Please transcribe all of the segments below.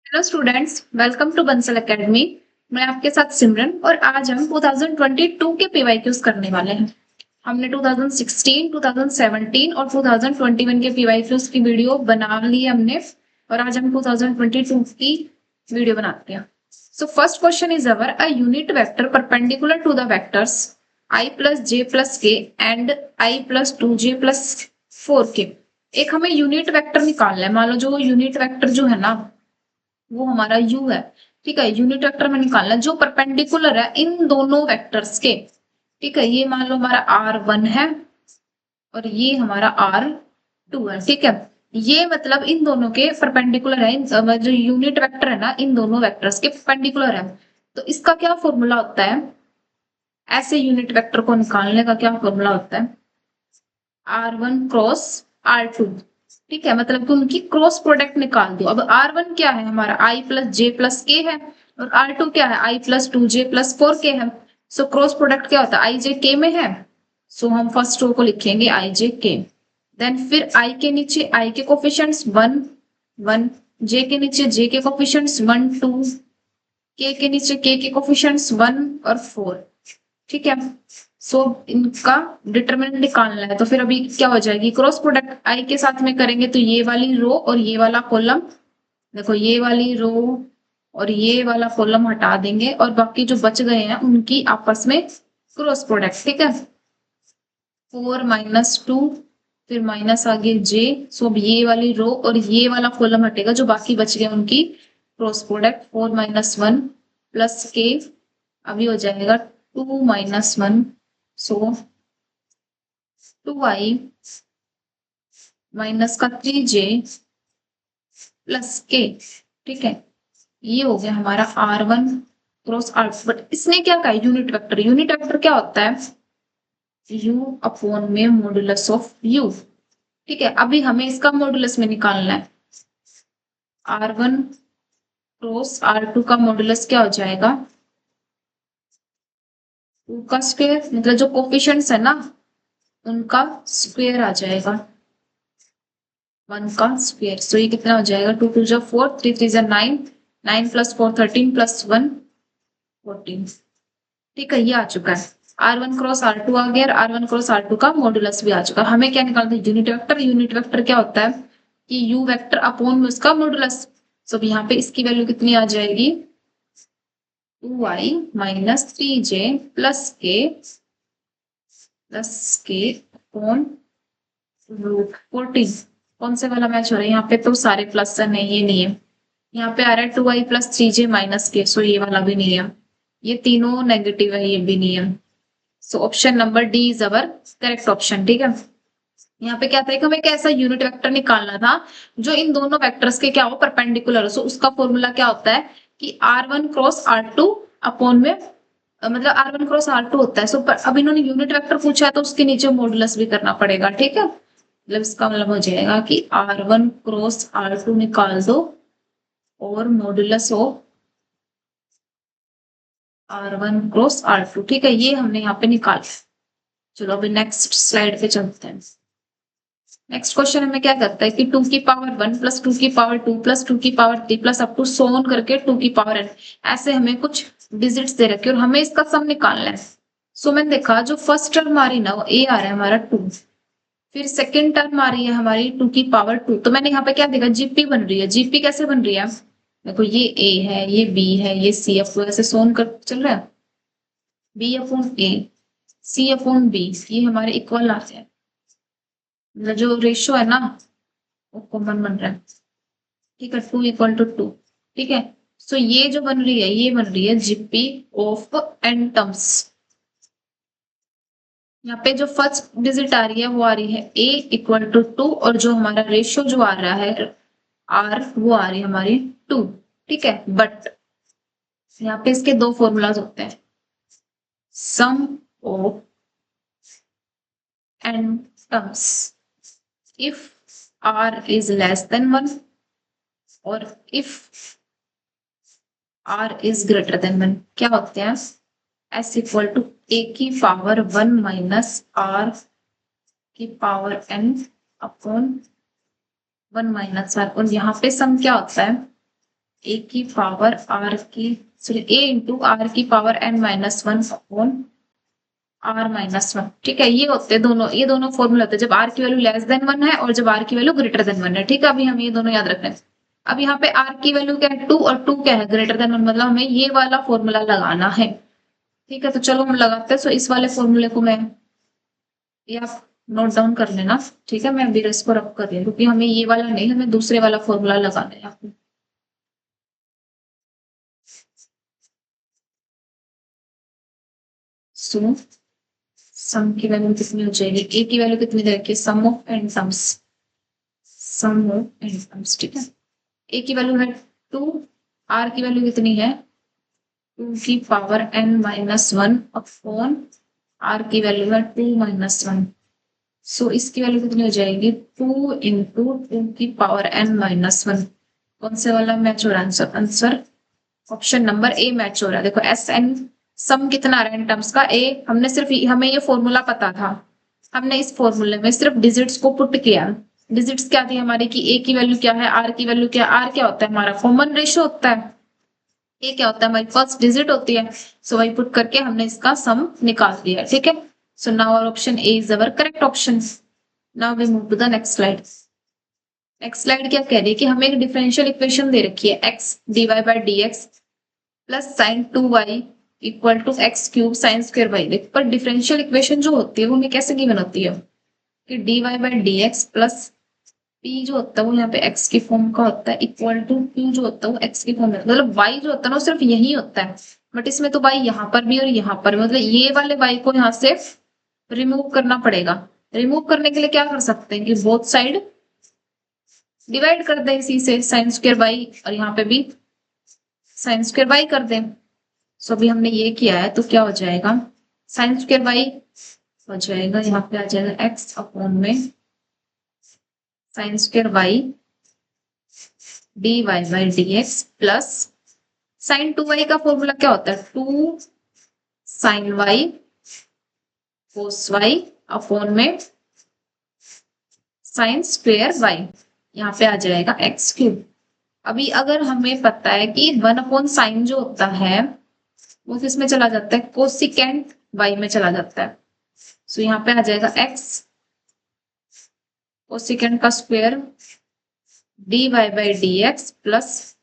Hello students, welcome to Bansal academy. मैं आपके साथ सिमरन और आज हम 2022 के पीवाईक्यूज करने वाले हैं। हमने 2016, 2017 और 2021 के पीवाईक्यूज की वीडियो बना ली हमने और आज हम 2022 की वीडियो बनाते हैं। So first question is our a unit vector perpendicular to the vectors i plus j plus k and i plus 2j plus 4k। एक हमें यूनिट वेक्टर निकालना है। मान लो जो यूनिट वेक्टर जो है ना वो हमारा u है। ठीक है, यूनिट वेक्टर में निकालना जो परपेंडिकुलर है इन दोनों वेक्टर्स के। ठीक है, ये मान लो हमारा r1 है और ये हमारा r2 है। ठीक है, ये मतलब इन दोनों के परपेंडिकुलर है। जो यूनिट वेक्टर है ना इन दोनों वेक्टर्स के परपेंडिकुलर है। तो इसका क्या फॉर्मूला होता है? ऐसे यूनिट वेक्टर को निकालने का क्या फॉर्मूला होता है? r1 cross r2। ठीक है, मतलब कि उनकी क्रॉस प्रोडक्ट निकाल दो। अब r1 क्या है हमारा i प्लस जे प्लस के है और r2 क्या है i plus 2j plus 4k है। सो क्रॉस प्रोडक्ट क्या होता है? i j k में है। सो हम फर्स्ट रो को लिखेंगे i j k। देन फिर i के नीचे i के कोफिशिएंट्स 1 1, j के नीचे j के कोफिशिएंट्स 1 2, k के नीचे k के कोफिशिएंट्स 1 और 4। ठीक है, सो इनका डिटरमिनेंट निकालना है। तो फिर अभी क्या हो जाएगी? क्रॉस प्रोडक्ट आई के साथ में करेंगे तो ये वाली रो और ये वाला कॉलम, देखो ये वाली रो और ये वाला कॉलम हटा देंगे और बाकी जो बच गए हैं उनकी आपस में क्रॉस प्रोडक्ट। ठीक है, 4 - 2, फिर माइनस आगे जे। सो अब ये वाली रो और ये वाला कॉलम हटेगा, जो बाकी बच गए उनकी क्रॉस प्रोडक्ट 4 - 1 प्लस के। अभी हो जाएगा 2 - 1। सो 2i माइनस का 3j प्लस के। ठीक है, ये हो गया हमारा r1 क्रॉस r2। बट इसने क्या कहा? Unit vector. यूनिट वेक्टर क्या होता है? u अपॉन में मॉडुलस ऑफ u। ठीक है, अभी हमें इसका मॉडुलस में निकालना है। r1 क्रॉस r2 का मॉडुलस क्या हो जाएगा? 2 का स्क्वायर, मतलब जो कोफिशिएंट्स है ना उनका स्क्वायर आ जाएगा। 1 का स्क्वायर। सो ये कितना हो जाएगा? 2 2 जा 4, 3 3 जा 9, 9 प्लस 4 13 प्लस 1 14। ठीक है, ये आ चुका है। r1 क्रॉस r2 आ गया और r1 क्रॉस r2 का मॉडुलस भी आ चुका है। हमें क्या निकालना है? Unit vector. यूनिट वेक्टर क्या होता है कि u वेक्टर अपॉन में उसका मॉडुलस। सो यहाँ पे इसकी वैल्यू कितनी आ जाएगी? 2i माइनस 3j प्लस के अपॉन रूट 14। कौन से वाला मैच हो रहा है? यहाँ पे तो सारे प्लस है, नहीं ये नहीं है। यहाँ पे आ रहा है 2i प्लस 3j माइनस के। सो ये वाला भी नहीं है, ये तीनों नेगेटिव है, ये भी नहीं है। So option number D is our correct option. ठीक है, यहाँ पे क्या था कि हमें कैसा यूनिट वेक्टर निकालना था जो इन दोनों वेक्टर्स के क्या हो? परपेंडिकुलर हो। सो उसका फॉर्मूला क्या होता है कि r1 क्रॉस r2 अपॉन में मतलब r1 क्रॉस r2 होता है। सो अब इन्होंने यूनिट वेक्टर पूछा है तो उसके नीचे मॉडुलस भी करना पड़ेगा। ठीक है, मतलब इसका मतलब हो जाएगा कि r1 क्रॉस r2 निकाल दो और modulus of r1 cross r2। ठीक है, ये हमने यहाँ पे निकाला। चलो अभी नेक्स्ट स्लाइड पे चलते हैं। नेक्स्ट क्वेश्चन हमें क्या करता है कि 2 की पावर 1 प्लस 2 की पावर 2 प्लस 2 की power 3 plus up to so on करके 2 की पावर n, ऐसे हमें कुछ डिजिट्स दे रखे और हमें इसका सम निकालना है। सो मैंने देखा जो फर्स्ट टर्म आ रही ना वो a आ रहा है हमारा 2, फिर सेकेंड टर्म आ रही है हमारी 2 की पावर 2। तो मैंने यहाँ पे क्या देखा? जीपी बन रही है। जीपी कैसे बन रही है? देखो ये a है, ये b है, ये c है, ऐसे सोन कर चल रहा है। b upon a, c upon b, ये हमारे इक्वल आते हैं। मतलब जो रेशियो है ना वो कॉमन बन रहा है। ठीक है, 2 = 2। ठीक है, सो ये जो बन रही है ये बन रही है जीपी ऑफ एन टर्म्स। यहाँ पे जो फर्स्ट डिजिट आ रही है वो आ रही है a = 2 और जो हमारा रेशियो जो आ रहा है r वो आ रही है हमारी 2। ठीक है, बट यहाँ पे इसके दो फॉर्मूलाज होते हैं। Sum of n terms if r is less than 1 और if r is greater than 1 क्या होते हैं? s इक्वल टू a की पावर 1 माइनस r की पावर n अपॉन 1 - r। और यहाँ पे सम क्या होता है? ए की पावर आर की सॉरी ए इंटू आर की power N minus one upon R minus one. ठीक है, ये दोनों फॉर्मूला होते हैं जब आर की वैल्यू लेस देन वन है और जब आर की वैल्यू ग्रेटर देन वन है। ठीक है, अभी हमें ये दोनों याद रखना है। अब यहाँ पे आर की वैल्यू क्या है, टू, और टू क्या है, ग्रेटर देन वन, मतलब हमें ये वाला फॉर्मूला लगाना है। ठीक है, तो चलो हम लगाते हैं। सो इस वाले फॉर्मूले को मैं, ये आप नोट डाउन कर लेना। ठीक है, मैं अभी इसको रब कर रही हूँ क्योंकि हमें ये वाला नहीं, हमें दूसरे वाला फॉर्मूला लगाना है आपको। सो सम की वैल्यू कितनी हो जाएगी, ए की वैल्यू कितनी दे रखी है, sum of n terms, sum of n terms. ठीक है, ए की वैल्यू है टू, आर की वैल्यू कितनी है, टू की power N minus one upon R की वैल्यू है टू माइनस वन। सो इसकी वैल्यू कितनी हो जाएगी, टू इंटू टू की पावर एन माइनस वन। कौन से वाला मैच हो रहा है answer, answer option number A match हो रहा है। देखो एस एन सम कितना आ रहा है इन टर्म्स का, ए हमने सिर्फ, हमें ये फॉर्मूला पता था, हमने इस फॉर्मूले में सिर्फ डिजिट्स को पुट किया। डिजिट्स क्या थी हमारी, की ए की वैल्यू क्या है, आर की वैल्यू क्या, आर क्या होता है हमारा कॉमन रेशियो होता है, ए क्या होता है हमारी फर्स्ट डिजिट होती है। सो वही पुट करके हमने इसका सम निकाल दिया। ठीक है, so now our option A is our correct option. Now we move to the next slide. Next slide क्या कह रही है कि हमें एक डिफरेंशियल इक्वेशन दे रखी है, X D Y by D x plus sine two Y equal to x cube sine square Y. पर डिफरेंशियल इक्वेशन जो होती है वो हमें कैसे गिवन होती है कि D Y by D x plus P जो होता है वो यहाँ पे एक्स की फॉर्म का होता है इक्वल टू क्यू जो होता है वो एक्स की फॉर्म में, मतलब वाई जो होता है ना वो सिर्फ यही होता है, बट इसमें तो वाई यहाँ पर भी और यहाँ पर भी, मतलब ये वाले वाई को यहाँ से रिमूव करना पड़ेगा। रिमूव करने के लिए क्या कर सकते हैं कि बोथ साइड डिवाइड कर दें इसी से, साइन स्क्वायर बाई, और यहाँ पे भी साइन स्क्वायर बाई कर दें। सो अभी हमने ये किया है तो क्या हो जाएगा, साइन स्क्वायर बाई हो जाएगा, यहाँ पे आ जाएगा एक्स अपॉन में sine square by D Y by D x plus sine two Y का फॉर्मूला क्या होता है, two sine Y cos Y upon में साइन स्क्वायर वाई, यहाँ पे आ जाएगा एक्स क्यूब। अभी अगर हमें पता है कि वन अपॉन साइन जो होता है वो किसमें चला जाता है, कोसिकेंट वाई में चला जाता है। सो यहाँ पे आ जाएगा एक्स कोसिकेंट का square d Y by D x plus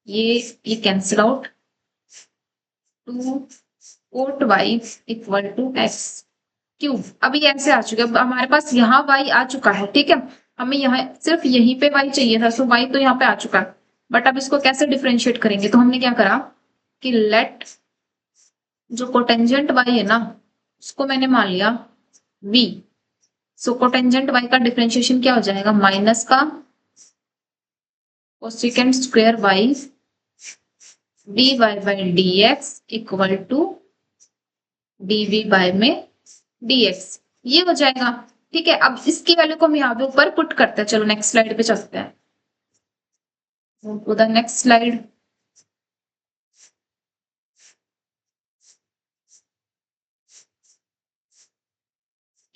ये cancel out, two cot y equal to x cube. अभी ऐसे आ चुके, अब हमारे पास यहाँ वाई आ चुका है। ठीक है, हमें यहाँ सिर्फ यहीं पे वाई चाहिए था, सो वाई तो यहाँ पे आ चुका है, बट अब इसको कैसे डिफरेंशिएट करेंगे, तो हमने क्या करा कि लेट जो कोटेंजेंट वाई है ना उसको मैंने मान लिया v। सो कोटेंजेंट वाई का डिफरेंशिएशन क्या हो जाएगा, माइनस का cosecant square Y D Y by D x equal to D V by में dx, ये हो जाएगा। ठीक है, अब इसकी वैल्यू को हम यहाँ पे ऊपर पुट करते हैं। चलो नेक्स्ट स्लाइड पे चलते हैं, टू द नेक्स्ट स्लाइड।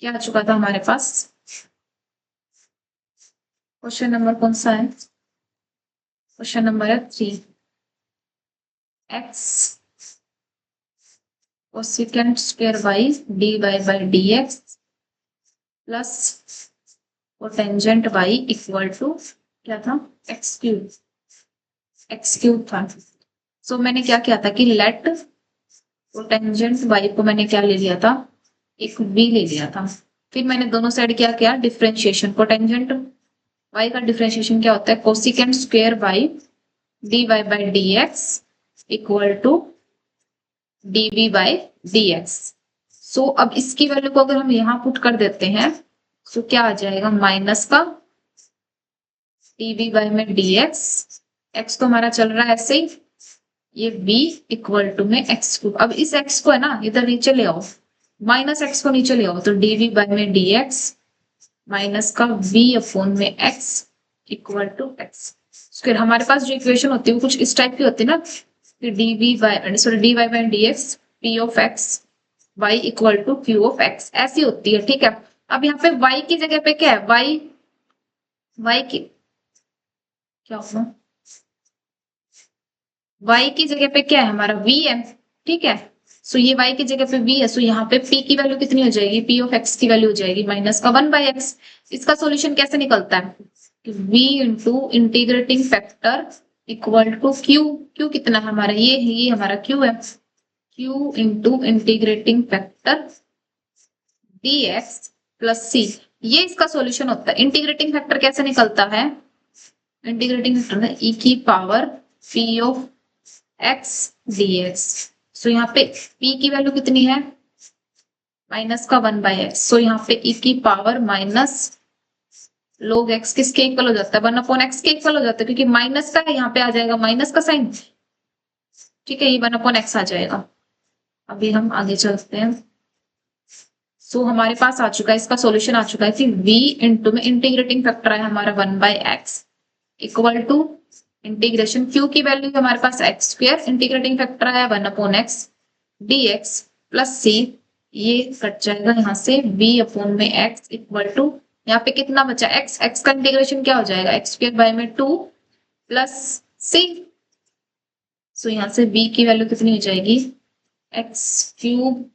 क्या आ चुका था हमारे पास, क्वेश्चन नंबर कौन सा है, क्वेश्चन नंबर है 3, X cosecant square Y D Y by D x plus cotangent Y equal to क्या था, एक्स क्यूब, एक्स क्यूब था। सो मैंने क्या किया था कि लेट कोटेंजेंट वाई को मैंने क्या ले लिया था, एक v ले लिया था, फिर मैंने दोनों साइड क्या किया डिफरेंशिएशन। कोटेंजेंट y का डिफरेंशिएशन क्या होता है, cosecant square Y D Y by D x equal to D we by D x. So अब इसकी वैल्यू को अगर हम यहाँ पुट कर देते हैं तो क्या आ जाएगा, माइनस का डी वी बाई में डी एक्स, एक्स तो हमारा चल रहा है ऐसे ही, ये v इक्वल टू में एक्स क्यूब। अब इस x को है ना इधर नीचे ले आओ, माइनस एक्स को नीचे ले आओ, तो डी वी बाई में डी एक्स माइनस का v अपॉन में x इक्वल टू एक्स। फिर हमारे पास जो इक्वेशन होती है वो कुछ इस टाइप की होती है ना, D we by sorry D Y by D X P of X Y equal to Q of X, ऐसी होती है। ठीक है, अब यहाँ पे y की जगह पे क्या है, y की क्या होगा, y की जगह पे क्या है हमारा v है, ठीक है। सो ये y की जगह पे v है, सो यहाँ पे p की वैल्यू कितनी हो जाएगी, p ऑफ x की वैल्यू हो जाएगी माइनस का 1/x। इसका सॉल्यूशन कैसे निकलता है, v into integrating factor equal to q। q कितना है हमारा, ये हमारा q है, q into integrating factor dx plus c। ये इसका सॉल्यूशन होता है। इंटीग्रेटिंग फैक्टर कैसे निकलता है, इंटीग्रेटिंग फैक्टर है e की power p of x dx। सो यहाँ पे p की वैल्यू कितनी है, माइनस का 1/x। सो यहाँ पे e की पावर माइनस log x किसके इक्वल हो जाता है, 1/x के इक्वल हो जाता है, क्योंकि माइनस का यहाँ पे आ जाएगा माइनस का साइन, ठीक है, ये 1/x आ जाएगा। अभी हम आगे चलते हैं। सो हमारे पास आ चुका है, इसका सॉल्यूशन आ चुका है कि v इंटू में इंटीग्रेटिंग फैक्टर है हमारा 1/x equal to integration q की वैल्यू हमारे पास x स्क्वायर, इंटीग्रेटिंग फैक्टर है 1/x dx प्लस c। ये कट जाएगा यहाँ से, v अपॉन में x इक्वल टू, यहाँ पे कितना बचा x, x का इंटीग्रेशन क्या हो जाएगा, x स्क्वायर बाय में 2 प्लस c। सो यहाँ से v की वैल्यू कितनी हो जाएगी, एक्स क्यूब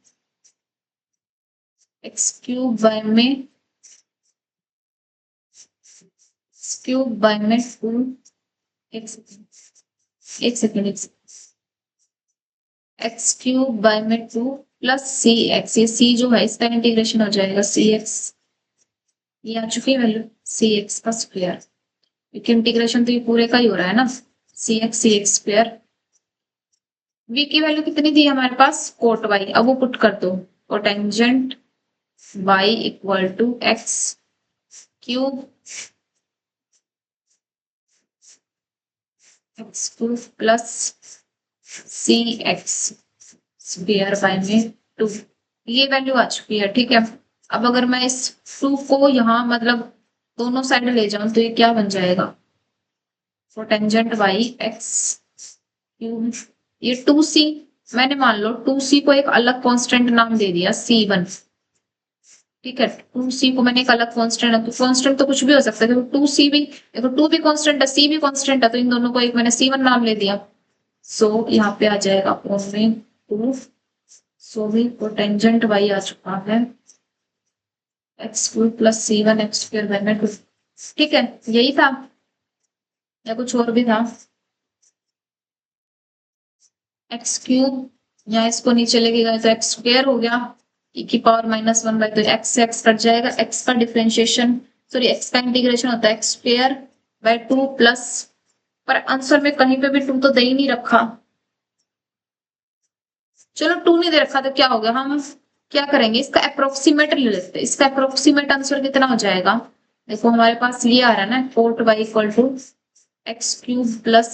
बाय में क्यूब बाय में 2, एक सेकेंड एक्स क्यूब बाय में 2 प्लस सी एक्स। ये सी जो है इसका इंटीग्रेशन हो जाएगा सी एक्स, ये आ चुकी है वैल्यू सी एक्स का स्क्वायर, क्योंकि इंटीग्रेशन तो ये पूरे का ही हो रहा है ना, सी एक्स स्क्वायर। v की वैल्यू कितनी थी हमारे पास, कोट y, अब वो पुट कर दो, cotangent y equal to x cube plus C X square by में 2। ये वैल्यू आ चुकी है, ठीक है। अब अगर मैं इस 2 को यहाँ मतलब दोनों साइड ले जाऊं तो ये क्या बन जाएगा, कोटेंजेंट y एक्स क्यूब, ये 2c, मैंने मान लो 2c को एक अलग कांस्टेंट नाम दे दिया c1, ठीक है। 2c को मैंने एक अलग कांस्टेंट, कांस्टेंट तो कुछ भी हो सकता है, 2c भी देखो, 2 भी कांस्टेंट है, c भी कांस्टेंट है, तो इन दोनों को एक मैंने c1 नाम ले दिया। सो यहाँ पे आ जाएगा अपॉन में 2। सो भी कोटेंजेंट y आ चुका है x cube plus c1 x square by में 2, ठीक है। यही था या कुछ और भी था, एक्स क्यूब, यहाँ इसको नीचे लेके गए तो एक्स स्क्वायर हो गया, e की पावर -1 बाय, तो एक्स से एक्स कट जाएगा, एक्स का डिफरेंशिएशन सॉरी एक्स का इंटीग्रेशन होता है एक्स स्क्वायर बाय 2 प्लस, पर आंसर में कहीं पे भी 2 तो दे ही नहीं रखा, चलो 2 नहीं दे रखा तो क्या हो गया, हम क्या करेंगे, इसका अप्रोक्सीमेट ले लेते हैं। इसका अप्रोक्सीमेट आंसर कितना हो जाएगा, देखो हमारे पास ये आ रहा है ना, cot y equal to x cube plus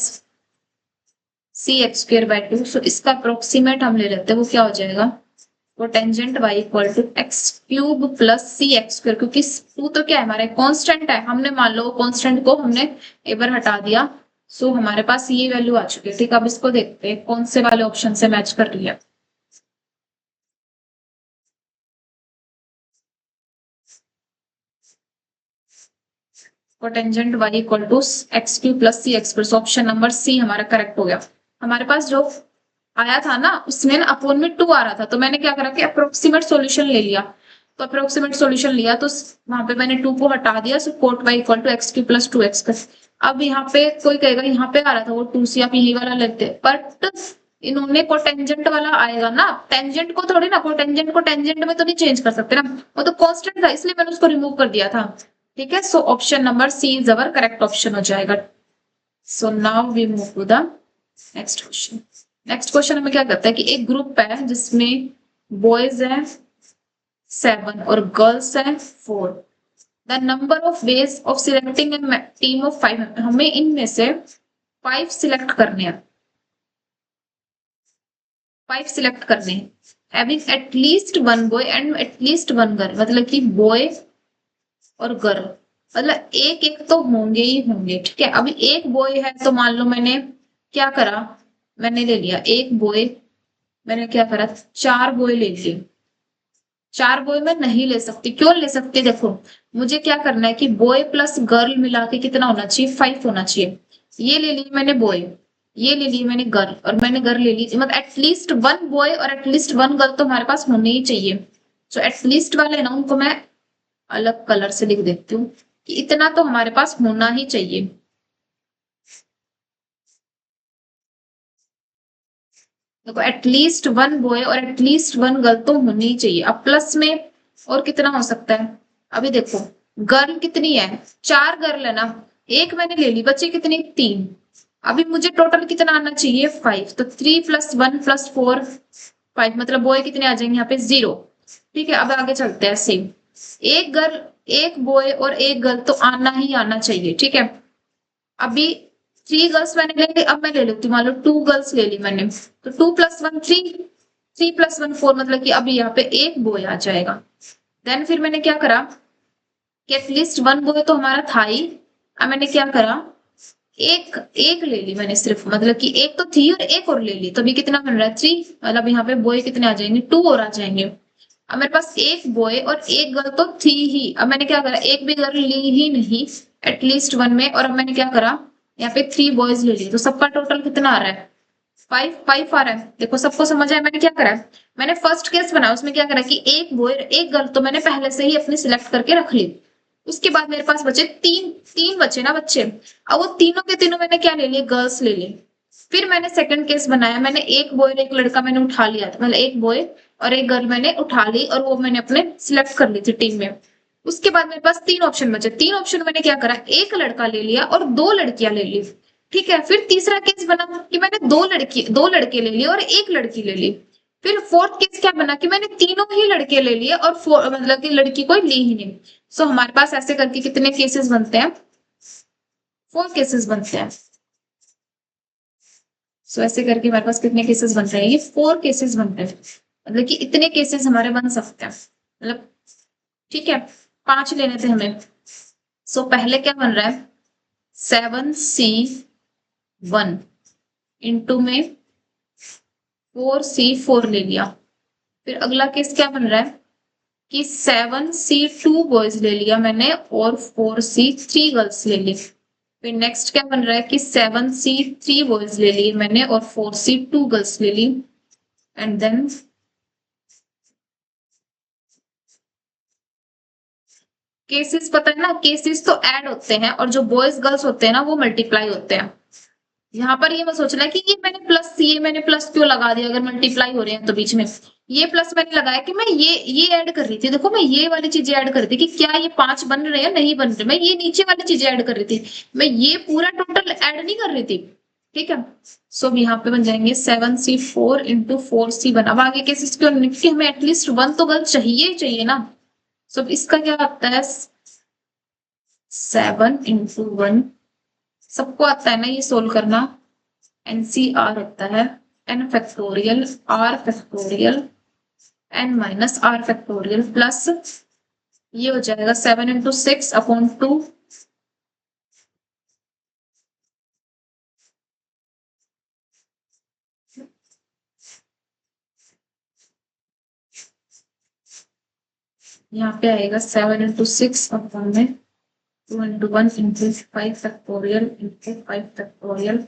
C X square by 2। So इसका अप्रोक्सीमेट हम ले लेते हैं, वो क्या हो जाएगा, cotangent y equal to x cube plus C X square, क्योंकि 2 तो क्या है हमारे कांस्टेंट है, हमने मान लो कांस्टेंट को हमने एक बार हटा दिया। सो हमारे पास ये वैल्यू आ चुकी है, ठीक है। अब इसको देखते हैं कौन से वाले ऑप्शन से मैच कर रही है। Cotangent y equal to x cube plus C X plus, option number C हमारा करेक्ट हो गया। हमारे पास जो आया था ना उसमें ना अपॉन में 2 आ रहा था, तो मैंने क्या करा कि अप्रोक्सीमेट सॉल्यूशन ले लिया, तो अप्रोक्सीमेट सॉल्यूशन लिया तो वहां पे मैंने 2 को हटा दिया, so cot y equal to x cube plus 2x। अब यहाँ पे कोई कहेगा यहाँ पे आ रहा था वो 2c, आप यही वाला लेते, बट इन्होंने कोटेंजेंट वाला आएगा ना, टेंजेंट को थोड़ी ना, कोटेंजेंट को टेंजेंट में तो नहीं चेंज कर सकते ना, वो तो कांस्टेंट था, इसलिए मैंने उसको रिमूव कर दिया था, ठीक है। So option number C is our correct option हो जाएगा। So now we move to the next question. Next question हमें क्या कहता है कि एक ग्रुप है जिसमें बॉयज है 7 और गर्ल्स है 4। The number of ways of selecting A team of 5, हमें इनमें से 5 सिलेक्ट करने हैं, 5 सिलेक्ट करने हैं, having at least 1 boy and at least 1 girl, मतलब कि बॉय और गर्ल, मतलब एक एक तो होंगे ही होंगे, ठीक है। अभी एक बॉय है तो मान लो मैंने क्या करा, मैंने ले लिया एक बॉय, मैंने क्या करा 4 बॉय ले लिए, 4 बॉय मैं नहीं ले सकती, क्यों ले सकती, देखो मुझे क्या करना है कि बॉय प्लस गर्ल मिला के कितना होना चाहिए, 5 होना चाहिए। ये ले ली मैंने बॉय, ये ले ली मैंने गर्ल, और मैंने गर्ल ले ली, मतलब एटलीस्ट वन बॉय और एटलीस्ट वन गर्ल तो हमारे पास होने ही चाहिए। जो एटलीस्ट वाले हैं ना उनको मैं अलग कलर से लिख देती हूँ कि इतना तो हमारे पास होना ही चाहिए। देखो एटलीस्ट वन बॉय और एटलीस्ट वन गर्ल तो होनी ही चाहिए। अब प्लस में और कितना हो सकता है? अभी देखो गर्ल कितनी है, 4 गर्ल है ना, एक मैंने ले ली, बच्चे कितने, 3। अभी मुझे टोटल कितना आना चाहिए, 5। तो 3 + 1 + 4 5, मतलब बॉय कितने आ जाएंगे यहाँ पे, 0। ठीक है, अब आगे चलते हैं। सेम एक गर्ल एक बॉय और एक गर्ल तो आना ही आना चाहिए। ठीक है, अभी 3 गर्ल्स मैंने ले ली, अब मैं ले लेती हूँ, मान लो 2 गर्ल्स ले ली मैंने, तो 2 + 1 3, 3 + 1 4, मतलब कि अभी यहाँ पे एक बॉय आ जाएगा। देन फिर मैंने क्या करा कि एटलीस्ट वन बॉय तो हमारा था ही। अब मैंने क्या करा, एक एक ले ली मैंने सिर्फ, मतलब कि एक तो थी और एक और ले ली, तो अभी कितना बन रहा है, 3। मतलब यहाँ पे बॉय कितने आ जाएंगे, 2 और आ जाएंगे। अब मेरे पास एक बॉय और एक गर्ल तो थी ही, अब मैंने क्या करा, एक भी गर्ल ली ही नहीं एटलीस्ट वन में, और अब मैंने क्या करा, यहाँ पे 3 बॉयज ले लिए, तो सबका टोटल कितना आ रहा है, 5 5 आ रहा है। देखो सबको समझ आया मैंने क्या करा है? मैंने फर्स्ट केस बनाया, उसमें क्या करा कि एक बॉय एक गर्ल तो मैंने पहले से ही अपनी सिलेक्ट करके रख ली। उसके बाद मेरे पास बचे तीन, तीन बचे ना बच्चे। अब वो तीनों के तीनों मैंने क्या ले लिए, गर्ल्स ले ली। फिर मैंने सेकंड केस बनाया, मैंने एक बॉय और एक लड़का मैंने उठा लिया था, मतलब एक बॉय और एक गर्ल मैंने उठा ली, और वो मैंने अपने सिलेक्ट कर ली थी टीम में। उसके बाद मेरे पास 3 ऑप्शन बचे, 3 ऑप्शन मैंने क्या करा, एक लड़का ले लिया और 2 लड़कियां ले ली। ठीक है, फिर तीसरा केस बना कि मैंने 2 लड़के ले लिए और एक लड़की ले ली। फिर फोर्थ केस क्या बना कि मैंने तीनों ही लड़के ले लिए और मतलब कि लड़की कोई ली ही नहीं। सो हमारे पास ऐसे करके कितने केसेस बनते हैं, 4 केसेस बनते हैं। सो ऐसे करके हमारे पास कितने केसेस बन रहे हैं, ये 4 केसेस बनते हैं, मतलब कि इतने केसेस हमारे बन सकते हैं, मतलब ठीक है। 5 लेने थे हमें। सो पहले क्या बन रहा है, 7C1 इंटू में 4C4 ले लिया। फिर अगला केस क्या बन रहा है कि 7C2 बॉयज ले लिया मैंने और 4C3 गर्ल्स ले ली। फिर नेक्स्ट क्या बन रहा है कि 7C3 बॉयज ले लिए मैंने और 4C2 गर्ल्स ले ली। एंड देन केसेस, पता है ना, केसेस तो ऐड होते हैं और जो बॉयज गर्ल्स होते हैं ना वो मल्टीप्लाई होते हैं। यहाँ पर ये मत सोचना कि ये मैंने प्लस क्यों लगा दिया अगर मल्टीप्लाई हो रहे हैं तो बीच में। ये प्लस मैंने लगाया कि मैं ये ऐड कर रही थी, देखो मैं ये वाली चीजें ऐड कर रही थी कि क्या ये 5 बन रहे हैं, नहीं बन रहे, मैं ये नीचे वाली चीजें ऐड कर रही थी, मैं ये पूरा टोटल ऐड नहीं कर रही थी। ठीक है, सो अब यहाँ पे बन जाएंगे 7C4 इंटू 4C1। अब आगे केसेस क्यों, कि हमें एटलीस्ट वन तो गर्ल चाहिए ही चाहिए ना। सो इसका क्या आता है, 7 × 1, सबको आता है ना ये सोल्व करना। NCR होता है n factorial r factorial n minus r factorial plus ये हो जाएगा 7 × 6/2। यहाँ पे आएगा 7 × 6/में 2 × 1 × 5 फैक्टोरियल इंटू 5 फैक्टोरियल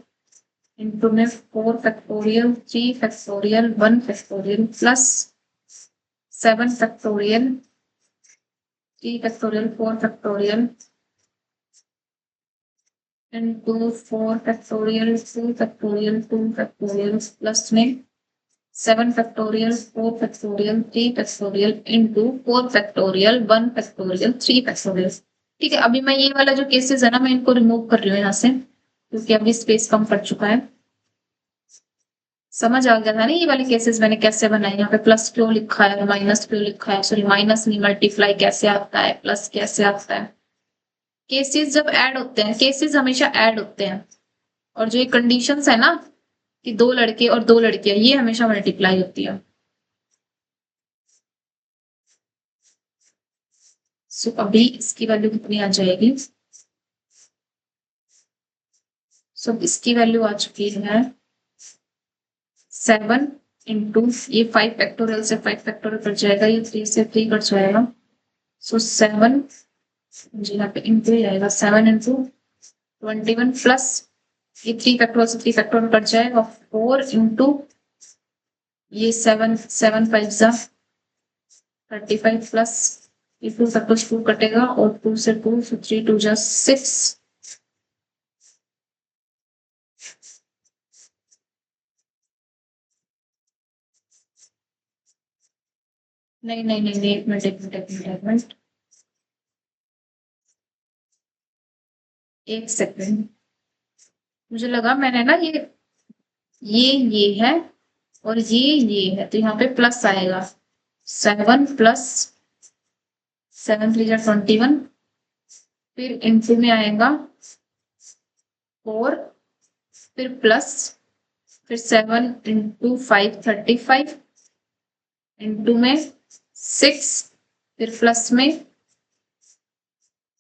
इंटू में 4 factorial 3 factorial 1 factorial plus 7 factorial 3 factorial 4 factorial into 4 factorial 2 factorial 2 factorial plus में 7 factorial 4 factorial 3 factorial into 4 factorial 1 factorial 3 factorial. ठीक है, अभी मैं ये वाला जो केसेस है ना मैं इनको रिमूव कर रही हूँ यहाँ से, क्योंकि अभी स्पेस कम पड़ चुका है। समझ आ गया था ना ये वाले केसेस मैंने कैसे बनाए, यहाँ पे प्लस क्यों लिखा है, माइनस क्यों लिखा है, सॉरी माइनस नहीं, मल्टीप्लाई कैसे आता है, प्लस कैसे आता है। केसेस जब ऐड होते हैं, केसेस हमेशा ऐड होते हैं, और जो ये कंडीशंस है ना कि 2 लड़के और 2 लड़कियां, ये हमेशा मल्टीप्लाई होती है। सो अभी इसकी वैल्यू कितनी आ जाएगी, सो इसकी वैल्यू आ चुकी है 7 इंटू ये 5 फैक्टोरियल से 5 फैक्टोरियल कट जाएगा, ये 3 से 3 कट जाएगा। सो 7 जी यहाँ पे इंटू आएगा 7 × 21 प्लस ये 3 फैक्टोरियल से 3 फैक्टोरियल कट जाएगा, 4 इंटू ये 7, 7 5 जा 35 प्लस ये 2 फैक्टोरियल 2 कटेगा और 2 से 2 so 3 2 जा 6। नहीं नहीं नहीं नहीं, एक मिनट एक मिनट एक मिनट एक मिनट, एक सेकंड, मुझे लगा मैंने ना ये है और ये है, तो यहाँ पे प्लस आएगा 7 प्लस 7 3 जा 21, फिर इंटू में आएगा 4, फिर प्लस, फिर 7 इंटू 5 35, इंटू में 6, फिर प्लस में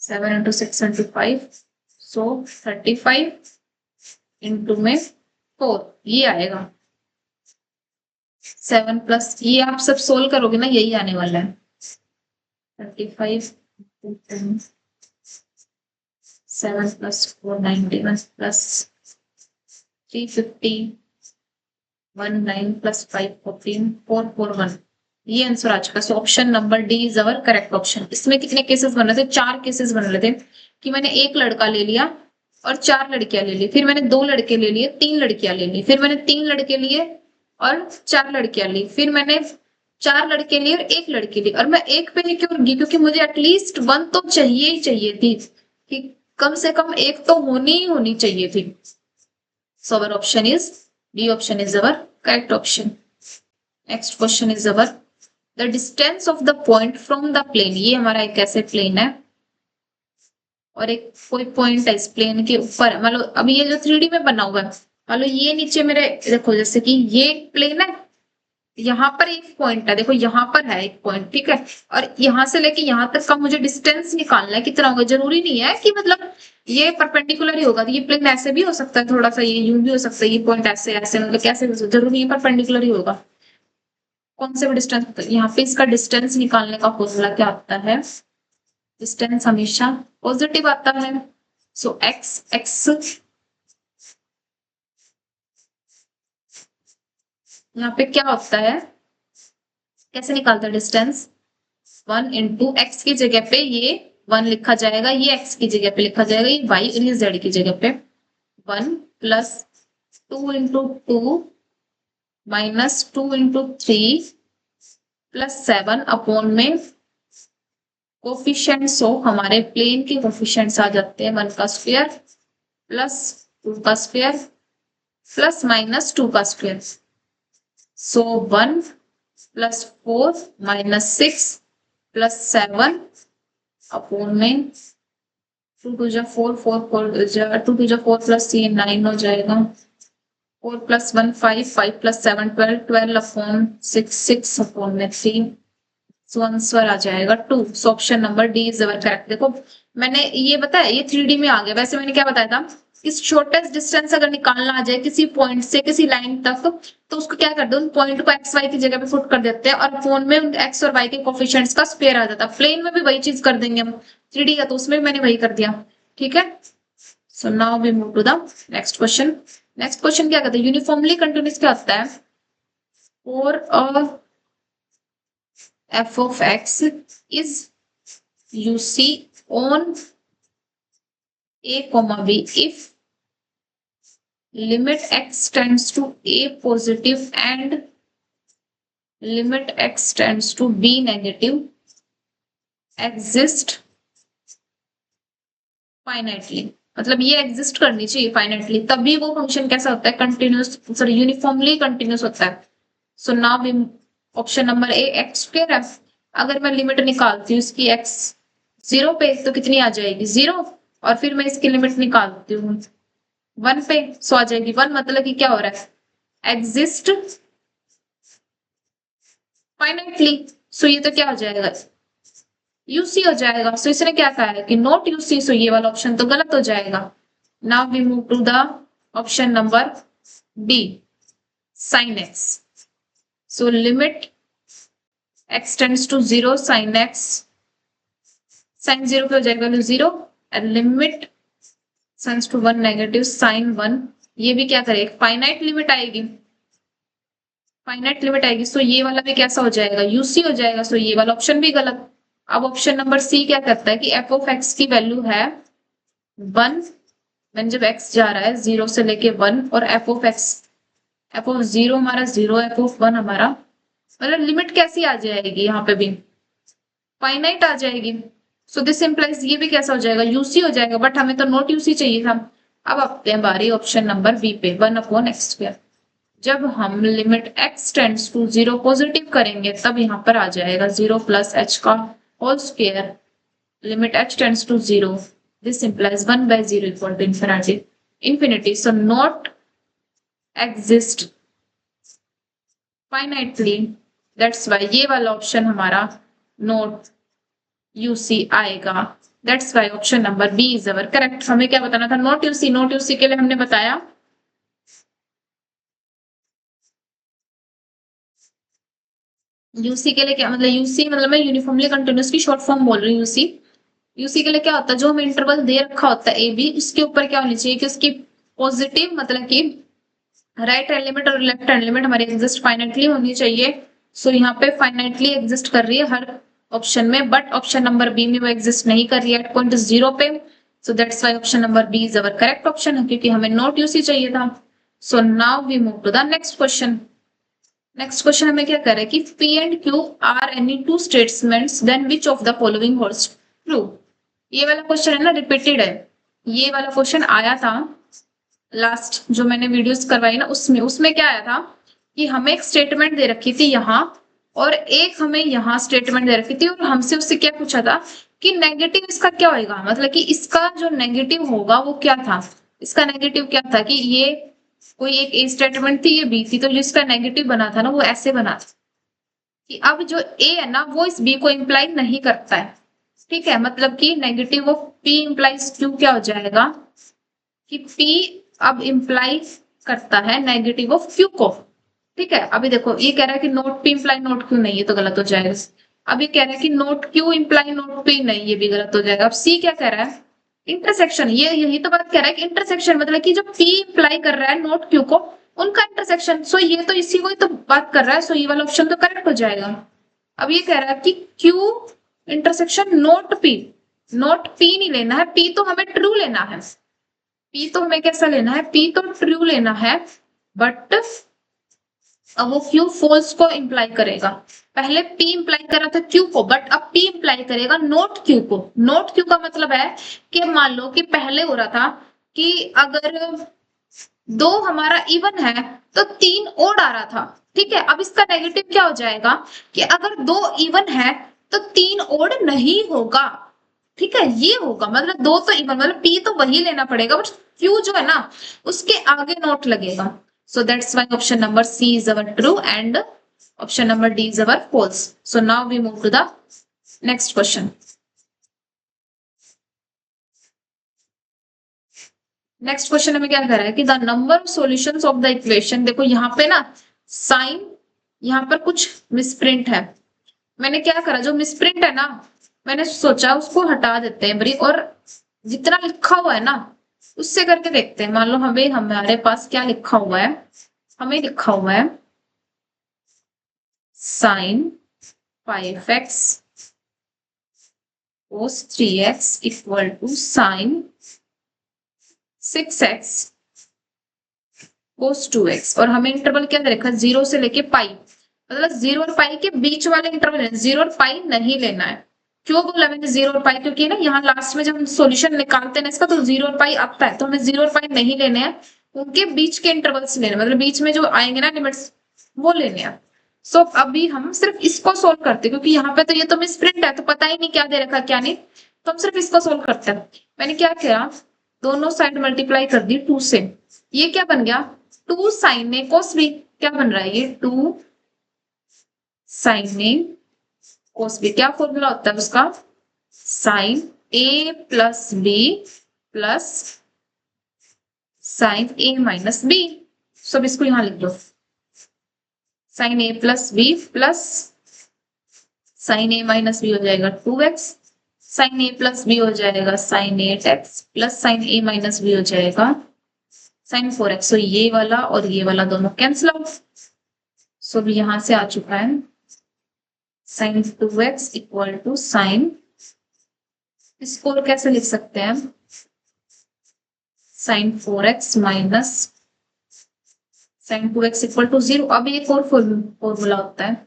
7 इंटू 6 इंटू 5 सो 35 इंटू में 4, ये आएगा 7 प्लस, ये आप सब सोल्व करोगे ना, यही आने वाला है 35 7 प्लस 4 91 प्लस 350 19 प्लस 5 14 441, ये आंसर आ चुका। सो option number D is our correct option. इसमें कितने केसेस बन रहे थे? 4 केसेस बन रहे थे कि मैंने एक लड़का ले लिया और 4 लड़कियां ले ली, फिर मैंने 2 लड़के ले लिए, 3 लड़कियां ले ली, फिर मैंने 3 लड़के लिए और 4 लड़कियां ली, फिर मैंने 4 लड़के लिए और 1 लड़की ली, और मैं एक पे ही क्यों गई? क्योंकि मुझे एटलीस्ट 1 तो चाहिए ही चाहिए थी, कि कम से कम एक तो होनी ही होनी चाहिए थी। So our option is D, option is our correct option. Next question is our the distance of the point from the plane. ये हमारा एक ऐसे प्लेन है और एक कोई पॉइंट है इस प्लेन के ऊपर, मान लो अभी ये जो 3D में बना हुआ है, मान लो ये नीचे मेरे, देखो जैसे कि ये प्लेन है, यहाँ पर एक पॉइंट है, देखो यहाँ पर है एक पॉइंट, ठीक है, और यहाँ से लेके यहाँ तक का मुझे डिस्टेंस निकालना है, कितना होगा? जरूरी नहीं है कि मतलब ये परपेंडिकुलर ही होगा, तो ये प्लेन ऐसे भी हो सकता है, थोड़ा सा ये यूं भी हो सकता है, ये पॉइंट ऐसे ऐसे, मतलब कैसे भी जरूरी नहीं है परपेंडिकुलर ही होगा। कौन से भी डिस्टेंस, यहाँ पे इसका डिस्टेंस निकालने का फॉर्मूला क्या आता है? डिस्टेंस हमेशा पॉजिटिव आता है, सो एक्स एक्स यहाँ पे क्या होता है, कैसे निकालते हैं डिस्टेंस? 1 इंटू एक्स की जगह पे ये 1 लिखा जाएगा, ये एक्स की जगह पे लिखा जाएगा, ये वाई और ये जेड की जगह पे 1 plus 2 into 2 minus 2 into 3 plus 7 upon में कोफिशिएंट्स हो, हमारे प्लेन के कोफिशिएंट्स आ जाते हैं 1 का स्क्वायर प्लस 2 का स्क्वायर प्लस माइनस 2 का स्क्वायर, सो 1 प्लस 4 माइनस 6 प्लस 7 अपॉन में 2 2 जा 4 4 4 जा 2 2 जा 4 प्लस 3 9 हो जाएगा, 4 प्लस 1 5 5 प्लस 7 12 12 अपॉन 6 6 अपॉन में 3, सो आंसर आ जाएगा 2। सो option number D is our correct. देखो मैंने ये बताया, ये 3D में आ गया, वैसे मैंने क्या बताया था, इस शॉर्टेस्ट डिस्टेंस अगर निकालना आ जाए किसी पॉइंट से किसी लाइन तक, तो उसको क्या करते हैं, उन पॉइंट को एक्स वाई की जगह पे पुट कर देते हैं और फोन में उन एक्स और वाई के कोफिशिएंट्स का स्क्वायर आ जाता है। प्लेन में भी वही चीज कर देंगे हम, 3D का तो उसमें भी मैंने वही कर दिया, ठीक है। So now we move to the next question. Next question क्या कहते हैं, यूनिफॉर्मली कंटिन्यूअस क्या होता है? For a f of x is UC on a comma b if limit x tends to a positive and limit x tends to b negative exist finitely। मतलब ये exist करनी चाहिए फाइनाइटली, तभी वो function कैसा होता है, कंटिन्यूअस, सॉरी यूनिफॉर्मली कंटिन्यूअस होता है। So now we option number A X square है, अगर मैं लिमिट निकालती हूँ इसकी एक्स 0 पे तो कितनी आ जाएगी 0, और फिर मैं इसकी लिमिट निकालती हूँ 1 पे, सो आ जाएगी 1, मतलब कि क्या हो रहा है, एग्जिस्ट फाइनाइटली। सो ये तो क्या हो जाएगा, यूसी हो जाएगा। सो इसने क्या कहा है कि नॉट यूसी, सो ये वाला ऑप्शन तो गलत हो जाएगा। Now we move to the option number D sin x। So limit x tends to 0 sin x, sin 0 पे हो जाएगा 0, and limit sines to 1 negative sine 1, ये भी क्या करेगा, फाइनाइट लिमिट आएगी, फाइनाइट लिमिट आएगी। सो ये वाला भी कैसा हो जाएगा, यूसी हो जाएगा। सो ये वाला ऑप्शन भी गलत। अब ऑप्शन नंबर सी क्या करता है कि एफ ऑफ एक्स की वैल्यू है 1, मैंने जब एक्स जा रहा है 0 से लेके 1, और F of x, F of 0 हमारा 0, एफ ऑफ 1 हमारा, मतलब लिमिट कैसी आ जाएगी, यहाँ पे भी फाइनाइट आ जाएगी। सो दिस इंप्लाइज ये भी कैसा हो जाएगा, यूसी हो जाएगा, बट हमें तो नॉट यूसी चाहिए था। अब आते हैं बारी ऑप्शन नंबर बी पे, 1/x²। जब हम limit x tends to 0 positive करेंगे तब यहाँ पर आ जाएगा 0 प्लस h का whole square, limit h tends to 0, this implies 1/0 equal to infinity. So not exist finitely, that's why ये वाला ऑप्शन हमारा नॉट यूसी आएगा। That's why option number B is our correct. हमें क्या बताना था, नॉट यूसी। नॉट यूसी के लिए हमने बताया यूसी के लिए क्या मतलब, यूसी मतलब मैं यूनिफॉर्मली कंटिन्यूअस की शॉर्ट फॉर्म बोल रही हूँ। यूसी, यूसी के लिए क्या होता है, जो हमें इंटरवल दे रखा होता है ए बी, उसके ऊपर क्या होनी चाहिए कि उसकी पॉजिटिव मतलब कि राइट हैंड लिमिट और लेफ्ट हैंड लिमिट हमारी एग्जिस्ट फाइनाइटली होनी चाहिए। सो यहाँ पे फाइनाइटली एग्जिस्ट कर रही है हर ऑप्शन में, बट ऑप्शन नंबर बी में वो एग्जिस्ट नहीं कर रही है एट पॉइंट 0 पे। So that's why option number B is our correct option है, क्योंकि हमें नॉट यूसी चाहिए था। So now we move to the next question. Next question हमें क्या कर रहा है कि P and Q are any two statements then which of the following holds true. ये वाला क्वेश्चन है ना, रिपीटेड है। ये वाला क्वेश्चन आया था लास्ट जो मैंने वीडियोस करवाई ना, उसमें क्या आया था कि हमें एक स्टेटमेंट दे रखी थी यहाँ, और एक हमें यहाँ स्टेटमेंट दे रखी थी, और हमसे उससे क्या पूछा था कि नेगेटिव इसका क्या होगा, मतलब कि इसका जो नेगेटिव होगा वो क्या था। इसका नेगेटिव क्या था कि ये कोई एक ए स्टेटमेंट थी, ये बी थी, तो जिसका नेगेटिव बना था ना वो ऐसे बना था कि अब जो ए है ना वो इस बी को इंप्लाई नहीं करता है। ठीक है, मतलब कि negative of P implies Q क्या हो जाएगा कि पी अब इंप्लाई करता है नेगेटिव ऑफ क्यू को। ठीक है, अभी देखो ये कह रहा है कि note P imply note Q नहीं, ये तो गलत हो जाएगा। अब ये कह रहा है कि note Q imply note P नहीं, ये भी गलत हो जाएगा। अब सी क्या कह रहा है, इंटरसेक्शन, ये यही तो बात कह रहा है कि इंटरसेक्शन मतलब कि जो पी इंप्लाई कर रहा है नोट क्यू को, उनका इंटरसेक्शन। सो ये तो इसी को ही तो बात कर रहा है, सो ये वाला ऑप्शन तो करेक्ट हो जाएगा। अब ये कह रहा है कि Q intersection note P, note P नहीं लेना है, पी तो हमें ट्रू लेना है। पी तो हमें कैसा लेना है, पी तो ट्रू लेना है, बट अब वो क्यू फॉल्स को इंप्लाई करेगा। पहले पी इंप्लाई कर रहा था क्यू को, बट अब पी इंप्लाई करेगा नोट क्यू को। नोट क्यू का मतलब है कि मान लो कि पहले हो रहा था कि अगर 2 हमारा इवन है तो 3 ओड आ रहा था। ठीक है, अब इसका नेगेटिव क्या हो जाएगा कि अगर 2 इवन है तो 3 ओड नहीं होगा। ठीक है, ये होगा मतलब 2 तो इवन, मतलब पी तो वही लेना पड़ेगा, बट क्यू जो है ना उसके आगे नोट लगेगा। So that's why option number C is our true and option number D is our false. So now we move to the next question. Next question हमें क्या कह रहा है कि the number of solutions of the equation, देखो यहाँ पे ना साइन, यहाँ पर कुछ मिसप्रिंट है। मैंने क्या करा, जो मिसप्रिंट है ना मैंने सोचा उसको हटा देते हैं बरी, और जितना लिखा हुआ है ना उससे करके देखते हैं। मान लो हमें हमारे पास क्या लिखा हुआ है, हमें लिखा हुआ है sine 5x cos 3x equal to sine 6x cos 2x, और हमें इंटरवल क्या दे रखा है 0 से लेके पाई, मतलब 0 और पाई के बीच वाले इंटरवल है, 0 और पाई नहीं लेना है। क्यों बोला मैंने 0 और पाई, क्योंकि ना यहाँ लास्ट में जब हम सॉल्यूशन निकालते हैं इसका तो 0 और पाई आता है, तो हमें 0 और पाई नहीं लेने हैं, उनके बीच के इंटरवल्स लेने, मतलब बीच में जो आएंगे ना लिमिट्स वो लेने हैं। सो अभी हम सिर्फ इसको सोल्व करते हैं, क्योंकि यहाँ पे तो ये तो मिसप्रिंट है तो पता ही नहीं क्या दे रखा क्या नहीं, तो हम सिर्फ इसको सोल्व करते हैं। मैंने क्या किया, दोनों साइड मल्टीप्लाई कर दी 2 से, ये क्या बन गया 2 साइन ए कोस बी, क्या बन रहा है ये 2 साइन ए कोस बी। क्या फॉर्मूला होता है उसका, साइन ए प्लस बी प्लस साइन ए माइनस बी। सब इसको यहां लिख दो, साइन ए प्लस बी प्लस साइन ए माइनस बी हो जाएगा 2x साइन ए प्लस बी हो जाएगा साइन 8x प्लस साइन ए माइनस बी हो जाएगा साइन 4x। सो ये वाला और ये वाला दोनों कैंसिल आउट। सो भी यहां से आ चुका है sign 2x equal to sign, इसको कैसे लिख सकते हैं sine 4x minus sine 2x equal to 0। अब एक और फॉर्मूला होता है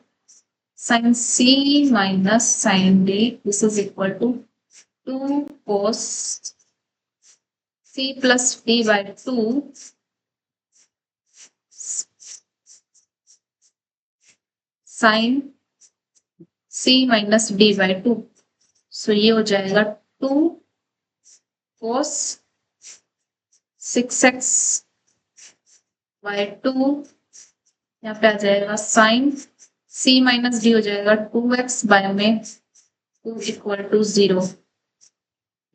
sine c minus sine d, this is equal to 2 cos c plus d by 2 sine c minus d by 2। So ये हो जाएगा 2 cos 6x बाय 2, यहाँ पे आ जाएगा साइन c माइनस d हो जाएगा 2x बाय में 2 इक्वल टू 0।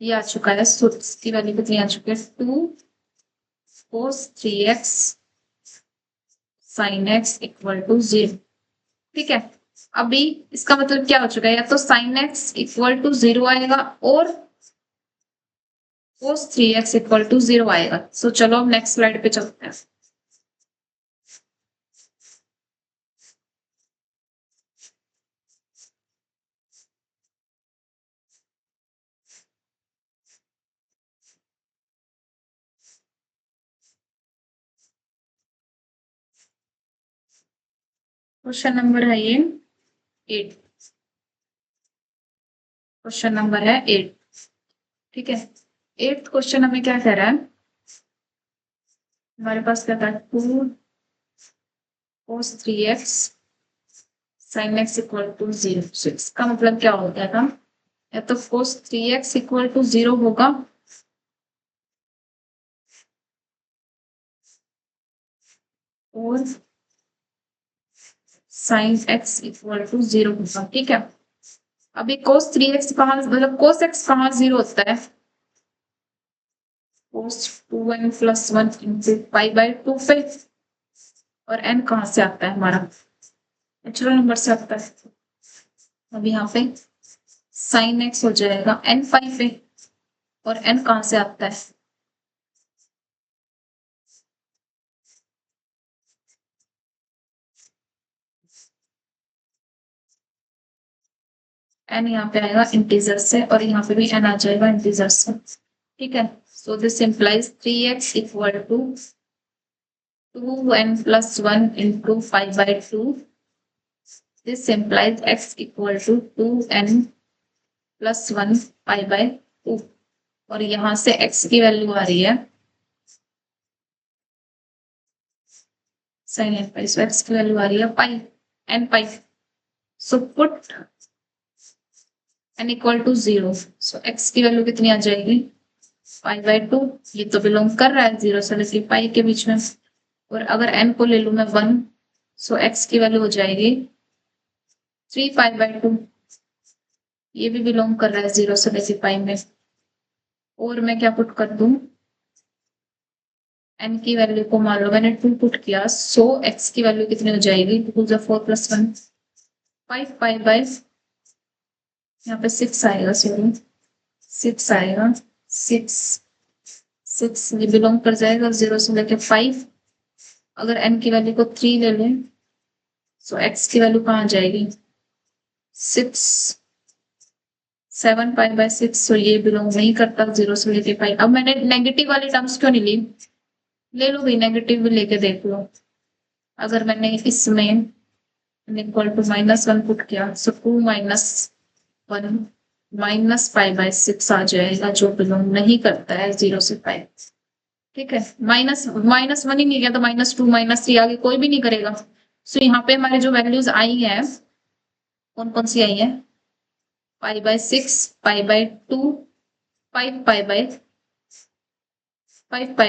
ये आ चुका है। सो इसकी वैल्यू कितनी आ चुकी है 2 cos 3x sin x equal to 0। ठीक है, अभी इसका मतलब क्या हो चुका है, या तो sin x इक्वल टू 0 आएगा और cos 3x इक्वल टू 0 आएगा। सो चलो अब नेक्स्ट स्लाइड पे चलते हैं। क्वेश्चन नंबर है ये 8। क्वेश्चन नंबर है 8। ठीक है, 8th क्वेश्चन हमें क्या कह रहा है, हमारे पास क्या था 2 cos 3x sin x equal to 0। So इसका मतलब क्या हो गया था, या तो cos 3x इक्वल टू 0 होगा और sin x इक्वल टू 0 होगा। ठीक है, अभी cos 3x कहाँ, मतलब cos x कहाँ 0 होता है, cos 2n plus 1 into pi by 2 पे, और n कहाँ से आता है, हमारा नेचुरल नंबर से आता है। अब यहाँ पे sin x हो जाएगा n पाई पे, और n कहाँ से आता है, n यहाँ पे आएगा इंटीजर से, और यहाँ पे भी n आ जाएगा इंटीजर से। ठीक है, so this implies 3x equal to 2n plus 1 into 5 by 2। This implies x equal to 2n plus 1 pi by 2, और यहाँ से x की वैल्यू आ रही है sin n पाई, सो x की वैल्यू आ रही है pi n pi. So put n equal to 0। So x की वैल्यू कितनी आ जाएगी पाई बाय 2, ये तो बिलोंग कर रहा है 0 से लेकर पाई के बीच में, और अगर n को ले लूं मैं 1, सो x की वैल्यू हो जाएगी 3 पाई बाय 2, ये भी बिलोंग कर रहा है 0 से लेकर पाई में। और मैं क्या पुट कर दूं, n की वैल्यू को मान लो मैंने 2 पुट किया, सो x की वैल्यू कितनी हो जाएगी 2 4 प्लस 1 5 पाई बाय, यहाँ पे 6 आएगा, सॉरी 6 आएगा, 6 ये बिलोंग कर जाएगा 0 से लेके 5। अगर n की वैल्यू को 3 ले लें, सो x की वैल्यू कहाँ जाएगी 6 7 पाई बाय 6। सो ये बिलोंग नहीं करता 0 से लेके 5। अब मैंने नेगेटिव वाली टर्म्स क्यों नहीं ली, ले लो भाई, नेगेटिव भी लेके देख लो। अगर मैंने इसमें इक्वल टू -1 पुट किया, सो 2 माइनस 1 माइनस 5 बाय 6 आ जाएगा, जो बिलोंग नहीं करता है 0 से 5। ठीक है, माइनस 1 ही नहीं गया तो -2 -3 आगे कोई भी नहीं करेगा। सो यहाँ पे हमारे जो वैल्यूज आई है कौन कौन सी आई है, pi by 6, pi by 2, 5 pi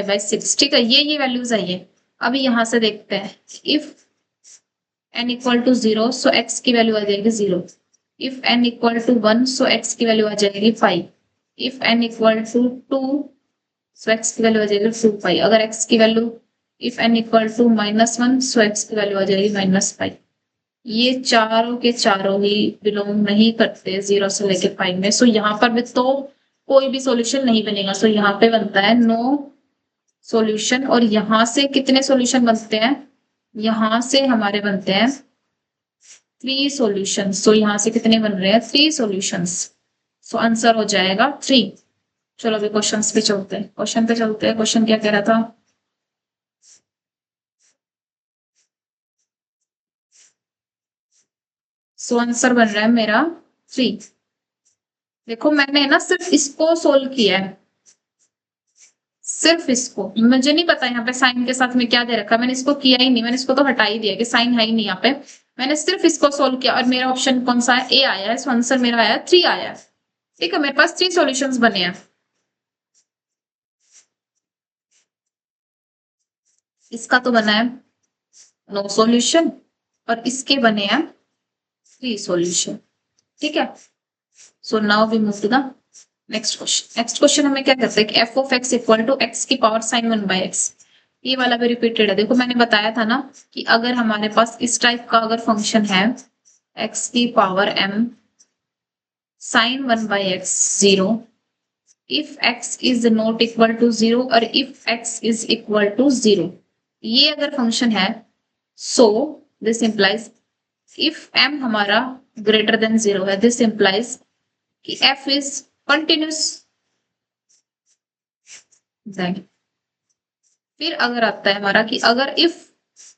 by 6। ठीक है, ये वैल्यूज आई है। अभी यहां से देखते हैं, if n equal to 0, so x की वैल्यू आ जाएगी 0। If n equal to 1, so x की वैल्यू आ जाएगी 5। If n equal to 2, so x की वैल्यू आ जाएगी 2 पाई। अगर x की value, if n equal to -1, so x की वैल्यू आ जाएगी -5। ये चारों के चारों ही बिलोंग नहीं करते 0 से लेके 5 में। सो यहाँ पर भी तो कोई भी सॉल्यूशन नहीं बनेगा। सो यहाँ पे बनता है नो सॉल्यूशन। और यहाँ से कितने सॉल्यूशन बनते हैं? यहाँ से हमारे बनते हैं 3 सॉल्यूशन। सो यहाँ से कितने बन रहे हैं? 3 सॉल्यूशंस। सो आंसर हो जाएगा 3। चलो अभी क्वेश्चंस पे चलते हैं। क्वेश्चन क्या कह रहा था? सो आंसर बन रहा है मेरा 3। देखो मैंने ना सिर्फ इसको सोल्व किया है, सिर्फ इसको। मुझे नहीं पता यहाँ पे साइन के साथ में क्या दे रखा है, मैंने इसको किया ही नहीं, मैंने इसको तो हटा ही दिया कि साइन है ही नहीं यहाँ पे। मैंने सिर्फ इसको सोल्व किया और मेरा ऑप्शन कौन सा है? ए आया है। सो आंसर मेरा आया 3 आया है। ठीक है, मेरे पास 3 सॉल्यूशंस बने हैं। इसका तो बना है नो सॉल्यूशन और इसके बने हैं 3 सॉल्यूशन। ठीक है, so now we move to the next question. Next question हमें क्या कहता है कि f of x equal to x की पावर साइन 1/x। ये वाला भी रिपीटेड है। देखो मैंने बताया था ना कि अगर हमारे पास इस टाइप का अगर फंक्शन है x की power m sine 1/x 0, if x is not equal to 0 और if x is equal to 0, ये अगर फंक्शन है so this implies if m हमारा ग्रेटर देन 0 है, दिस इंप्लाइज कि f इज कंटिन्यूस। फिर अगर आता है हमारा कि अगर इफ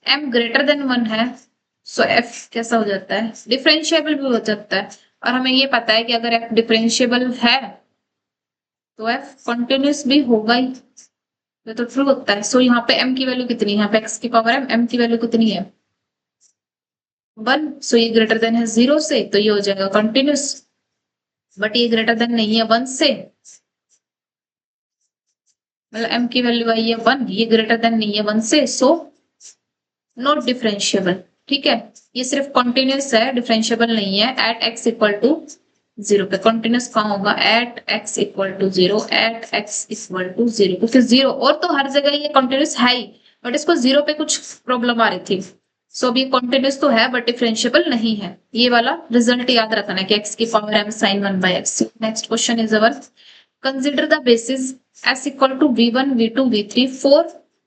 m ग्रेटर देन 1 है सो f कैसा हो जाता है? डिफरेंशिएबल भी हो जाता है। और हमें ये पता है कि अगर f डिफरेंशिएबल है तो f कंटिन्यूस भी होगा ही, ये तो ट्रू होता है। सो यहाँ पे m की वैल्यू कितनी है? यहाँ पे x की पावर m की वैल्यू कितनी है? 1। सो ये ग्रेटर देन है 0 से, तो ये हो जाएगा कंटिन्यूस। बट ये ग्रेटर देन नहीं है 1 से, मतलब m की वैल्यू आई है 1, ये ग्रेटर देन नहीं है 1 से, सो नॉट डिफरेंशिएबल। ठीक है, ये सिर्फ कंटिन्यूस है, डिफरेंशिएबल नहीं है। एट x इक्वल टू 0 पे कंटिन्यूस कहाँ होगा? At x equal to 0, at x equal to 0, क्योंकि 0 और तो हर जगह ये कंटिन्यूस है ही, बट इसको 0 पे कुछ प्रॉब्लम आ रही थी। सो अब ये कंटिन्यूस तो है बट डिफरेंशिएबल नहीं है। ये वाला रिजल्ट याद रखना है कि x की power m sin 1/x। Next question is our consider the basis s equal to v1 v2 v3 4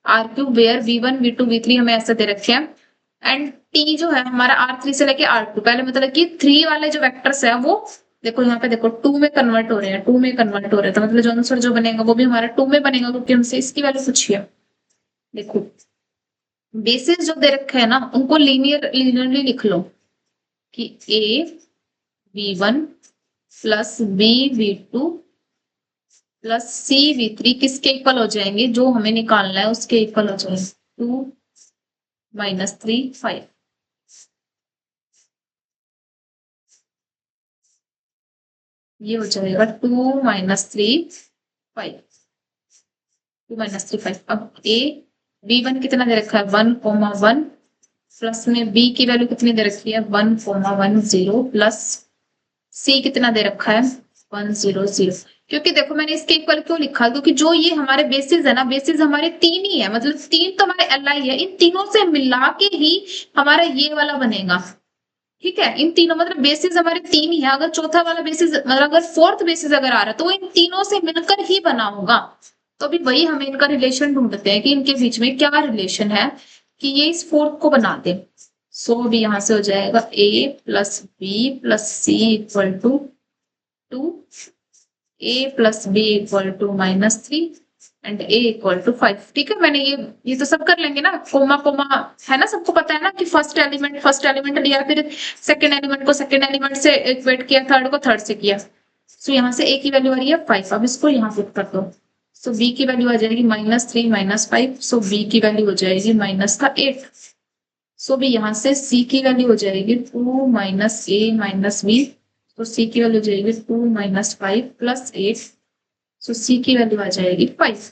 r cube where v1 v2 v3 हमें ऐसे दे रखे हैं एंड t जो है हमारा r3 से लेके r2। पहले मतलब कि 3 वाले जो वेक्टर्स है वो देखो यहाँ पे देखो 2 में कन्वर्ट हो रहे हैं, 2 में कन्वर्ट हो रहे हैं, तो मतलब जो आंसर जो बनेगा वो भी हमारा 2 में बनेगा क्योंकि हमसे इसकी वैल्यू पूछी है। देखो बेसिस जो दे रखे हैं ना उनको लीनियरली लिख लो कि a v1 plus b v2 plus c v3 किसके इक्वल हो जाएंगे? जो हमें निकालना है उसके इक्वल हो जाएंगे। 2 - 3 5। ये हो जाएगा 2 - 3 5, 2 - 3 5। अब a b1 कितना दे रखा है? 1,1 प्लस में b की वैल्यू कितनी दे रखी है? 1,10 प्लस c कितना दे रखा है? 1,0,0। क्योंकि देखो मैंने इसके इक्वल क्यों लिखा? क्योंकि जो ये हमारे बेसिस है ना, बेसिस हमारे 3 ही है, मतलब 3 तो हमारे एलआई है, इन तीनों से मिला के ही हमारा ये वाला बनेगा। ठीक है, इन तीनों मतलब बेसिस हमारे 3 ही है। अगर चौथा वाला बेसिस मतलब अगर फोर्थ बेसिस अगर आ रहा है तो इन तीनों से मिलकर ही बना होगा। तो अभी वही हमें इनका रिलेशन ढूंढते हैं कि इनके बीच में क्या रिलेशन है कि ये इस फोर्थ को बना दे। सो अभी यहां से हो जाएगा a plus b plus c equal to 2, a plus b equal to -3 and a equal to 5। ठीक है, मैंने ये तो सब कर लेंगे ना, कोमा कोमा है ना, सबको पता है ना कि फर्स्ट एलिमेंट लिया, फिर सेकंड एलिमेंट को सेकंड एलिमेंट से इक्वेट किया, थर्ड को थर्ड से किया। सो यहाँ से a की वैल्यू आ रही है 5। अब इसको यहाँ पुट कर दो। सो b की वैल्यू आ जाएगी -3 -5। सो b की वैल्यू हो जाएगी -8। सो भी यहाँ से c की वैल्यू हो जाएगी 2 - a - b। तो c की वैल्यू हो जाएगी 2 - 5 प्लस 8। सो c की वैल्यू आ जाएगी 5।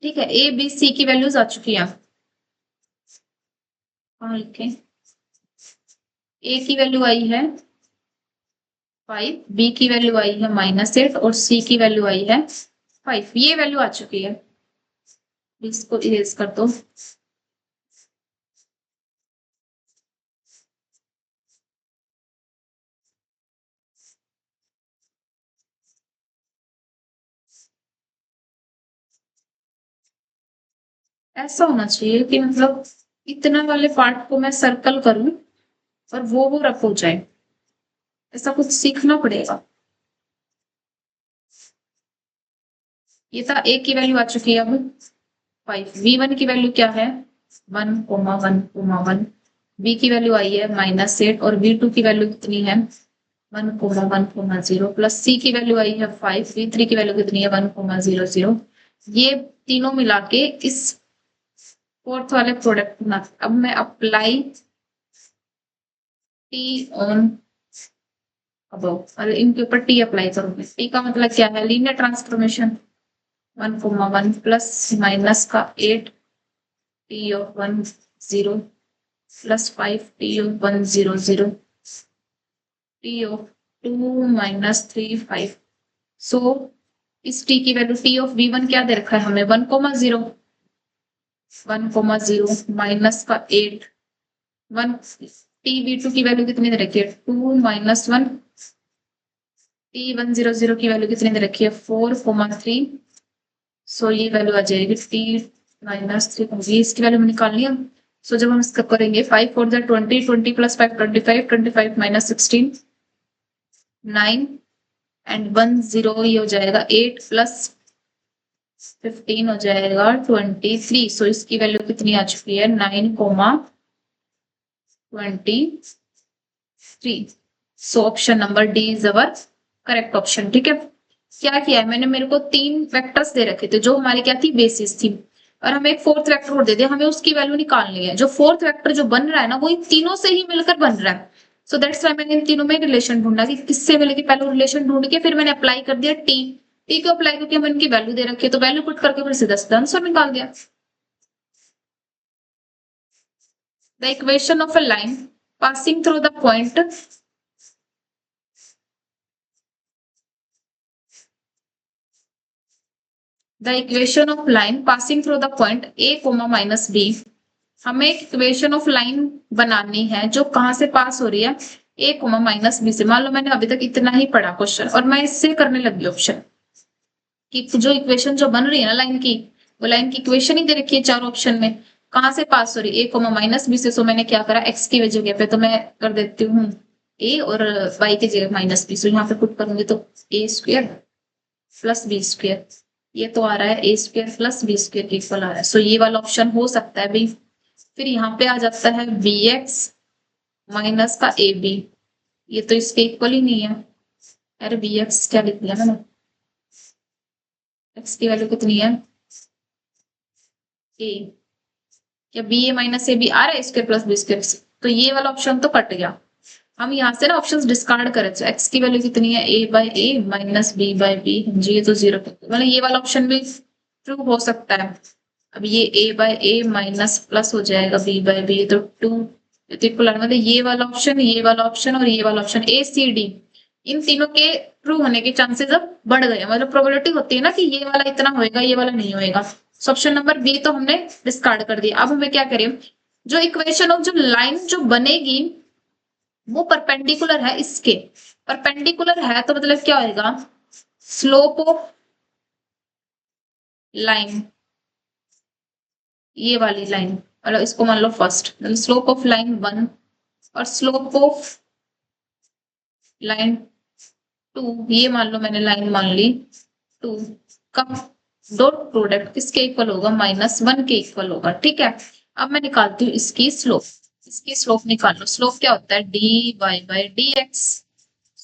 ठीक है, a b c की वैल्यूज आ चुकी है। हाँ लिखें, a की वैल्यू आई है 5, b की वैल्यू आई है -8 और c की वैल्यू आई है 5। ये वैल्यू आ चुकी है। इसको इरेज कर दो। ऐसा होना चाहिए कि मतलब इतना वाले पार्ट को मैं सर्कल करूं और वो रफ हो जाए। ऐसा कुछ सीखना पड़ेगा। ये था ए की वैल्यू आ चुकी है अब 5। v1 की वैल्यू क्या है 1,1,1। बी की वैल्यू आई है -8 और v2 की वैल्यू कितनी है 1,1,0 प्लस सी की वैल्यू आई है 5। v3 की वैल्यू कितनी है 1,00। ये तीनों मिला के इस फोर्थ वाले प्रोडक्ट बना। अब मैं अप्लाई टी ऑन अबव, अरे इनके ऊपर टी अप्लाई करूंगी। टी का मतलब क्या है लीनियर ट्रांसफॉर्मेशन 1,1 प्लस माइनस का 8 T of 10 plus 5 T of 1,00 T of 2 minus 3 5। सो इस टी की वैल्यू टी ऑफ v1 क्या दे रखा है हमें 1,0 1,0 माइनस का 8 1 टी v2 की वैल्यू कितनी दे रखी है 2 माइनस 1 टी 1,00 की वैल्यू कितनी दे रखी है 4,3। सो ये वैल्यू आ जाएगी टी -3 इसकी वैल्यू निकालनी है। सो जब हम इसका करेंगे 5 4 20 20 प्लस 5 25 25 माइनस 16 9 एंड 10 ये हो जाएगा 8 प्लस 15 हो जाएगा 23। सो इसकी वैल्यू कितनी आ चुकी है 9,23। सो option number D is our correct option. ठीक है, क्या किया है मैंने, मेरे को 3 वेक्टर्स दे रखे थे जो हमारी क्या थी बेसिस थी, और हमें एक फोर्थ वेक्टर और दे दिया, हमें उसकी वैल्यू निकालनी है। जो फोर्थ वेक्टर जो बन रहा है ना वो इन तीनों से ही मिलकर बन रहा है। सो दैट्स वाई मैंने इन तीनों में रिलेशन ढूंढा कि किससे मिलेगी, पहले रिलेशन ढूंढ के फिर मैंने अप्लाई कर दिया टी। टी को अप्लाई करके हमें इनकी वैल्यू दे रखी है तो वैल्यू पुट करके फिर सीधा सीधा आंसर निकाल दिया। The equation of a line passing through the point the equation of line passing through the point a comma minus b। हमें एक इक्वेशन ऑफ लाइन बनानी है जो कहां से पास हो रही है a कोमा माइनस बी से। मान लो मैंने अभी तक इतना ही पढ़ा क्वेश्चन और मैं इससे करने लगी ऑप्शन कि जो इक्वेशन जो बन रही है ना लाइन की, वो लाइन की इक्वेशन ही दे रखी है चार ऑप्शन में, कहां से पास हो रही है a कोमा माइनस बी से। सो मैंने क्या करा x की जगह पे तो मैं कर देती हूँ a और y की जगह माइनस बी। सो यहाँ पे पुट करूंगी तो a square plus b square, ये तो आ रहा है a square plus b square के इक्वल आ रहा है। सो ये वाला ऑप्शन हो सकता है भाई। फिर यहाँ पे आ जाता है बी एक्स माइनस का ए बी, ये तो इसके इक्वल ही नहीं है। अरे बी एक्स क्या लिख दिया मैंने, एक्स की वैल्यू कितनी है ए, या B A minus A B आ रहा है स्क्वायर प्लस बी स्क्वायर से, तो ये वाला ऑप्शन तो कट गया। हम यहाँ से ना ऑप्शंस डिस्कार्ड करें तो एक्स की वैल्यू कितनी है ए bye a minus B bye B, जी ये तो 0, मतलब ये वाला ऑप्शन भी ट्रू हो सकता है। अब ये a by a minus plus हो जाएगा b बाय बी, तो 2 मतलब ये वाला ऑप्शन, ये वाला ऑप्शन और ये वाला ऑप्शन ए सी डी, इन तीनों के ट्रू होने के चांसेस अब बढ़ गए। मतलब प्रोबेबिलिटी होती है ना कि ये वाला इतना होएगा ये वाला नहीं होएगा। ऑप्शन नंबर बी तो हमने डिस्कार्ड कर दिया। अब हमें क्या करें, जो इक्वेशन ऑफ जो लाइन जो बनेगी वो परपेंडिकुलर है इसके, परपेंडिकुलर है तो मतलब क्या होएगा स्लोप ऑफ लाइन, ये वाली लाइन, मतलब इसको मान लो फर्स्ट, मतलब स्लोप ऑफ लाइन 1 और स्लोप ऑफ लाइन 2, ये मान लो मैंने लाइन मान ली 2 का डॉट प्रोडक्ट किसके इक्वल होगा -1 के इक्वल होगा। ठीक है, अब मैं निकालती हूँ इसकी स्लोप। इसकी स्लोप निकाल लो, स्लोप क्या होता है dy बाय dx।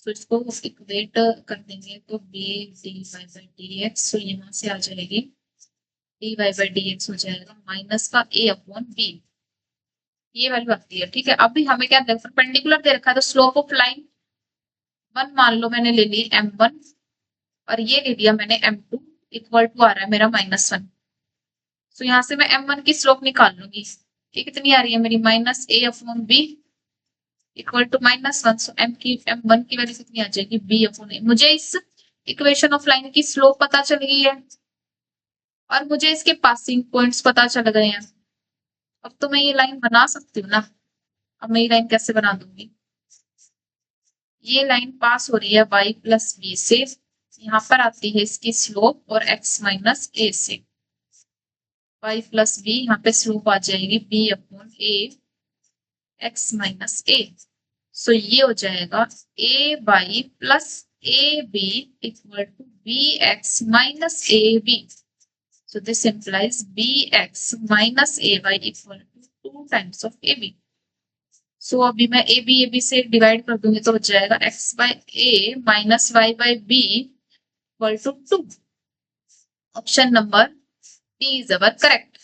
तो इसको इक्वेट कर देंगे तो b dy बाय dx, तो यहाँ से आ जाएगी dy बाय dx हो जाएगा माइनस का a अपॉन b, ये वैल्यू आती है। ठीक है, अभी हमें क्या परपेंडिकुलर दे रखा है तो स्लोप ऑफ लाइन 1 मान लो मैंने ले ली m1 और ये ले लिया मैंने m2 इक्वल टू आ रहा है मेरा -1। तो यहाँ से मैं m1 की स्लोप निकाल लूंगी, ये कितनी आ रही है मेरी -a upon b equal to -1। So m1 की वैल्यू कितनी आ जाएगी b अपॉन a। मुझे इस इक्वेशन ऑफ लाइन की स्लोप पता चल गई है और मुझे इसके पासिंग पॉइंट्स पता चल गए हैं। अब तो मैं ये लाइन बना सकती हूँ ना। अब मैं ये लाइन कैसे बना दूंगी, ये लाइन पास हो रही है y प्लस बी से, यहाँ पर आती है इसकी स्लोप और x माइनस ए से। y प्लस बी, यहाँ पे स्लोप आ जाएगी b upon a x minus a. So ये हो जाएगा a by plus a b equal to b x minus A b. So this implies bx minus ay equal to 2 times of ab. So अभी मैं ab से divide कर दूंगी तो हो जाएगा x by a minus y by b equal to 2. Option number D is our correct.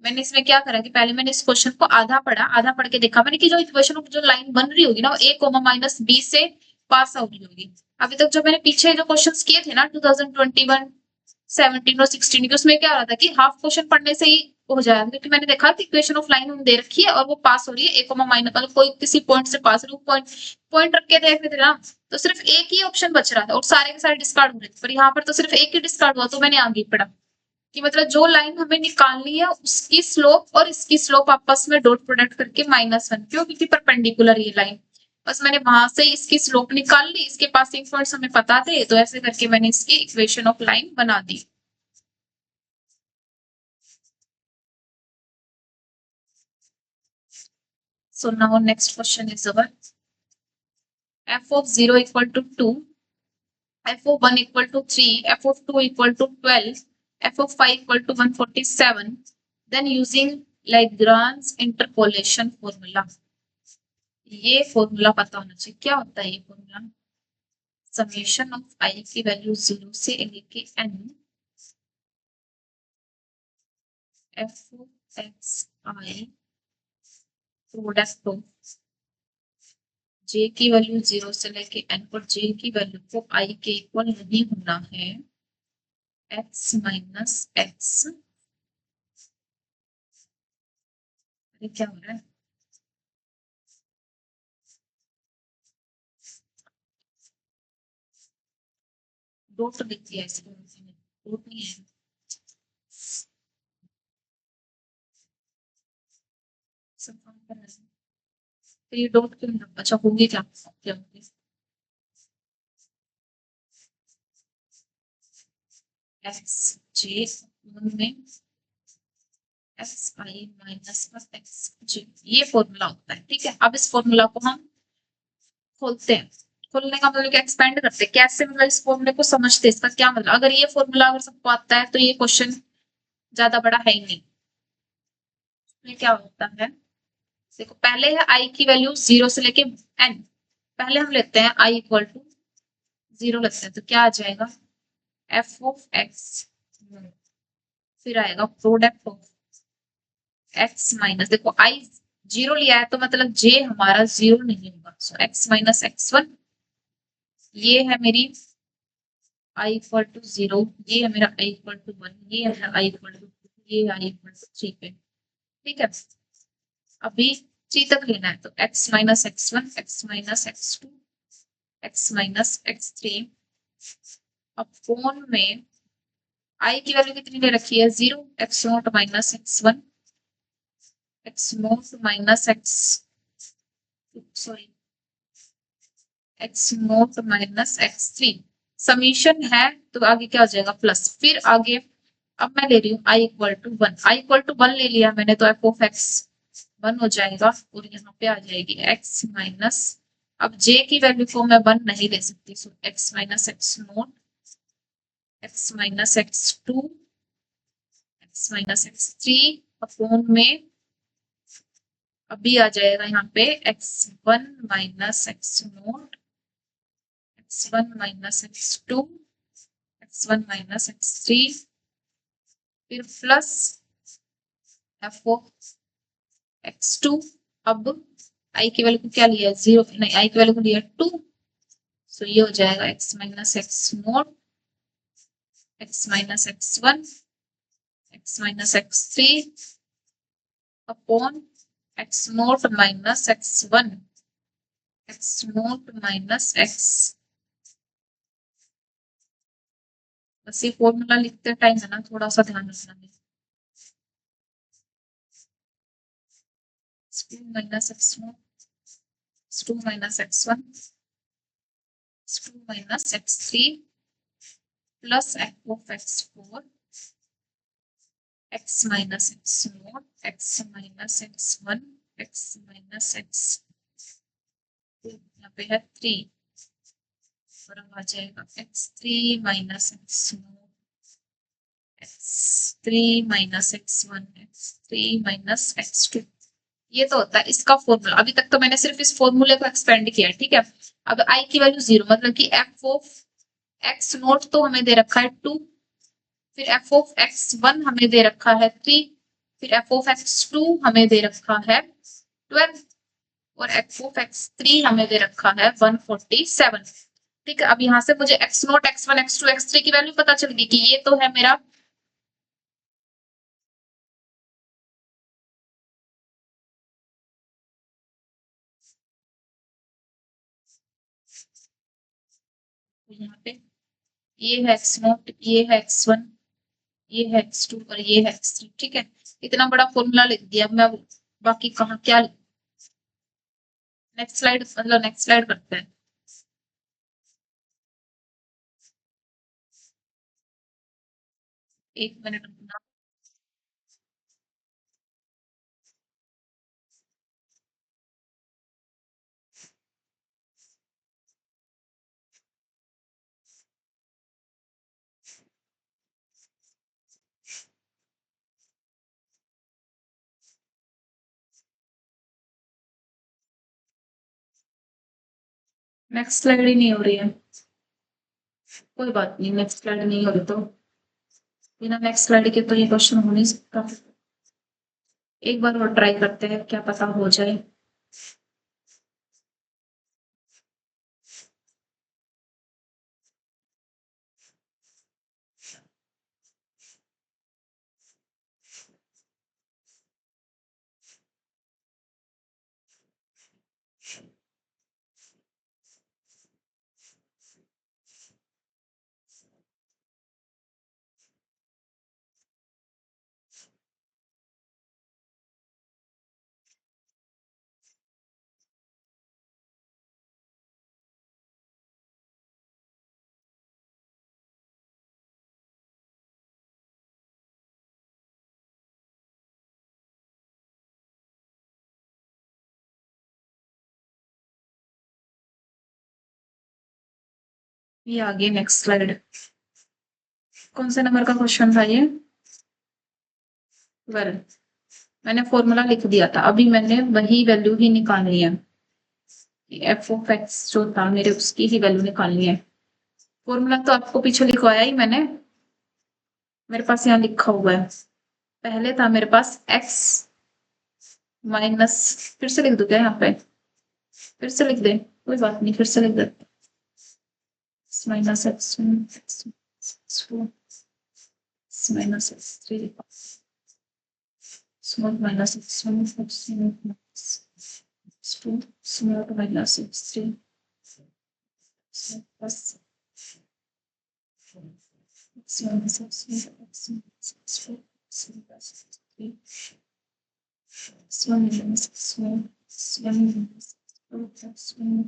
मैंने इसमें क्या करा कि पहले मैंने इस क्वेश्चन को आधा पढ़ा, आधा पढ़ के देखा मैंने कि जो इक्वेशन ऑफ जो लाइन बन रही होगी ना वो a कोमा माइनस b से पास आउट होगी। अभी तक जो मैंने पीछे जो क्वेश्चंस किए थे ना 2021 17 और 16 की, उसमें क्या हो रहा था कि हाफ क्वेश्चन पढ़ने से ही हो जाएगा, क्योंकि मैंने देखा कि इक्वेशन ऑफ लाइन दे रखी है और वो पास हो रही है एक माइनस, मतलब कोई किसी पॉइंट से पास हो रही है, पॉइंट रख के देख रहे थे ना, तो सिर्फ एक ही ऑप्शन बच रहा था और सारे के सारे डिस्कार्ड हो रहे थे, पर यहाँ पर तो सिर्फ एक ही डिस्कार्ड हुआ, तो मैंने आगे पढ़ा कि मतलब जो लाइन हमें निकालनी है उसकी स्लोप और इसकी स्लोप आपस में डॉट प्रोडक्ट करके -1, क्यों, क्योंकि परपेंडिकुलर ये लाइन, बस मैंने वहां से इसकी स्लोप निकाल ली, इसके पासिंग पॉइंट्स हमें पता थे, तो ऐसे करके मैंने इसकी इक्वेशन ऑफ लाइन बना दी। So now next question is our f of 0 equal to 2, f of 1 equal to 3, f of 2 equal to 12, f of 5 equal to 147. Then using Lagrange interpolation formula. ये फॉर्मूला पता होना चाहिए, क्या होता है ये formula? Summation of आई की value 0 से लेके n f of x i product of j की वैल्यू 0 से लेके n पर j की वैल्यू को i के इक्वल नहीं होना है x माइनस एक्स। अरे क्या हो रहा है? डॉट लिख दिया इसको, डॉट नहीं है सब काम कर रहा है, तो ये डॉट क्यों नहीं? अच्छा होगी क्या, क्या होगी एक्स जे में एक्स आई माइनस एक्स जे, ये फॉर्मूला होता है। ठीक है, अब इस फॉर्मूला को हम खोलते हैं, खोलने का मतलब एक्सपेंड करते हैं, कैसे मतलब इस फॉर्मूले को समझते हैं, इसका क्या मतलब, अगर ये फॉर्मूला अगर सबको आता है तो ये क्वेश्चन ज्यादा बड़ा है ही नहीं। ये क्या होता है, देखो पहले है आई की वैल्यू 0 से लेके n, पहले हम लेते हैं आई इक्वल टू 0 लेते हैं, तो क्या आ जाएगा f ऑफ x, फिर आएगा प्रोडक्ट ऑफ x माइनस, देखो i 0 लिया है तो मतलब j हमारा 0 नहीं होगा, सो x माइनस x1, ये है मेरी i इक्वल टू 0, ये है मेरा i इक्वल टू 1, ये है i इक्वल टू 2, ये i इक्वल टू 3 पे। ठीक है, अभी 3 तक लेना है, तो x minus x1, x minus x2, x minus x3 upon में i की वैल्यू कितनी ले रखी है 0, x note minus x1, x note minus x, sorry x note minus x3, summation है तो आगे क्या हो जाएगा प्लस, फिर आगे अब मैं ले रही हूँ i equal to 1, i equal to 1 ले लिया मैंने, तो f ऑफ x 1 हो जाएगा और यहाँ पे आ जाएगी x माइनस, अब j की वैल्यू को मैं 1 नहीं ले सकती, सो x minus x note, x minus x2, x minus x3 upon में अभी आ जाएगा यहाँ पे x1 minus x note, x1 minus x2, x1 minus x3, फिर प्लस f ऑफ x2, अब i की वैल्यू को क्या लिया 0, नहीं i की वैल्यू को लिया 2, सो ये हो जाएगा x minus x note, x minus x1, x minus x3 upon x note minus x1, x note minus x, बस ये फॉर्मूला लिखते टाइम है ना थोड़ा सा ध्यान रखना है, x2 minus x note, x2 minus x1, x2 minus x3 plus f of x4, x minus x naught, x minus x one, x minus x, यहाँ पे है 3 और अब आ जाएगा x3 minus x note, x3 minus x one, x3 minus x2। ये तो होता है इसका फॉर्मूला। अभी तक तो मैंने सिर्फ इस फॉर्मूले को एक्सपेंड किया है, ठीक है। अब आई की वैल्यू 0, मतलब कि एफ ऑफ एक्स नोट तो हमें दे रखा है 2, फिर एफ ऑफ एक्स वन हमें दे रखा है 3, फिर एफ ऑफ एक्स टू हमें दे रखा है 12 और एफ ऑफ एक्स थ्री हमें दे रखा है 147। ठीक है, अब यहाँ से मुझे x naught, x one, x two, x three की वैल्यू पता चल गई कि ये तो है मेरा यहाँ पे, ये है एक्स नोट, ये है एक्स वन, ये है एक्स टू और ये है एक्स थ्री। ठीक है, इतना बड़ा फॉर्मूला लिख दिया। मैं बाकी कहाँ क्या, नेक्स्ट स्लाइड, मतलब नेक्स्ट स्लाइड करते हैं। एक मिनट रुकना। नेक्स्ट स्लाइड ही नहीं हो रही है, कोई बात नहीं, नेक्स्ट स्लाइड नहीं हो रही तो बिना नेक्स्ट स्लाइड के तो ये क्वेश्चन हो नहीं सकता। एक बार और ट्राई करते हैं, क्या पता हो जाए। ये आगे नेक्स्ट स्लाइड। कौन से नंबर का क्वेश्चन था ये? वेल, मैंने फॉर्मूला लिख दिया था, अभी मैंने वही वैल्यू ही निकालनी है। एफ ऑफ एक्स जो था मेरे, उसकी ही वैल्यू निकालनी है। फॉर्मूला तो आपको पीछे लिखवाया ही मैंने, मेरे पास यहाँ लिखा हुआ है। पहले था मेरे पास एक्स माइनस, फिर से लिख दो क्या यहाँ पे? फिर से लिख दे, कोई बात नहीं, फिर से लिख दे। Minus x one, x two, minus x three, small minus x1, x2, x2, small minus x3, plus x minus x1, x minus x4, x plus x3, x1 minus x1, x1 minus x4,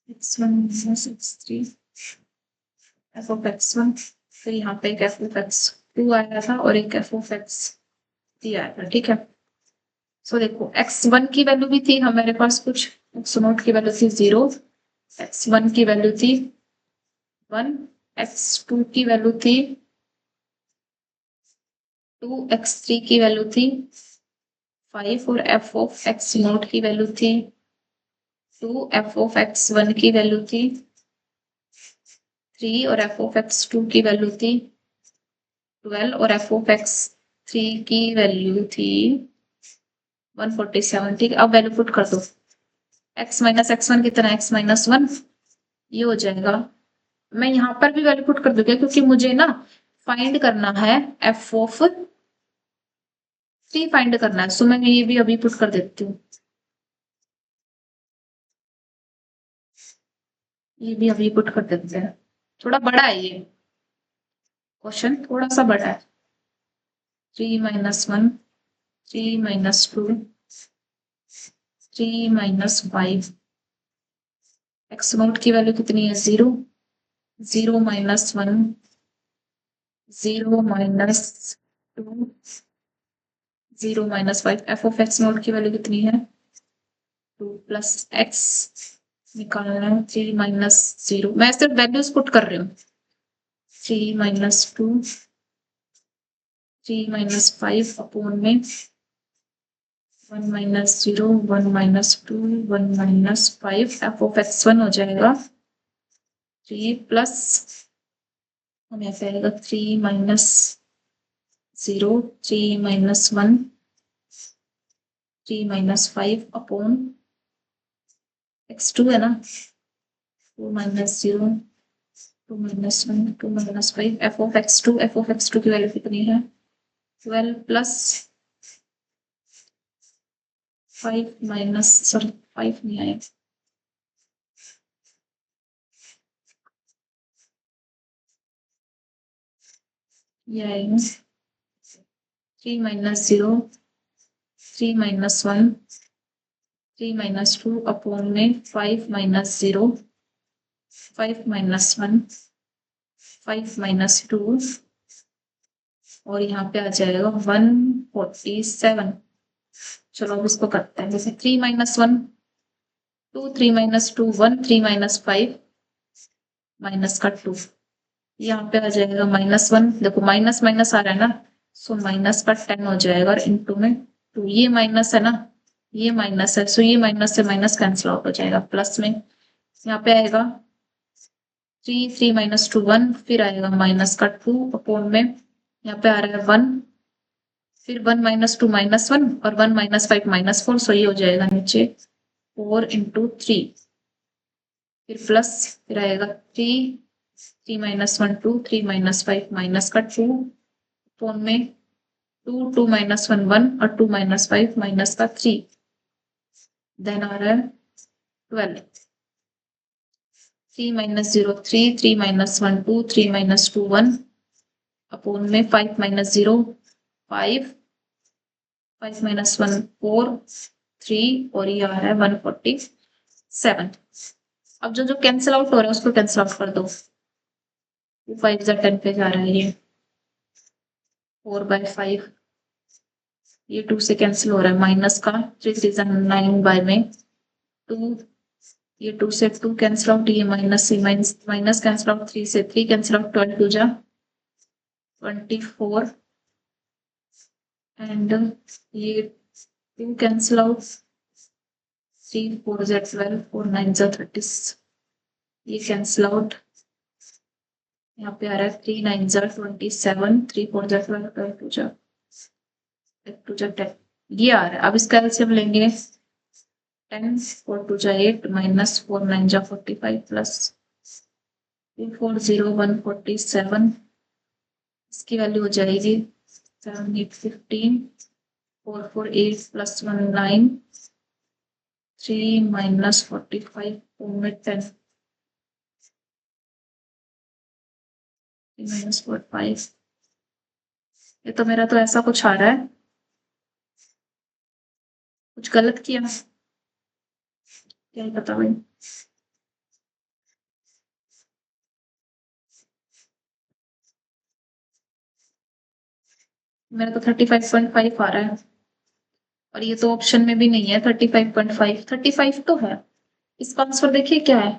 x1 minus x3, f of x1, फिर यहाँ पे एक f of x2 आया था और एक f of x3 आया था। ठीक है, सो देखो x1 की वैल्यू भी थी हमारे पास कुछ, x0 की वैल्यू थी 0, x1 की वैल्यू थी 1, x2 की वैल्यू थी 2, x3 की वैल्यू थी 5 और f ऑफ x0 की वैल्यू थी 2, f ऑफ x1 की वैल्यू थी 3 और f ऑफ x2 की वैल्यू थी 12 और f ऑफ x3 की वैल्यू थी 147। ठीक है, अब वैल्यू पुट कर दो। x माइनस x1 कितना, x माइनस 1, ये हो जाएगा। मैं यहाँ पर भी वैल्यू पुट कर दूंगी क्योंकि मुझे ना फाइंड करना है f ऑफ 3 फाइंड करना है, सो मैं ये भी अभी पुट कर देती हूँ। ये भी अभी पुट कर देते हैं। थोड़ा बड़ा है ये क्वेश्चन, थोड़ा सा बड़ा है। 3 minus 1, 3 minus 2, 3 minus 5, x note की वैल्यू कितनी है 0, 0 minus 1, 0 minus 2 0 minus 5 F of x note की वैल्यू कितनी है 2 प्लस एक्स निकालना है 3 माइनस 0 मैं सिर्फ वैल्यूज पुट कर रही हूँ 3 माइनस 2 3 माइनस 5 अपॉन में 1 minus 0 1 minus 2 1 minus 5 F of x 1 हो जाएगा 3 प्लस हमें आएगा 3 minus 0 3 minus 1 3 minus 5 upon x2 है ना 2 minus 0 2 minus 1 2 minus 5 F of x2 की वैल्यू कितनी है 12 प्लस 5 माइनस सॉरी 5 नहीं आया ये आएगा 3 माइनस 0 3 माइनस 1 3 माइनस 2 अपॉन में 5 माइनस 0 5 माइनस 1 5 माइनस 2 और यहाँ पे आ जाएगा 147 चलो अब इसको करते हैं जैसे 3 माइनस 1 2 3 माइनस 2 1 3 माइनस 5 माइनस का 2 यहाँ पे आ जाएगा माइनस 1 देखो माइनस माइनस आ रहा है ना सो माइनस का 10 हो जाएगा और इंटू में 2 ये माइनस है ना ये माइनस है सो ये माइनस से माइनस कैंसिल आउट हो जाएगा प्लस में यहाँ पे आएगा 3 माइनस 2 1 फिर आएगा माइनस का 2 अपॉन में यहाँ पे आ रहा है 1 फिर 1 माइनस 2 माइनस 1 और 1 माइनस 5 माइनस 4 सो ये हो जाएगा नीचे 4 इंटू 3 फिर प्लस फिर आएगा 3 माइनस 1 2 3 माइनस 5 माइनस का 2 फोन में 2 माइनस 1 1 और 2 माइनस 5 माइनस का 3 देन आ रहा है 12 3 माइनस 0 3 3 माइनस 1 2 3 माइनस 2 1 अपॉन में 5 माइनस 0 5 5 माइनस 1 4 3 और ये आ रहा है 147 अब जो जो कैंसिल आउट हो रहा है उसको कैंसिल आउट कर दो 5 10 पे जा रहा है ये 4/5 ये 2 से कैंसिल हो रहा है माइनस का 3 3 9 बाय में 2 ये 2 से 2 कैंसिल आउट ये माइनस से माइनस कैंसिल आउट 3 से 3 कैंसिल आउट 12 2 जा 24 एंड ये 2 कैंसिल आउट 3 4 जा 12 4 9 जा 30 ये कैंसिल आउट यहाँ पे आ रहा है 3 9 जा 27 3 4 जा 12 12 2 जा 2 जा 10 ये आ रहा है अब इसका एलसीएम लेंगे 10 4 2 जा 8 माइनस 4 9 जा 45 प्लस 240 147 इसकी वैल्यू हो जाएगी 7 8 15 4 4 8 प्लस 1 9 3 माइनस 45 में 10 माइनस 45 ये तो मेरा तो ऐसा कुछ आ रहा है कुछ गलत किया क्या पता भाई मेरा तो 35.5 आ रहा है और ये तो ऑप्शन में भी नहीं है 35.5 35 तो है इसका आंसर देखिए क्या है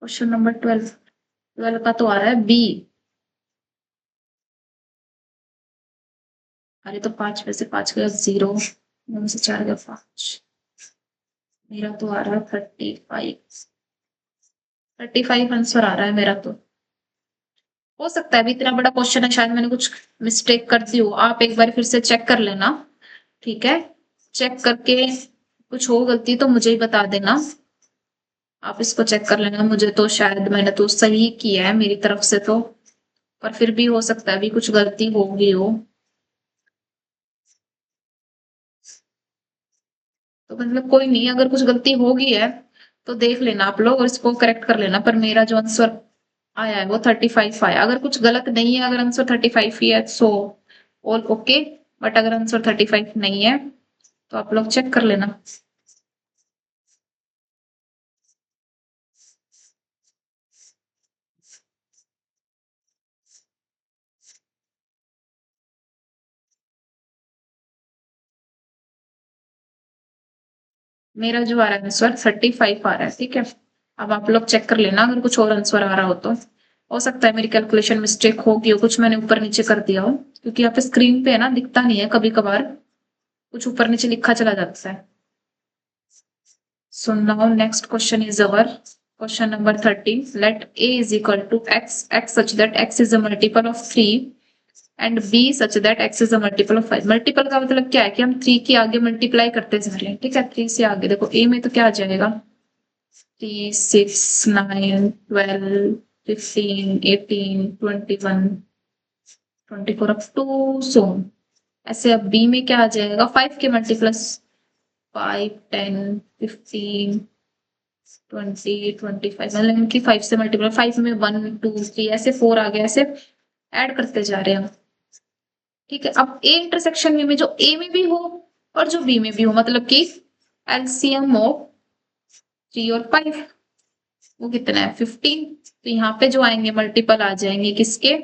क्वेश्चन नंबर 12 12 का तो आ रहा है बी अरे तो 5 में से 5 गया 0 9 से 4 गया 5 मेरा तो आ रहा है 35 आंसर आ रहा है मेरा तो हो सकता है अभी इतना बड़ा क्वेश्चन है शायद मैंने कुछ मिस्टेक कर दी हो आप एक बार फिर से चेक कर लेना ठीक है चेक करके कुछ हो गलती तो मुझे ही बता देना आप इसको चेक कर लेना मुझे तो शायद मैंने तो सही किया है मेरी तरफ से तो पर फिर भी हो सकता है अभी कुछ गलती हो गई हो तो मतलब कोई नहीं अगर कुछ गलती हो गई है तो देख लेना आप लोग और इसको करेक्ट कर लेना पर मेरा जो आंसर आया है वो 35 आया अगर कुछ गलत नहीं है अगर आंसर 35 ही है सो ऑल ओके बट अगर आंसर 35 नहीं है तो आप लोग चेक कर लेना मेरा जो आ रहा है आंसर 35 आ रहा है, ठीक है। अब आप लोग चेक कर लेना अगर कुछ और आंसर आ रहा हो तो। हो सकता है मेरी कैलकुलेशन मिस्टेक होगी हो, कुछ मैंने ऊपर नीचे कर दिया हो, क्योंकि यहाँ पे स्क्रीन पे है ना, दिखता नहीं है, कभी कभार कुछ ऊपर नीचे लिखा चला जाता है। So now next question is our question number 13. Let a is equal to x such that x is a multiple of 3 and b such that x is a multiple of 5. Multiple का मतलब क्या है कि हम 3 के आगे multiply करते जा रहे हैं, ठीक है। 3 से आगे देखो a में तो क्या आ जाएगा, 3, 6, 9, 12, 15, 18, 21, 24 अप टू सो। ऐसे अब b में क्या आ जाएगा, 5 के मल्टीप्लस 5, 10, 15, 20, 25, मतलब इनकी 5 से मल्टीप्लाई, 5 में 1, 2, 3 ऐसे 4 आ गया, ऐसे ऐड करते जा रहे हैं हम, ठीक है। अब ए इंटरसेक्शन में जो ए में भी हो और जो बी में भी हो, मतलब कि एलसीएम ऑफ 3 और 5 वो कितना है, 15। तो यहाँ पे जो आएंगे मल्टीपल आ जाएंगे किसके,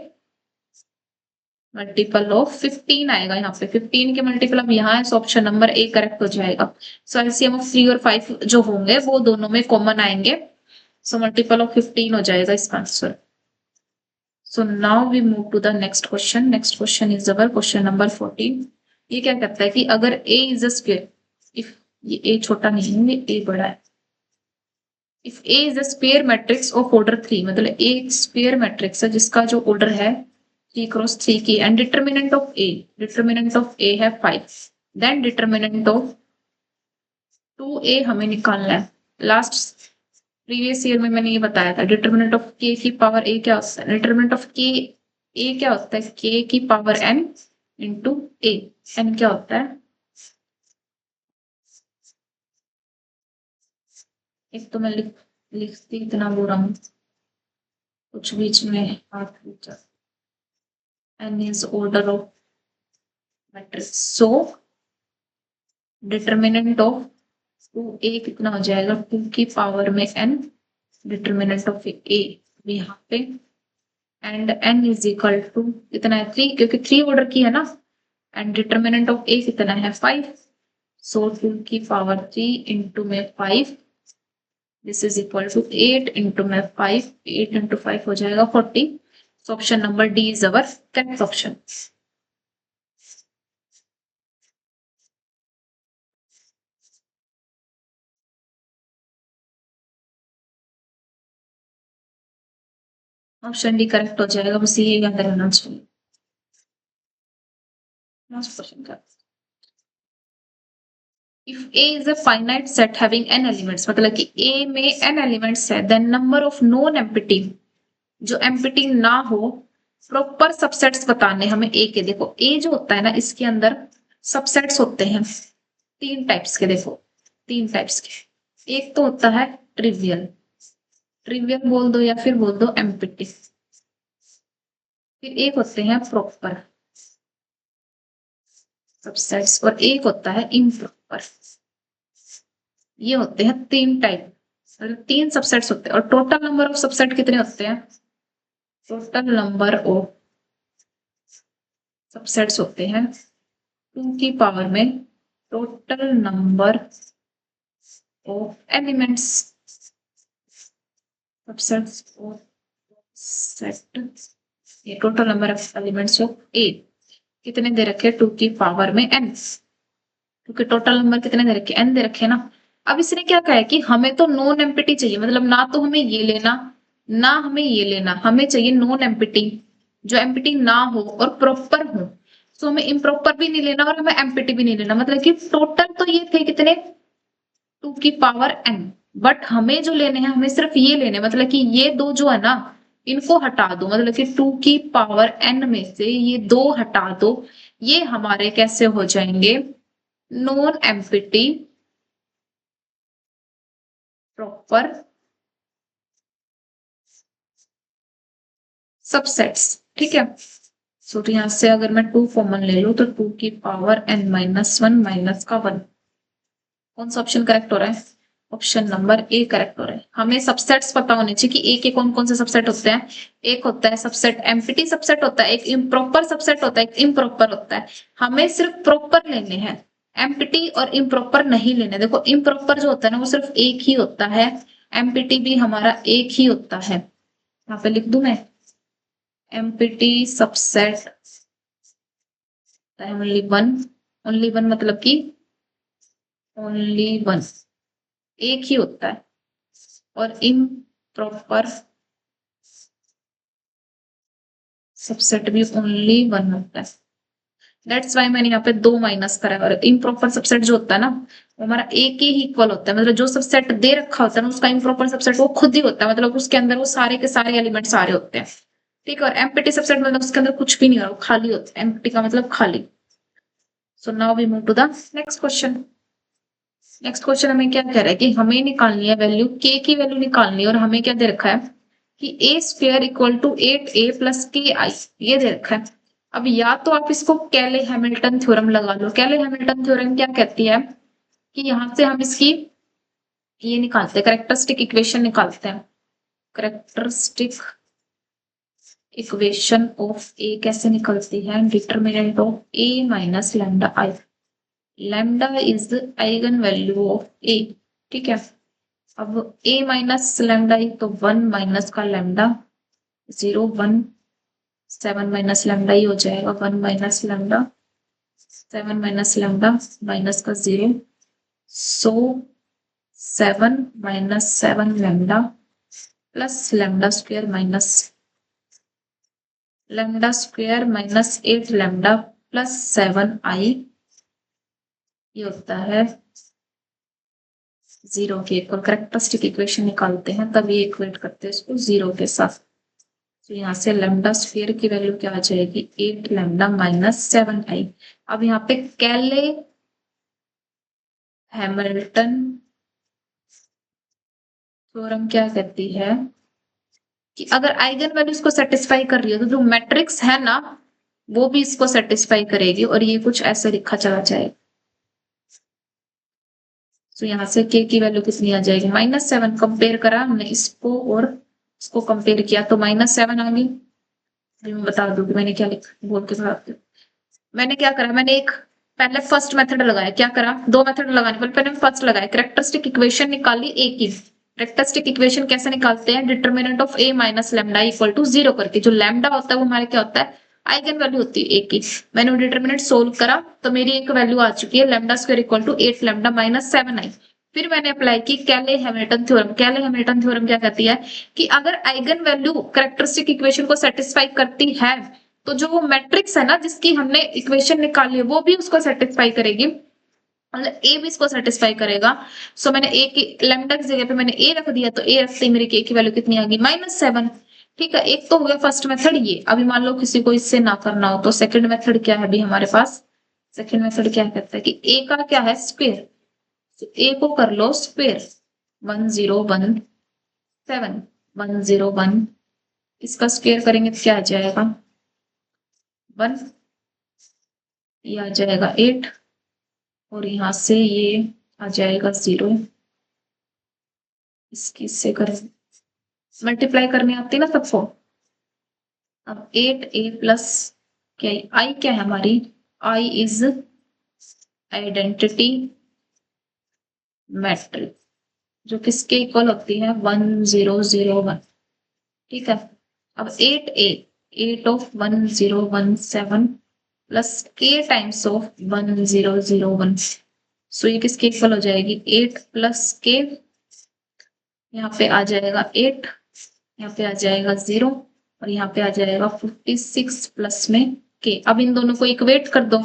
मल्टीपल ऑफ 15 आएगा यहाँ पे, 15 के मल्टीपल अब यहाँ है, so option number A correct हो जाएगा। सो एलसीएम ऑफ 3 और 5 जो होंगे वो दोनों में कॉमन आएंगे, सो मल्टीपल ऑफ 15 हो जाएगा इसका answer. So now we move to the next question. Next question is our question number 14. ये क्या कहता है कि अगर A is a square, if ये A छोटा नहीं है, ये A बड़ा है। If A is a square matrix of order 3, मतलब A एक square matrix है जिसका जो order है 3 क्रॉस 3 की, and determinant of A है 5, then determinant of 2A हमें निकालना है। लास्ट प्रीवियस ईयर में मैंने ये बताया था, डिटरमिनेंट ऑफ के की पावर ए क्या होता है, डिटरमिनेंट ऑफ के ए क्या होता है, के की पावर एन इंटू ए। एन क्या होता है, एक तो मैं लिखती इतना बुरा हूं, कुछ बीच में हाथ, n is order of matrix, so determinant of 2a कितना हो जाएगा, 2 की पावर में n, डिटरमिनेंट ऑफ a यहाँ पे, and n is equal to कितना है 3, क्योंकि 3 ऑर्डर की है ना, एंड डिटरमिनेंट ऑफ a कितना है 5, सो 2 की पावर 3 इंटू में 5, this is equal to 8 into में 5, 8 इंटू 5 हो जाएगा 40। So option number D is our correct option. Option D correct हो जाएगा, बस ये याद रहना चाहिए। लास्ट क्वेश्चन का, if A is a finite set having n elements, मतलब कि A में n elements है, then number of non empty, जो empty ना हो, proper subsets बताने हमें A के। देखो A जो होता है ना, इसके अंदर subsets होते हैं 3 टाइप्स के, देखो 3 टाइप्स के। एक तो होता है ट्रिवियल, ट्रिवियल बोल दो या फिर बोल दो एम्प्टी, फिर एक होते हैं प्रॉपर सबसेट्स और एक होता है इम्प्रॉपर। ये होते हैं 3 टाइप, मतलब 3 सबसेट्स होते हैं। और टोटल नंबर ऑफ सबसेट कितने होते हैं, टोटल नंबर ऑफ सबसेट्स होते हैं 2 की पावर में total number of elements, subsets of set, ये total number of elements of A कितने दे रखे, 2 की पावर में n, क्योंकि टोटल नंबर कितने दे रखे, n दे रखे ना। अब इसने क्या कहा है कि हमें तो नॉन एम्प्टी चाहिए, मतलब ना तो हमें ये लेना ना हमें ये लेना, हमें चाहिए नॉन एम्प्टी, जो एम्प्टी ना हो और प्रॉपर हो। तो हमें इम्प्रॉपर भी नहीं लेना और हमें एम्प्टी भी नहीं लेना, मतलब कि टोटल तो ये थे कितने 2 की पावर n, बट हमें जो लेने हैं हमें सिर्फ ये लेने, मतलब कि ये दो जो है ना इनको हटा दो, मतलब कि 2 की पावर n में से ये 2 हटा दो, ये हमारे कैसे हो जाएंगे, नॉन एम्प्टी प्रॉपर सबसेट्स, ठीक है। सो तो यहां से अगर मैं 2 कॉमन ले लूं तो 2 की पावर n माइनस 1 माइनस का 1, कौन सा ऑप्शन करेक्ट हो रहा है, ऑप्शन नंबर ए करेक्ट हो रहा है। हमें सबसेट्स पता होने चाहिए कि ए के कौन कौन से सबसेट होते हैं। एक होता है सबसेट एम्प्टी सबसेट होता है, एक इम्प्रॉपर सबसेट होता है, एक इम्प्रॉपर होता है। हमें सिर्फ प्रॉपर लेने हैं, एम्प्टी और इम्प्रॉपर नहीं लेने। देखो इम्प्रॉपर जो होता है ना वो सिर्फ एक ही होता है, एम्प्टी भी हमारा एक ही होता है। यहाँ पे लिख दूं मैं, empty subset only one, only one मतलब कि ओनली वन एक ही होता है, और इम्प्रॉपर सबसेट भी ओनली वन होता है। दैट्स वाई मैंने यहाँ पे 2 माइनस करा है। और इम्प्रॉपर सबसेट जो होता है ना वो हमारा एक ही इक्वल होता है, मतलब जो सबसेट दे रखा होता है ना उसका इम्प्रॉपर सबसेट वो खुद ही होता है, मतलब उसके अंदर वो सारे के सारे एलिमेंट सारे होते हैं। ठीक है, और एम्प्टी सबसेट मतलब उसके अंदर कुछ भी नहीं हो रहा, खाली होता है। एम्प्टी का मतलब खाली। So now we move to the next question. Next question हमें क्या कह रहा है कि हमें निकालनी है वैल्यू, के की वैल्यू निकालनी है, और हमें क्या दे रखा है कि A square equal to 8a plus k I, ये दे रखा है। अब या तो आप इसको कैले हैमिल्टन थ्योरम लगा लो। कैले हैमिल्टन थ्योरम क्या कहती है कि यहां से हम इसकी ये निकालते हैं, करेक्टरिस्टिक इक्वेशन निकालते हैं। करेक्टरिस्टिक इक्वेशन ऑफ ए कैसे निकलती है, determinant of A minus lambda I. Lambda is the eigen value of A. ठीक है, अब a माइनस लैम्डा ही तो 1 माइनस का लैम्डा 0 1, 7 माइनस लैम्डा ही हो जाएगा 1 minus lambda 7 minus lambda minus का 0, सो 7 minus 7 lambda plus lambda square minus 8 lambda plus 7 आई, ये होता है 0 के इक्वल। करेक्टरिस्टिक इक्वेशन निकालते हैं तब ये इक्वेट करते हैं इसको 0 के साथ। तो यहाँ से लैम्डा स्क्वायर की वैल्यू क्या आ जाएगी 8 लैम्डा माइनस 7 आई। अब यहाँ पे कैले हैमिल्टन थ्योरम क्या कहती है कि अगर आइगन वैल्यू इसको सेटिस्फाई कर रही है तो जो मैट्रिक्स है ना वो भी इसको सेटिस्फाई करेगी, और ये कुछ ऐसे लिखा चला जाएगा। तो यहाँ से के की वैल्यू कितनी आ जाएगी -7। कंपेयर करा हमने इसको और इसको कंपेयर किया तो -7 आ गई। मैं बता दूं कि मैंने क्या लिखा बोल के बता। मैंने क्या करा, मैंने एक पहले फर्स्ट मेथड लगाया। क्या करा, 2 मेथड लगाने पर पहले फर्स्ट लगाया, करेक्टरिस्टिक इक्वेशन निकाली ए की। करेक्टरिस्टिक इक्वेशन कैसे निकालते हैं, determinant of A minus lambda equal to 0 करके। जो लैम्डा होता है वो हमारे क्या होता है आइगन वैल्यू होती है ए की। मैंने वो डिटरमिनेंट सोल्व करा तो मेरी एक वैल्यू आ चुकी है lambda square equal to 8 lambda minus 7 आई। फिर मैंने अप्लाई की Cayley Hamilton theorem. Cayley Hamilton theorem क्या कहती है कि अगर आइगन वैल्यू करेक्टरिस्टिक इक्वेशन को सेटिस्फाई करती है तो जो वो मैट्रिक्स है ना जिसकी हमने इक्वेशन निकाली है वो भी उसको सेटिस्फाई करेगी, मतलब ए भी इसको सेटिस्फाई करेगा। सो मैंने ए की लैम्डा की जगह पे मैंने ए रख दिया, तो ए रखते ही मेरी के की वैल्यू कितनी आ गई -7। ठीक है, एक तो हो गया फर्स्ट मेथड ये। अभी मान लो किसी को इससे ना करना हो तो सेकंड मेथड क्या है अभी हमारे पास। सेकंड मेथड क्या कहता है कि ए का क्या है स्क्वायर, तो ए को कर लो स्क्वायर 1017 101, इसका स्क्वायर करेंगे तो क्या आ जाएगा 1, ये आ जाएगा 8, और यहां से ये आ जाएगा 0। इसकी से करें मल्टीप्लाई करनी आती है ना सबको। अब 8a प्लस क्या आई क्या है हमारी, आई इज आइडेंटिटी मैट्रिक्स जो किसके इक्वल होती है 1001। ठीक है, अब 8a 8 of 1017 plus k times of 1001, सो ये किसके इक्वल हो जाएगी 8 प्लस k, यहाँ पे आ जाएगा 8, यहाँ पे आ जाएगा 0, और यहाँ पे आ जाएगा 56 प्लस में k। अब इन दोनों को इक्वेट कर दो,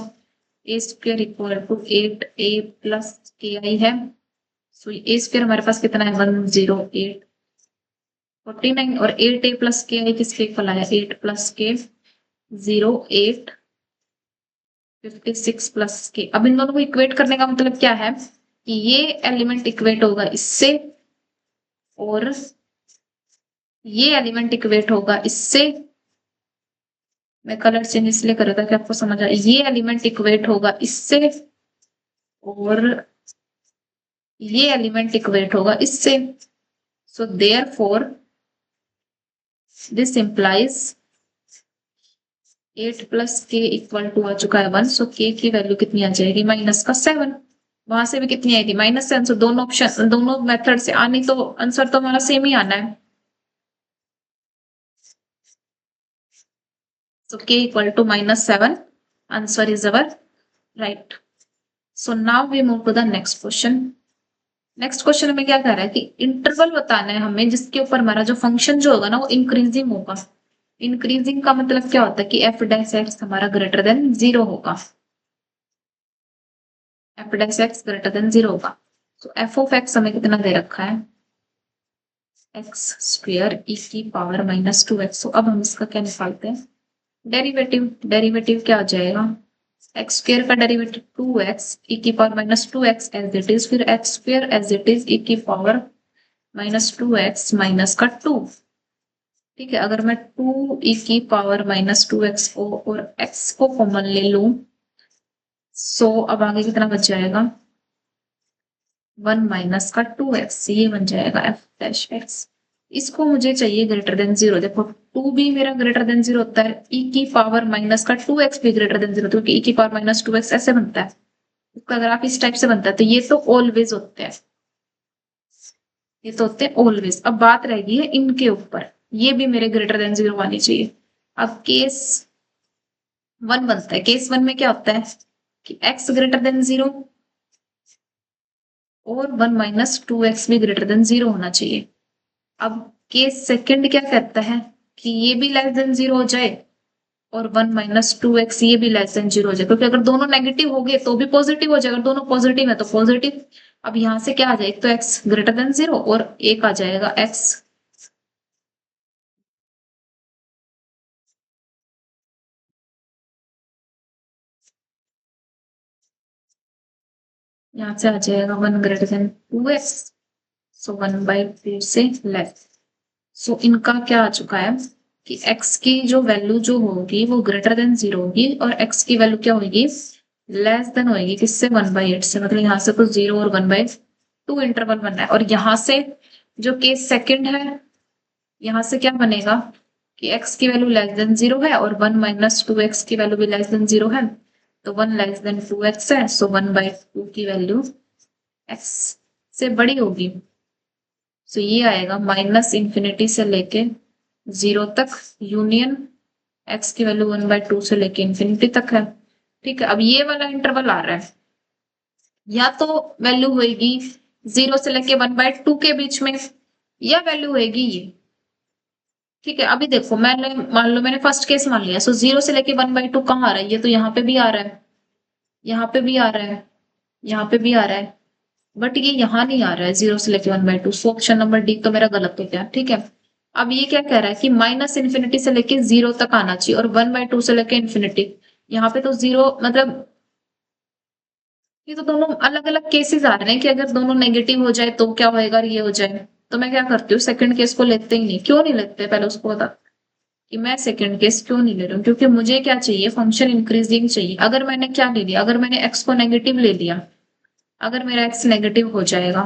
A square equal to 8a plus k I है। सो ए स्क्वायर हमारे पास कितना है 108 49, और 8a प्लस के आई किसके इक्वल आया 8 प्लस के 08 56 प्लस के। अब इन दोनों को इक्वेट करने का मतलब क्या है कि ये एलिमेंट इक्वेट होगा इससे, और ये एलिमेंट इक्वेट होगा इससे। मैं कलर चेंज इसलिए कर रहा था कि आपको समझ आए। ये एलिमेंट इक्वेट होगा इससे, और ये एलिमेंट इक्वेट होगा इससे। So therefore this implies 8 plus के इक्वल टू आ चुका है 1, सो के की वैल्यू कितनी आ जाएगी माइनस का 7। वहां से भी कितनी आई थी -7, सो दोनों ऑप्शन दोनों मेथड से आनी तो आंसर तो हमारा सेम ही आना है। So k equal to -7. Answer is our right. So now we move to the next question. Next question में क्या कह रहा है कि इंटरवल बताना है हमें जिसके ऊपर हमारा जो फंक्शन जो होगा ना वो इंक्रीजिंग होगा। इंक्रीजिंग का मतलब क्या होता है कि एफ डैश एक्स हमारा ग्रेटर देन 0 होगा। F dash x greater than 0 होगा। तो एफ ऑफ एक्स हमें कितना दे रखा है एक्स स्क्वायर ई की पावर -2x। तो अब हम इसका क्या निकालते हैं डेरिवेटिव। डेरिवेटिव क्या हो जाएगा एक्स स्क्वायर का डेरिवेटिव 2x ई की power -2x as it is, फिर x square as it is e की पावर -2x माइनस का 2। ठीक है, अगर मैं 2 ई की पावर -2x को और x को कॉमन ले लूं, सो अब आगे कितना बच जाएगा 1 माइनस का 2x, ये बन जाएगा एफ डैश एक्स। इसको मुझे चाहिए ग्रेटर देन 0। देखो 2 भी मेरा ग्रेटर देन 0 होता है, e की पावर माइनस का 2x भी ग्रेटर देन 0, क्योंकि e की पावर -2x ऐसे बनता है। इसका ग्राफ इस टाइप से बनता है, तो ये तो ऑलवेज होते हैं, ये तो होते हैं ऑलवेज। अब बात रहेगी है इनके ऊपर, ये भी मेरे ग्रेटर देन 0 आनी चाहिए। अब केस 1 बनता है, केस 1 में क्या होता है कि x ग्रेटर देन 0 और 1 माइनस 2x भी ग्रेटर देन 0 होना चाहिए। अब केस सेकंड क्या कहता है कि ये भी लेस देन 0 हो जाए और 1 माइनस 2x ये भी लेस देन 0 हो जाए, क्योंकि अगर दोनों नेगेटिव हो गए तो भी पॉजिटिव हो जाए, अगर दोनों पॉजिटिव है तो पॉजिटिव। अब यहां से क्या आ जाए, एक तो x ग्रेटर देन 0 और एक आ जाएगा x यहां से आ जाएगा 1 ग्रेटर देन 2x, सो 1/2 से लेस। सो इनका क्या आ चुका है कि x की जो वैल्यू जो होगी वो ग्रेटर देन 0 होगी और x की वैल्यू क्या होगी लेस देन होगी किससे 1/8 से। मतलब यहाँ से तो 0 और 1/2 इंटरवल बनना है। और यहाँ से जो केस सेकंड है, यहाँ से क्या बनेगा कि x की वैल्यू लेस देन 0 है और 1 माइनस 2x की वैल्यू भी लेस देन 0 है, तो 1 लेस देन 2x है, सो 1/2 की वैल्यू x से बड़ी होगी। सो ये आएगा -∞ से लेके 0 तक यूनियन x की वैल्यू 1/2 से लेके इंफिनिटी तक है। ठीक है, अब ये वाला इंटरवल आ रहा है, या तो वैल्यू होगी 0 से लेके 1/2 के बीच में, या वैल्यू होगी ये। ठीक है, अभी देखो मैंने मान लो मैंने फर्स्ट केस मान लिया, सो 0 से लेके 1/2 कहाँ आ रहा है, ये तो यहाँ पे भी आ रहा है, यहाँ पे भी आ रहा है, यहाँ पे भी आ रहा है, बट ये यहाँ नहीं आ रहा है 0 से लेके 1/2। सो ऑप्शन नंबर डी तो मेरा गलत हो गया। ठीक है, अब ये क्या कह रहा है कि -∞ से लेके 0 तक आना चाहिए और 1/2 से लेके इंफिनिटी। यहाँ पे तो 0 मतलब ये तो दोनों अलग अलग केसेस आ रहे हैं कि अगर दोनों नेगेटिव हो जाए तो क्या होएगा और ये हो जाए। तो मैं क्या करती हूँ सेकंड केस को लेते ही नहीं। क्यों नहीं लेते पहले उसको बता कि मैं सेकंड केस क्यों नहीं ले रही हूँ, क्योंकि मुझे क्या चाहिए फंक्शन इंक्रीजिंग चाहिए। अगर मैंने क्या ले लिया, अगर मैंने एक्स को नेगेटिव ले लिया, अगर मेरा एक्स नेगेटिव हो जाएगा,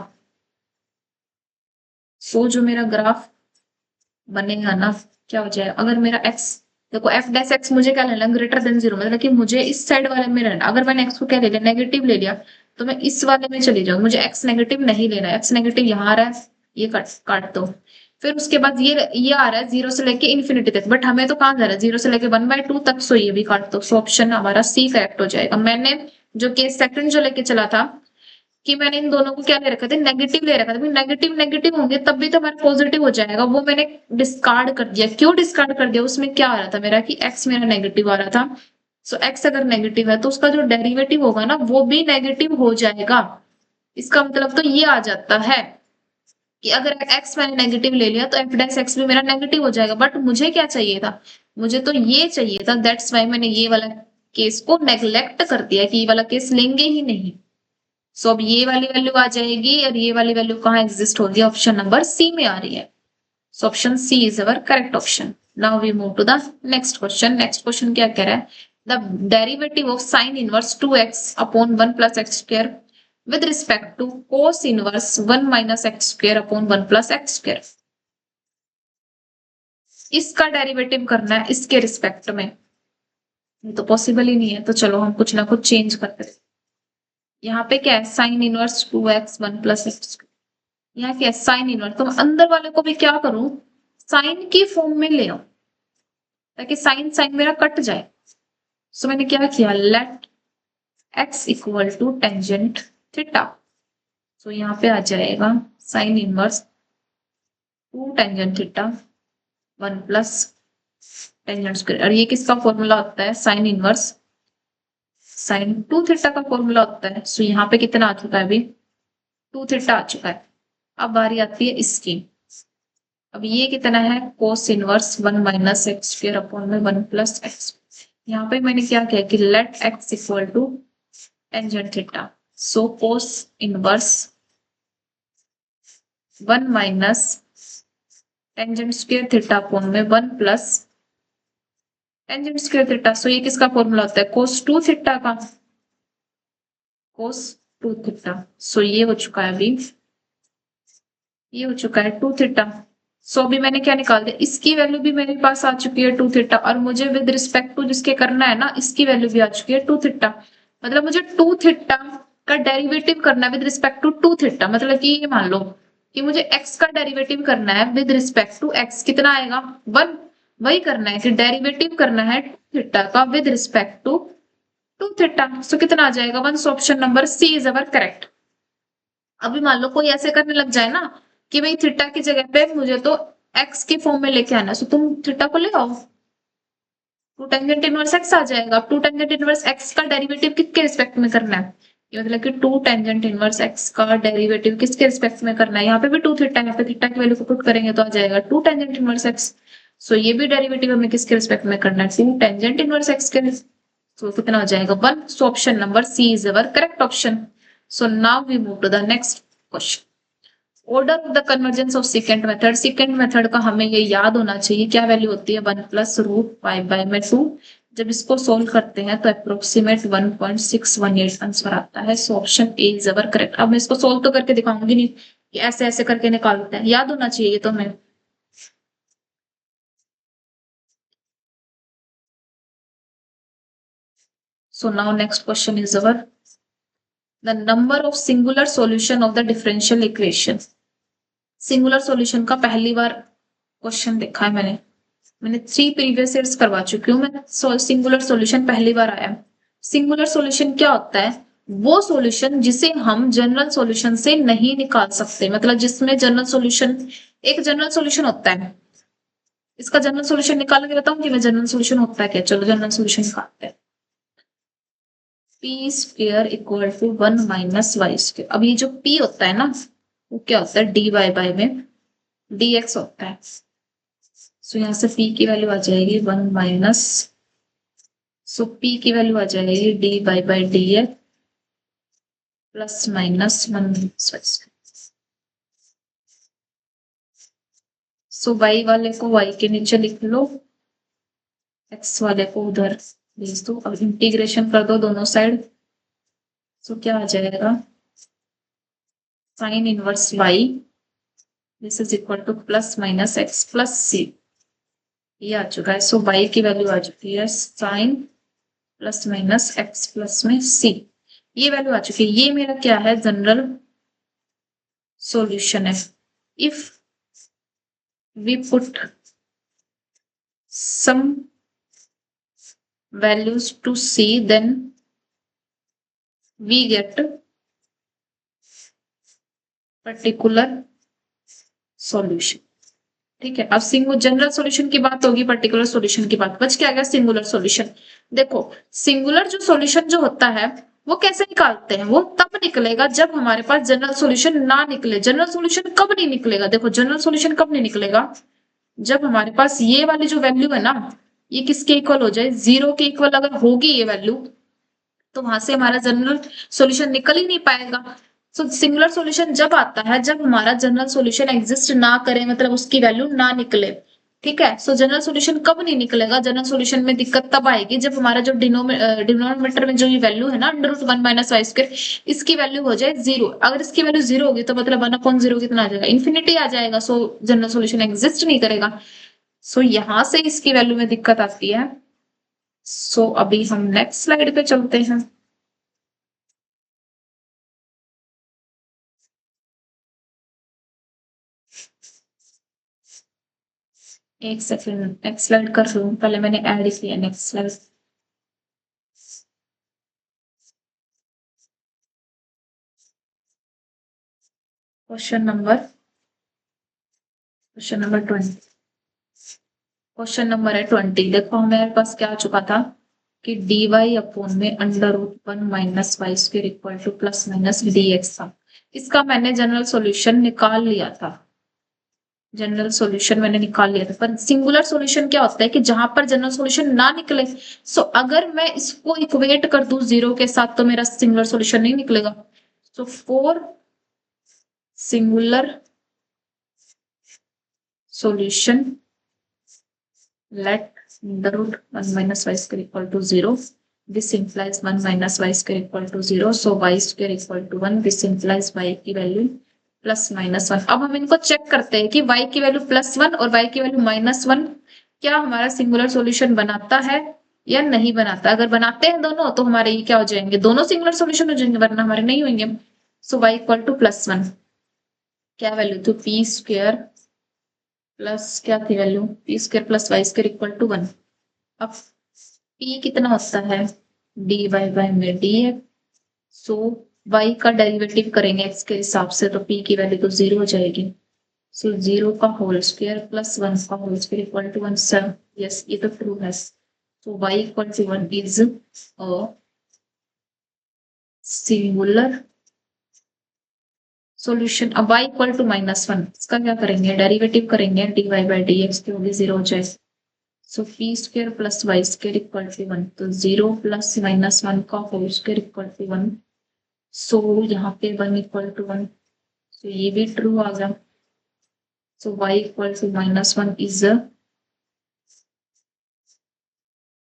सो जो मेरा ग्राफ बनेगा ना क्या हो जाएगा, अगर मेरा एक्स देखो एफ डैश एक्स मुझे क्या लेना ग्रेटर देन 0, मतलब कि मुझे इस साइड वाले में रहना। अगर मैंने एक्स को क्या ले लिया नेगेटिव ले लिया, तो मैं इस वाले में चली जाऊँ, मुझे एक्स नेगेटिव नहीं लेना। एक्स नेगेटिव यहाँ आ रहा है, ये काट दो। फिर उसके बाद ये आ रहा है 0 से लेके इंफिनिटी तक, बट हमें तो कहाँ जा रहा है 0 से लेके 1/2 तक, सो ये भी काट दो। सो ऑप्शन हमारा सी करेक्ट हो जाएगा। मैंने जो केस सेकंड जो लेके चला था कि मैंने इन दोनों को क्या ले रखा था नेगेटिव ले रखा था, नेगेटिव नेगेटिव होंगे तब भी तो हमारा पॉजिटिव हो जाएगा, वो मैंने डिस्कार्ड कर दिया। क्यों डिस्कार्ड कर दिया, उसमें क्या आ रहा था मेरा कि एक्स मेरा नेगेटिव आ रहा था। सो एक्स अगर नेगेटिव है तो उसका जो डेरिवेटिव होगा ना वो भी नेगेटिव हो जाएगा। इसका मतलब तो ये आ जाता है कि अगर एक्स मैंने नेगेटिव ले लिया तो एफ डैश एक्स भी मेरा नेगेटिव हो जाएगा। बट मुझे क्या चाहिए था, मुझे तो ये चाहिए था, दैट्स वाई मैंने ये वाला केस को नेग्लेक्ट कर दिया कि ये वाला केस लेंगे ही नहीं। सो अब ये वाली वैल्यू आ जाएगी और ये वाली वैल्यू कहाँ एग्जिस्ट होगी, ऑप्शन नंबर सी में आ रही है। So option C is our correct option. Now we move to the next question. Next question क्या कह रहा है, the derivative of sine inverse 2x upon 1 plus x square with respect to cos inverse 1 minus x square upon 1 plus x square. इसका derivative करना है इसके respect में। ये तो पॉसिबल ही नहीं है, तो चलो हम कुछ ना कुछ चेंज करते हैं। यहाँ पे क्या है, sine inverse 2x 1 plus x. यहाँ क्या है, साइन इनवर्स, तो मैं अंदर वाले को भी क्या करूं, साइन की फॉर्म में ले आऊं, ताकि साइन साइन मेरा कट जाए। सो मैंने क्या किया, let x equal to tangent theta. So यहाँ पे आ जाएगा sine inverse 2 tangent theta 1 plus tangent square. और ये किसका फॉर्मूला होता है, साइन इनवर्स साइन 2 थीटा का फॉर्मूला होता है। सो यहाँ पे कितना आ चुका है, अभी 2 थीटा आ चुका है। अब बारी आती है इसकी। अब ये कितना है, कोस inverse 1 minus x square upon में 1 प्लस एक्स। यहाँ पे मैंने क्या किया कि let x equal to tangent theta. So cos inverse 1 minus tangent square theta upon में 1 plus tangent square theta. So ये किसका फॉर्मूला होता है, कोस 2 थीटा का, कोस 2 थीटा। सो ये हो चुका है, अभी ये हो चुका है 2 थीटा। सो अभी मैंने क्या निकाल दिया, इसकी वैल्यू भी मेरे पास आ चुकी है 2 थीटा, और मुझे विद रिस्पेक्ट टू जिसके करना है ना, इसकी वैल्यू भी आ चुकी है 2 थीटा। मतलब मुझे 2 थीटा का डेरिवेटिव करना है विद रिस्पेक्ट टू 2 थीटा। मतलब कि ये मान लो कि मुझे x का डेरिवेटिव करना है विद रिस्पेक्ट टू x, कितना आएगा 1। वही करना है कि डेरिवेटिव करना है 2 थीटा का with respect to 2 theta. So कितना आ जाएगा 1। So option number C is our correct. अभी मान लो कोई ऐसे करने लग जाए ना कि भाई थीटा की जगह पे मुझे तो एक्स के फॉर्म में लेके आना, सो तुम थीटा को ले आओ, 2 टेंजेंट इनवर्स एक्स आ जाएगा। अब 2 टेंजेंट इनवर्स एक्स का डेरिवेटिव किसके रिस्पेक्ट में करना है, ये मतलब कि 2 टेंजेंट इनवर्स एक्स का डेरिवेटिव किसके रिस्पेक्ट में करना है, यहाँ पे भी 2 थीटा, यहाँ पे थीटा की वैल्यू को पुट करेंगे तो आ जाएगा 2 टेंजेंट इनवर्स एक्स। सो ये भी डेरिवेटिव हमें किसके रिस्पेक्ट में करना है, 2 टेंजेंट इनवर्स एक्स के। सो कितना हो जाएगा 1। So option number C is our correct option. So now we move to the next question. Order of the convergence of secant method. Secant method का हमें ये याद होना चाहिए, क्या वैल्यू होती है 1 प्लस रूट 5 बाय में 2। जब इसको सोल्व करते हैं तो अप्रोक्सीमेट 1.618 आंसर आता है। So option A is our correct. अब मैं इसको सोल्व तो करके दिखाऊंगी नहीं कि ऐसे ऐसे करके निकालते हैं, याद होना चाहिए तो हमें। So now next question is our the number of singular solution of the differential equation. Singular solution का पहली बार क्वेश्चन देखा है मैंने 3 प्रीवियस ईयर्स करवा चुकी हूँ मैं। सिंगुलर सॉल्यूशन पहली बार आया। सिंगुलर सॉल्यूशन क्या होता है, वो सॉल्यूशन जिसे हम जनरल सॉल्यूशन से नहीं निकाल सकते। मतलब जिसमें जनरल सॉल्यूशन, एक जनरल सॉल्यूशन होता है, इसका जनरल सॉल्यूशन निकाल के बताऊं कि मैं जनरल सॉल्यूशन होता है क्या। चलो जनरल सॉल्यूशन निकालते हैं। P square equal to 1 minus y square. अब ये जो पी होता है ना, वो क्या होता है, डी वाई बाई में डी एक्स होता है। सो यहाँ से p की वैल्यू आ जाएगी 1 माइनस, सो p की वैल्यू आ जाएगी d Y by D x plus minus 1। सो y वाले को y के नीचे लिख लो, x वाले को उधर भेज दो। अब इंटीग्रेशन कर दो दोनों साइड। सो क्या आ जाएगा, sine inverse y this is equal to plus minus x plus c। ये आ चुका है। सो y की वैल्यू आ चुकी है sine plus minus x plus में c। ये वैल्यू आ चुकी है। ये मेरा क्या है, जनरल सॉल्यूशन है। If we put some values to c then we get particular solution। ठीक है, अब सिंगुलर जनरल सॉल्यूशन की बात होगी, पर्टिकुलर सॉल्यूशन की बात बच के आ गया सिंगुलर सॉल्यूशन। देखो सिंगुलर जो सॉल्यूशन जो होता है वो कैसे निकालते हैं, वो तब निकलेगा जब हमारे पास जनरल सॉल्यूशन ना निकले। जनरल सॉल्यूशन कब नहीं निकलेगा, देखो जनरल सॉल्यूशन कब नहीं निकलेगा, जब हमारे पास ये वाली जो वैल्यू है ना, ये किसके इक्वल हो जाए, 0 के इक्वल अगर होगी ये वैल्यू, तो वहां से हमारा जनरल सॉल्यूशन निकल ही नहीं पाएगा। सो सिंगुलर सॉल्यूशन जब आता है जब हमारा जनरल सॉल्यूशन एग्जिस्ट ना करे, मतलब उसकी वैल्यू ना निकले। ठीक है, सो जनरल सॉल्यूशन कब नहीं निकलेगा, जनरल सॉल्यूशन में दिक्कत तब आएगी जब हमारा जो डिनोमिनेटर में जो ये वैल्यू है ना √1 माइनस वाई स्क्वायर, इसकी वैल्यू हो जाए 0। अगर इसकी वैल्यू 0 होगी तो मतलब 1/0 कितना आ जाएगा, इन्फिनिटी आ जाएगा। सो जनरल सॉल्यूशन एग्जिस्ट नहीं करेगा। सो यहां से इसकी वैल्यू में दिक्कत आती है सो अभी हम नेक्स्ट स्लाइड पे चलते हैं। एक सेकंड, नेक्स्ट स्लाइड कर लूं, पहले मैंने ऐड किया next slide. Question number 20। Question number है 20। देखो हमारे पास क्या आ चुका था कि dy अपॉन में under root 1 minus y square equal to plus minus dx था। इसका मैंने जनरल सॉल्यूशन निकाल लिया था। जनरल सॉल्यूशन मैंने निकाल लिया था, पर सिंगुलर सॉल्यूशन क्या होता है कि जहां पर जनरल सॉल्यूशन ना निकले, सो अगर मैं इसको इक्वेट कर दूं जीरो के साथ तो मेरा सिंगुलर सॉल्यूशन नहीं निकलेगा। So for singular solution let the root 1 minus y square equal to 0. This implies 1 minus y square equal to 0. So y square equal to 1. This implies y की value plus minus 1। अब हम इनको check करते हैं कि y की value plus 1 और y की वैल्यू माइनस 1 क्या हमारा सिंगुलर सॉल्यूशन बनाता है या नहीं बनाता। अगर बनाते हैं दोनों तो हमारे ये क्या हो जाएंगे, दोनों सिंगुलर सॉल्यूशन हो जाएंगे, वरना हमारे नहीं होंगे। So y equal to plus 1 क्या वैल्यू थी, पी स्क्वायर प्लस क्या थी value, p square plus y square equal to 1। अब p कितना होता है, dy बाय में dx। सो y का डेरिवेटिव करेंगे x के हिसाब से तो p की वैल्यू तो 0 हो जाएगी। सो 0 का होल स्क्वायर प्लस 1 का whole square equal to 1। Sir yes, ये तो ट्रू है। So y equal to 1 is a singular solution. अब y इक्वल टू माइनस 1, इसका क्या करेंगे, डेरिवेटिव करेंगे, dy बाई dx की होगी 0 हो जाएगी। So p square plus y square equal to 1, तो 0 प्लस माइनस 1 का whole square equal to 1। So यहाँ पे 1 इक्वल टू 1, तो ये भी ट्रू आ गया। So y equal to minus 1 is a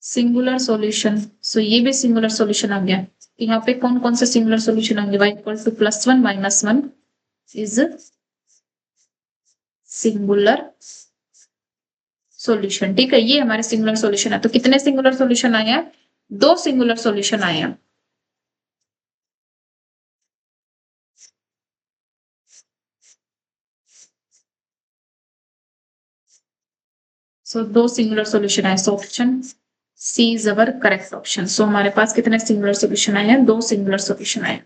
singular solution. So ये भी सिंगुलर सॉल्यूशन आ गया। यहाँ पे कौन कौन से सिंगुलर सॉल्यूशन आएंगे, y equal to plus 1 minus 1 is singular solution. ठीक है, ये हमारे सिंगुलर सॉल्यूशन है। तो कितने सिंगुलर सॉल्यूशन आए हैं, 2 सिंगुलर सॉल्यूशन आए हैं। सो 2 सिंगुलर सॉल्यूशन आए। So option C is our correct option. So हमारे पास कितने सिंगुलर सॉल्यूशन आए हैं, 2 सिंगुलर सॉल्यूशन आए।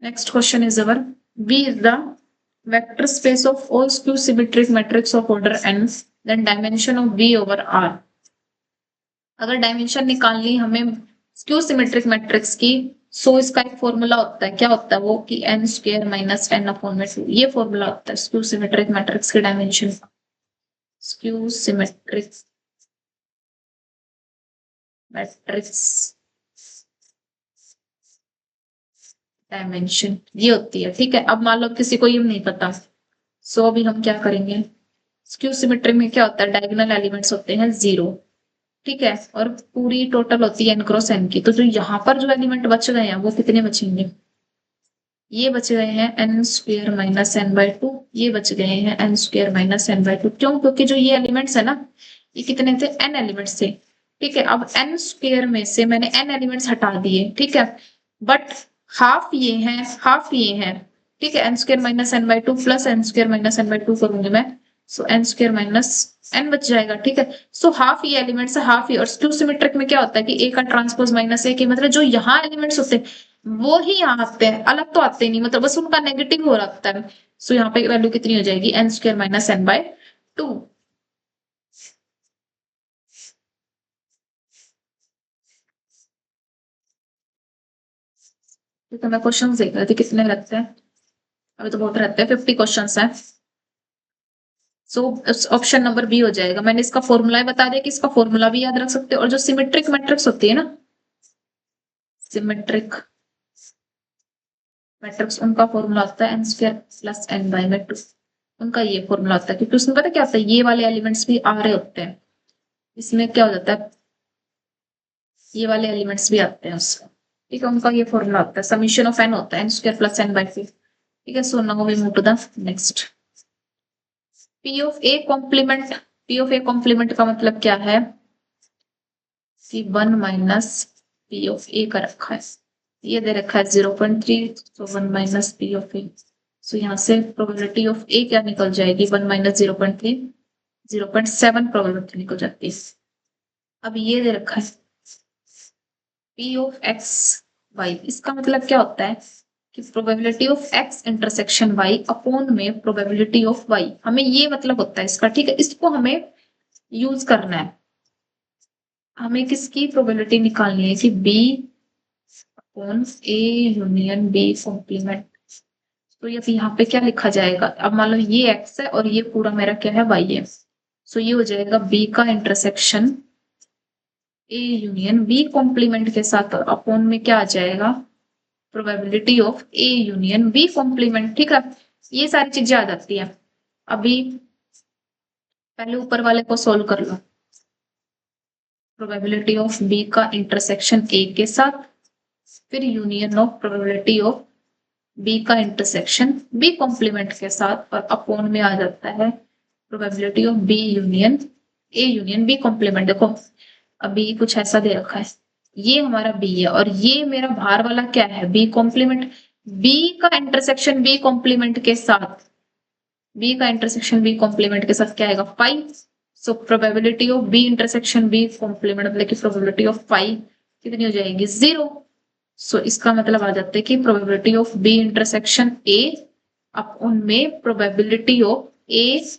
Next question is our V is the vector space of all skew symmetric matrix of order n, then dimension of V over R। अगर dimension निकालनी हमें skew symmetric matrix की, सो इसका एक formula होता है, क्या होता है वो कि n square minus n upon में 2, ये फॉर्मूला होता है स्क्यू सिमेट्रिक मैट्रिक्स के डायमेंशन का। स्क्यू सिमेट्रिक मैट्रिक्स डायमेंशन ये होती है। ठीक है, अब मान लो किसी को ये नहीं पता, सो अभी हम क्या करेंगे, स्क्यू सिमेट्री में क्या होता है, डायगोनल एलिमेंट्स होते हैं 0। ठीक है, और पूरी टोटल होती है n क्रॉस n की। तो जो यहाँ पर जो एलिमेंट बच गए हैं वो कितने बचेंगे, ये बच गए हैं n square minus n by 2, ये बच गए हैं n square minus n by 2। क्यों, क्योंकि जो ये एलिमेंट्स है ना, ये कितने थे, n एलिमेंट्स थे। ठीक है, अब n स्क्वायर में से मैंने n एलिमेंट्स हटा दिए। ठीक है, बट हाफ ये है हाफ ये है। ठीक है, n square minus n by 2 plus n square minus n by 2 करूंगी मैं, सो n स्क्वायर माइनस n बच जाएगा। ठीक है, सो हाफ ये एलिमेंट्स है, हाफ ये। और स्क्यू सिमेट्रिक में क्या होता है कि a का ट्रांसपोज माइनस a के, मतलब जो यहाँ एलिमेंट्स होते हैं वो ही यहाँ आते हैं, अलग तो आते ही नहीं, मतलब बस उनका नेगेटिव हो रखता है। सो यहाँ पे वैल्यू कितनी हो जाएगी, n square minus n by 2। तो मैं क्वेश्चन देख रही थी कितने रहते हैं, अभी तो बहुत रहते हैं, 50 क्वेश्चन है। सो ऑप्शन नंबर बी हो जाएगा। मैंने इसका फॉर्मूला बता दिया कि इसका फॉर्मूला भी याद रख सकते हो। और जो सिमेट्रिक मैट्रिक्स होती है ना, सिमेट्रिक मैट्रिक्स, उनका फॉर्मूला होता है n square plus n by में 2। उनका ये फॉर्मूला होता है, क्योंकि उसमें पता क्या होता है, ये वाले एलिमेंट्स भी आ रहे होते हैं। इसमें क्या हो जाता है, ये वाले एलिमेंट्स भी आते हैं उसका। ठीक है, उनका ये फॉर्मूला होता है, समीशन ऑफ n होता है n square plus n by 2। ठीक है, so now we move to the next. p of a complement, p of a complement का मतलब क्या है, कि 1 माइनस पी ऑफ ए का रखा है, ये दे रखा है 0.3, तो 1 माइनस पी ऑफ ए। सो यहाँ से प्रोबेबिलिटी ऑफ ए क्या निकल जाएगी, 1 माइनस 0.3, 0.7 प्रोबेबिलिटी निकल जाती है। अब ये दे रखा है पी ऑफ एक्स वाई, इसका मतलब क्या होता है कि probability of x intersection y upon में प्रोबेबिलिटी ऑफ वाई, हमें ये मतलब होता है इसका, ठीक है। इसको हमें यूज करना है, हमें किसकी प्रोबेबिलिटी निकालनी है कि B upon A union B complement. तो ये यहाँ पे क्या लिखा जाएगा, अब मान लो ये एक्स है और ये पूरा मेरा क्या है वाई है। सो ये हो जाएगा बी का intersection A union B complement के साथ अपॉन में क्या आ जाएगा, probability of A union B complement, ठीक है। ये सारी चीजें आ जाती है। अभी पहले ऊपर वाले को सोल्व कर लो, प्रोबेबिलिटी ऑफ बी का इंटरसेक्शन ए के साथ, फिर union of probability of B का इंटरसेक्शन बी कॉम्प्लीमेंट के साथ, और अपॉन में आ जाता है probability of B union A union B complement. देखो अभी कुछ ऐसा दे रखा है, ये हमारा बी है और ये मेरा बाहर वाला क्या है, बी कॉम्प्लीमेंट। बी का इंटरसेक्शन बी कॉम्प्लीमेंट के साथ, बी का इंटरसेक्शन बी कॉम्प्लीमेंट के साथ क्या आएगा, 5। So probability of B intersection B complement मतलब कि प्रोबेबिलिटी ऑफ 5 कितनी हो जाएगी, 0। सो इसका मतलब आ जाता है कि probability of B intersection A upon में probability of A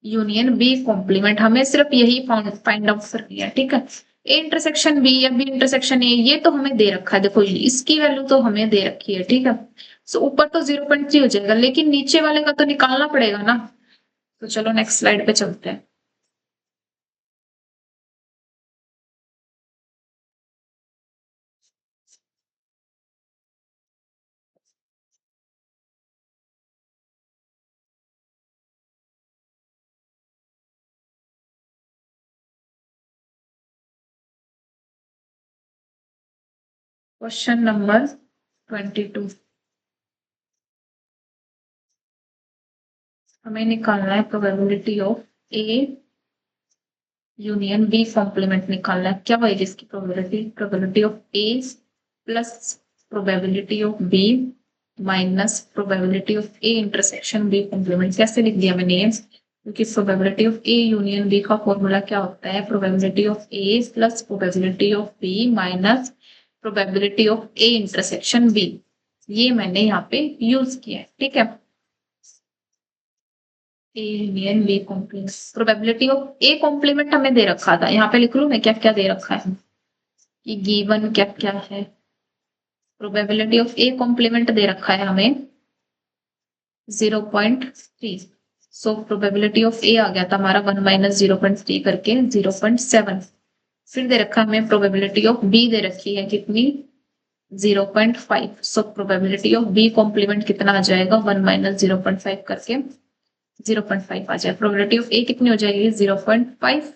union B complement, हमें सिर्फ यही फाइंड आउट करनी है, ठीक है। ए इंटरसेक्शन बी या बी इंटरसेक्शन ए ये तो हमें दे रखा है, देखो इसकी वैल्यू तो हमें दे रखी है, ठीक है। सो ऊपर तो 0.3 हो जाएगा, लेकिन नीचे वाले का तो निकालना पड़ेगा ना। तो चलो नेक्स्ट स्लाइड पे चलते हैं। क्वेश्चन नंबर 22, हमें निकालना है probability of A union B complement निकालना है। क्या होगी इसकी probability, probability of A plus probability of B minus probability of A intersection B complement. कैसे लिख दिया मैंने ये, क्योंकि probability of A union B का फॉर्मूला क्या होता है, probability of A plus probability of B minus probability of A intersection B. ये मैंने यहाँ पे यूज किया है, ठीक है। A union B complement, probability of A complement हमें दे रखा था, यहाँ पे लिख लूं मैं क्या क्या दे रखा है कि गिवन क्या क्या है। प्रोबेबिलिटी ऑफ ए कॉम्प्लीमेंट दे रखा है हमें 0.3। सो प्रोबेबिलिटी ऑफ ए आ गया था हमारा 1 माइनस 0.3 करके 0.7। फिर दे रखा हमें प्रोबेबिलिटी ऑफ बी दे रखी है कितनी, 0.5। So probability of B complement कितना आ जाएगा, 1 माइनस 0.5 करके 0.5 आ जाए। प्रोबेबिलिटी ऑफ ए कितनी हो जाएगी 0.5,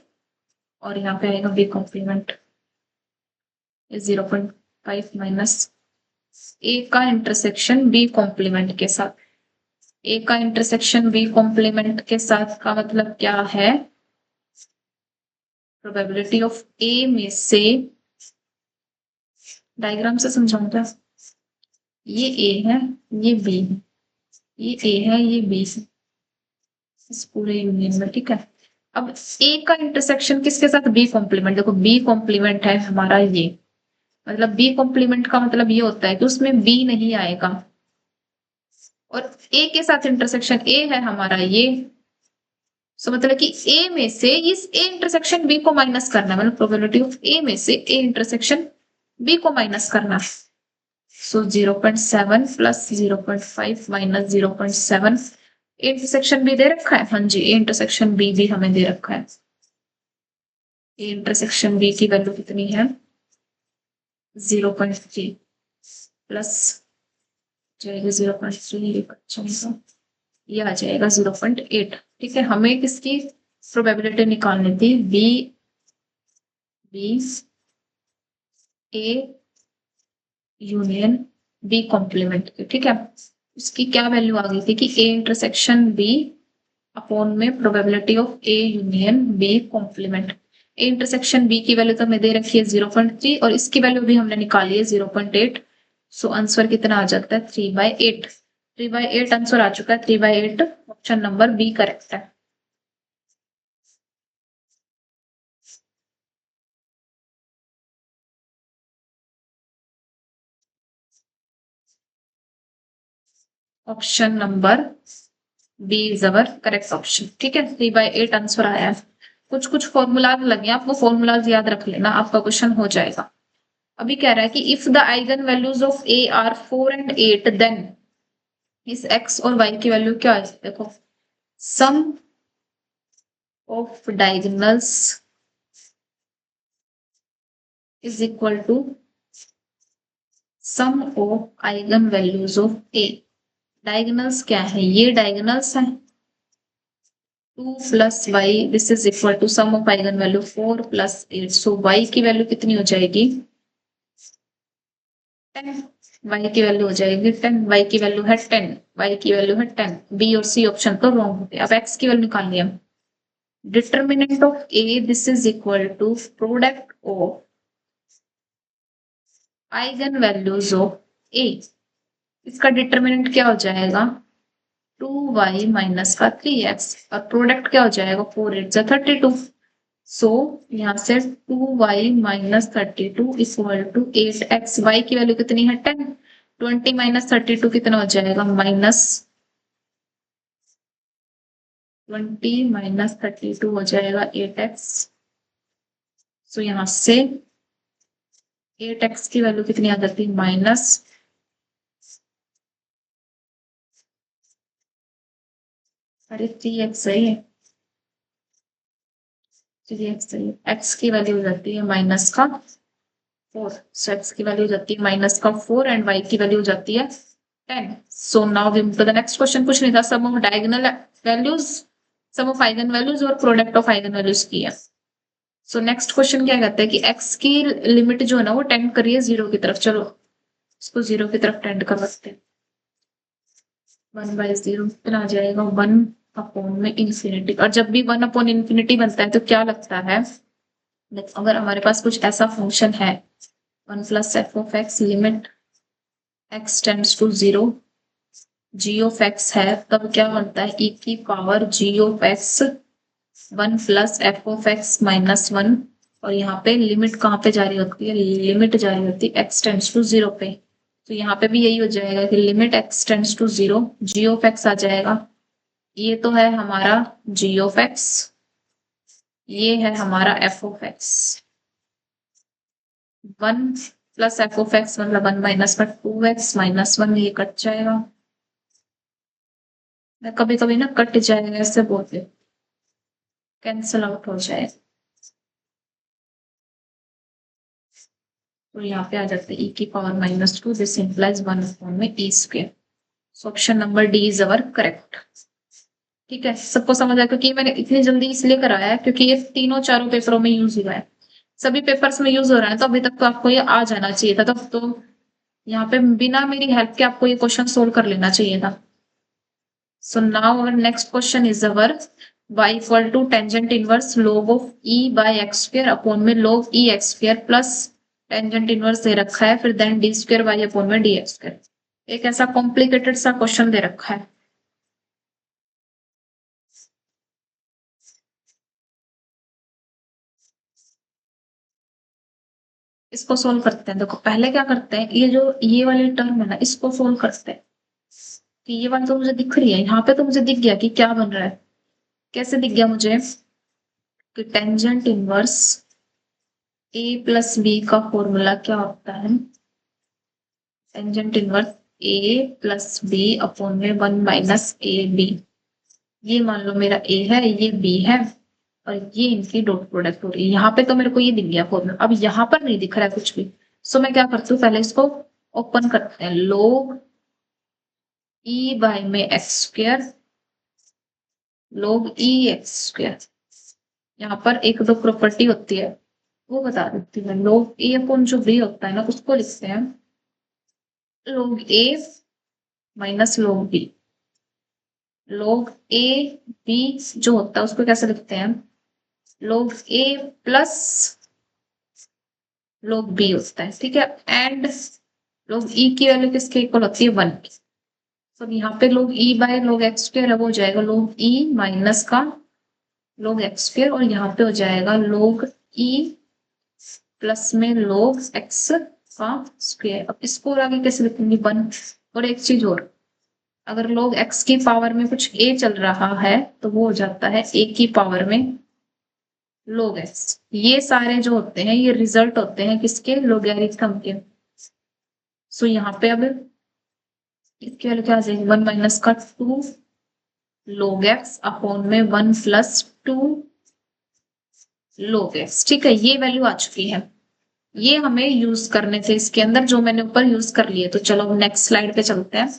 और यहाँ पे आएगा बी कॉम्प्लीमेंट 0.5 माइनस ए का इंटरसेक्शन बी कॉम्प्लीमेंट के साथ। ए का इंटरसेक्शन बी कॉम्प्लीमेंट के साथ का मतलब क्या है, प्रोबेबिलिटी ऑफ ए में से, डायग्राम से समझाऊंगा, ये ए है ये बी है, ये ए है ये बी है इस पूरे यूनियन में, ठीक है। अब ए का इंटरसेक्शन किसके साथ, बी कॉम्प्लीमेंट। देखो बी कॉम्प्लीमेंट है हमारा ये, मतलब बी कॉम्प्लीमेंट का मतलब ये होता है कि उसमें बी नहीं आएगा, और ए के साथ इंटरसेक्शन ए है हमारा ये। सो मतलब कि ए में से इस ए इंटरसेक्शन बी को माइनस करना है, मतलब प्रोबेबिलिटी ऑफ ए में से ए इंटरसेक्शन बी को माइनस करना। So 0.7 plus 0.5 minus 0.7, A intersection B दे रखा है, हाँ जी ए इंटरसेक्शन बी भी हमें दे रखा है। ए इंटरसेक्शन बी की वैल्यू कितनी है 0.3 प्लस जाएगा 0.3, ये आ जाएगा 0.8, ठीक है। हमें किसकी प्रोबेबिलिटी निकालनी थी, B A union B complement, ठीक है। उसकी क्या वैल्यू आ गई थी कि ए इंटरसेक्शन बी अपॉन में probability of A union B complement. A intersection B की वैल्यू तो हमें दे रखी है 0.3 और इसकी वैल्यू भी हमने निकाली है 0.8। सो आंसर कितना आ जाता है 3/8। 3/8 आंसर आ चुका है 3/8। ऑप्शन नंबर बी करेक्ट है। Option number B is our correct option. ठीक है 3/8 आंसर आया है। कुछ कुछ फॉर्मूला लगे आपको, फॉर्मूलाज याद रख लेना, आपका क्वेश्चन हो जाएगा। अभी कह रहा है कि if the eigen values of A are 4 and 8 then इस x और y की वैल्यू क्या है। देखो sum of diagonals is equal to sum of eigen values of A. Diagonals क्या है, ये डायगोनल्स है 2 + y this is equal to sum of eigen value 4 + 8। So y की वैल्यू कितनी हो जाएगी 10। y की वैल्यू हो जाएगी 10। y की वैल्यू है 10। y की वैल्यू है 10। बी और सी ऑप्शन तो रॉन्ग हो गया। अब x की वैल्यू निकालनी है। Determinant of a this is equal to product of eigen values of a। इसका डिटर्मिनेंट क्या हो जाएगा 2y माइनस का 3x और प्रोडक्ट क्या हो जाएगा 4 8 32। सो यहाँ से 2y minus 32 equal to 8x। y की वैल्यू कितनी है 10। 20 माइनस 32 कितना हो जाएगा -20 माइनस 32 हो जाएगा 8x। सो यहाँ से 8x की वैल्यू कितनी आ जाती है माइनस, अरे 3x सही है, 3x सही है। x की वैल्यू हो जाती है माइनस का 4। सो x की वैल्यू हो जाती है माइनस का 4 एंड y की वैल्यू हो जाती है 10। So now we move to the next question. कुछ नहीं था, sum of diagonal values, sum of eigen values और प्रोडक्ट ऑफ आइगन वैल्यूज की है। सो नेक्स्ट क्वेश्चन क्या कहता है कि x की लिमिट जो है ना वो टेंड करिए 0 की तरफ। चलो इसको 0 की तरफ टेंड कर सकते हैं। 1/0 कितना आ जाएगा 1/∞। और जब भी 1/∞ बनता है तो क्या लगता है, अगर हमारे पास कुछ ऐसा फंक्शन है 1 + f(x) limit x tends to 0 g of x है, तब क्या बनता है e की power g of x 1 + f(x) - 1। और यहाँ पे लिमिट कहाँ पे जारी होती है, लिमिट जारी होती है x टेंड्स टू 0 पे। तो यहाँ पे भी यही हो जाएगा कि limit x tends to 0 g of x आ जाएगा। ये तो है हमारा g ऑफ x, ये है हमारा f of x। 1 + f of x मतलब 1 माइनस का 2x - 1, ये कट जाएगा। मैं कभी कभी ना कट जाएगा ऐसे बोलते, कैंसल आउट हो जाए। तो यहाँ पे आ जाते e की power -2 this implies 1/e²। So option number D is our correct. ठीक है सबको समझ आया, क्योंकि मैंने इतनी जल्दी इसलिए कराया है क्योंकि ये तीनों चारों पेपरों में यूज हुआ है, सभी पेपर्स में यूज हो रहा है। तो अभी तक तो आपको ये आ जाना चाहिए था। तो यहाँ पे बिना मेरी हेल्प के आपको ये क्वेश्चन सोल्व कर लेना चाहिए था। So now our next question is our y equal to tangent inverse log of e by x square upon में log e x square plus tangent inverse दे रखा है, फिर then d square y upon में dx square। एक ऐसा complicated सा question दे रखा है। इसको सोल्व करते हैं। देखो पहले क्या करते हैं, ये जो ये वाली टर्म है ना इसको सोल्व करते हैं। कि ये वाली तो मुझे दिख रही है, यहाँ पे तो मुझे दिख गया कि क्या बन रहा है। कैसे दिख गया मुझे कि टेंजेंट इनवर्स a + b का फॉर्मूला क्या होता है, tangent inverse a + b upon में 1 - ab। ये मान लो मेरा a है, ये b है और ये इनकी डॉट प्रोडक्ट हो रही है। यहाँ पे तो मेरे को ये दिख गया फॉर्मूला, अब यहाँ पर नहीं दिख रहा है कुछ भी। सो मैं क्या करती हूँ, पहले इसको ओपन करते हैं। log e by में x², log e x²। यहाँ पर एक दो प्रॉपर्टी होती है वो बता देती हूँ। log a अपॉन जो b होता है ना उसको लिखते हैं log a minus log b। log a b जो होता है उसको कैसे लिखते हैं log a plus log b होता है, ठीक है। एंड log e की वैल्यू किसके इक्वल होती है 1 की। तो यहाँ पे log e by log x square है, वो हो जाएगा log e माइनस का log x स्क्वायर, और यहाँ पे हो जाएगा log e प्लस में log x का स्क्वायर। अब इसको और आगे कैसे लिखूंगी 1। और एक चीज और, अगर log x की पावर में कुछ a चल रहा है तो वो हो जाता है a की पावर में log x। ये सारे जो होते हैं ये रिजल्ट होते हैं किसके, लोगैरिथम के। सो यहाँ पे अब इसकी वैल्यू क्या आ जाएगी 1 माइनस का 2 log x अपॉन में 1 प्लस 2 log x, ठीक है। ये वैल्यू आ चुकी है, ये हमें यूज करने थे इसके अंदर, जो मैंने ऊपर यूज कर लिए। तो चलो नेक्स्ट स्लाइड पे चलते हैं।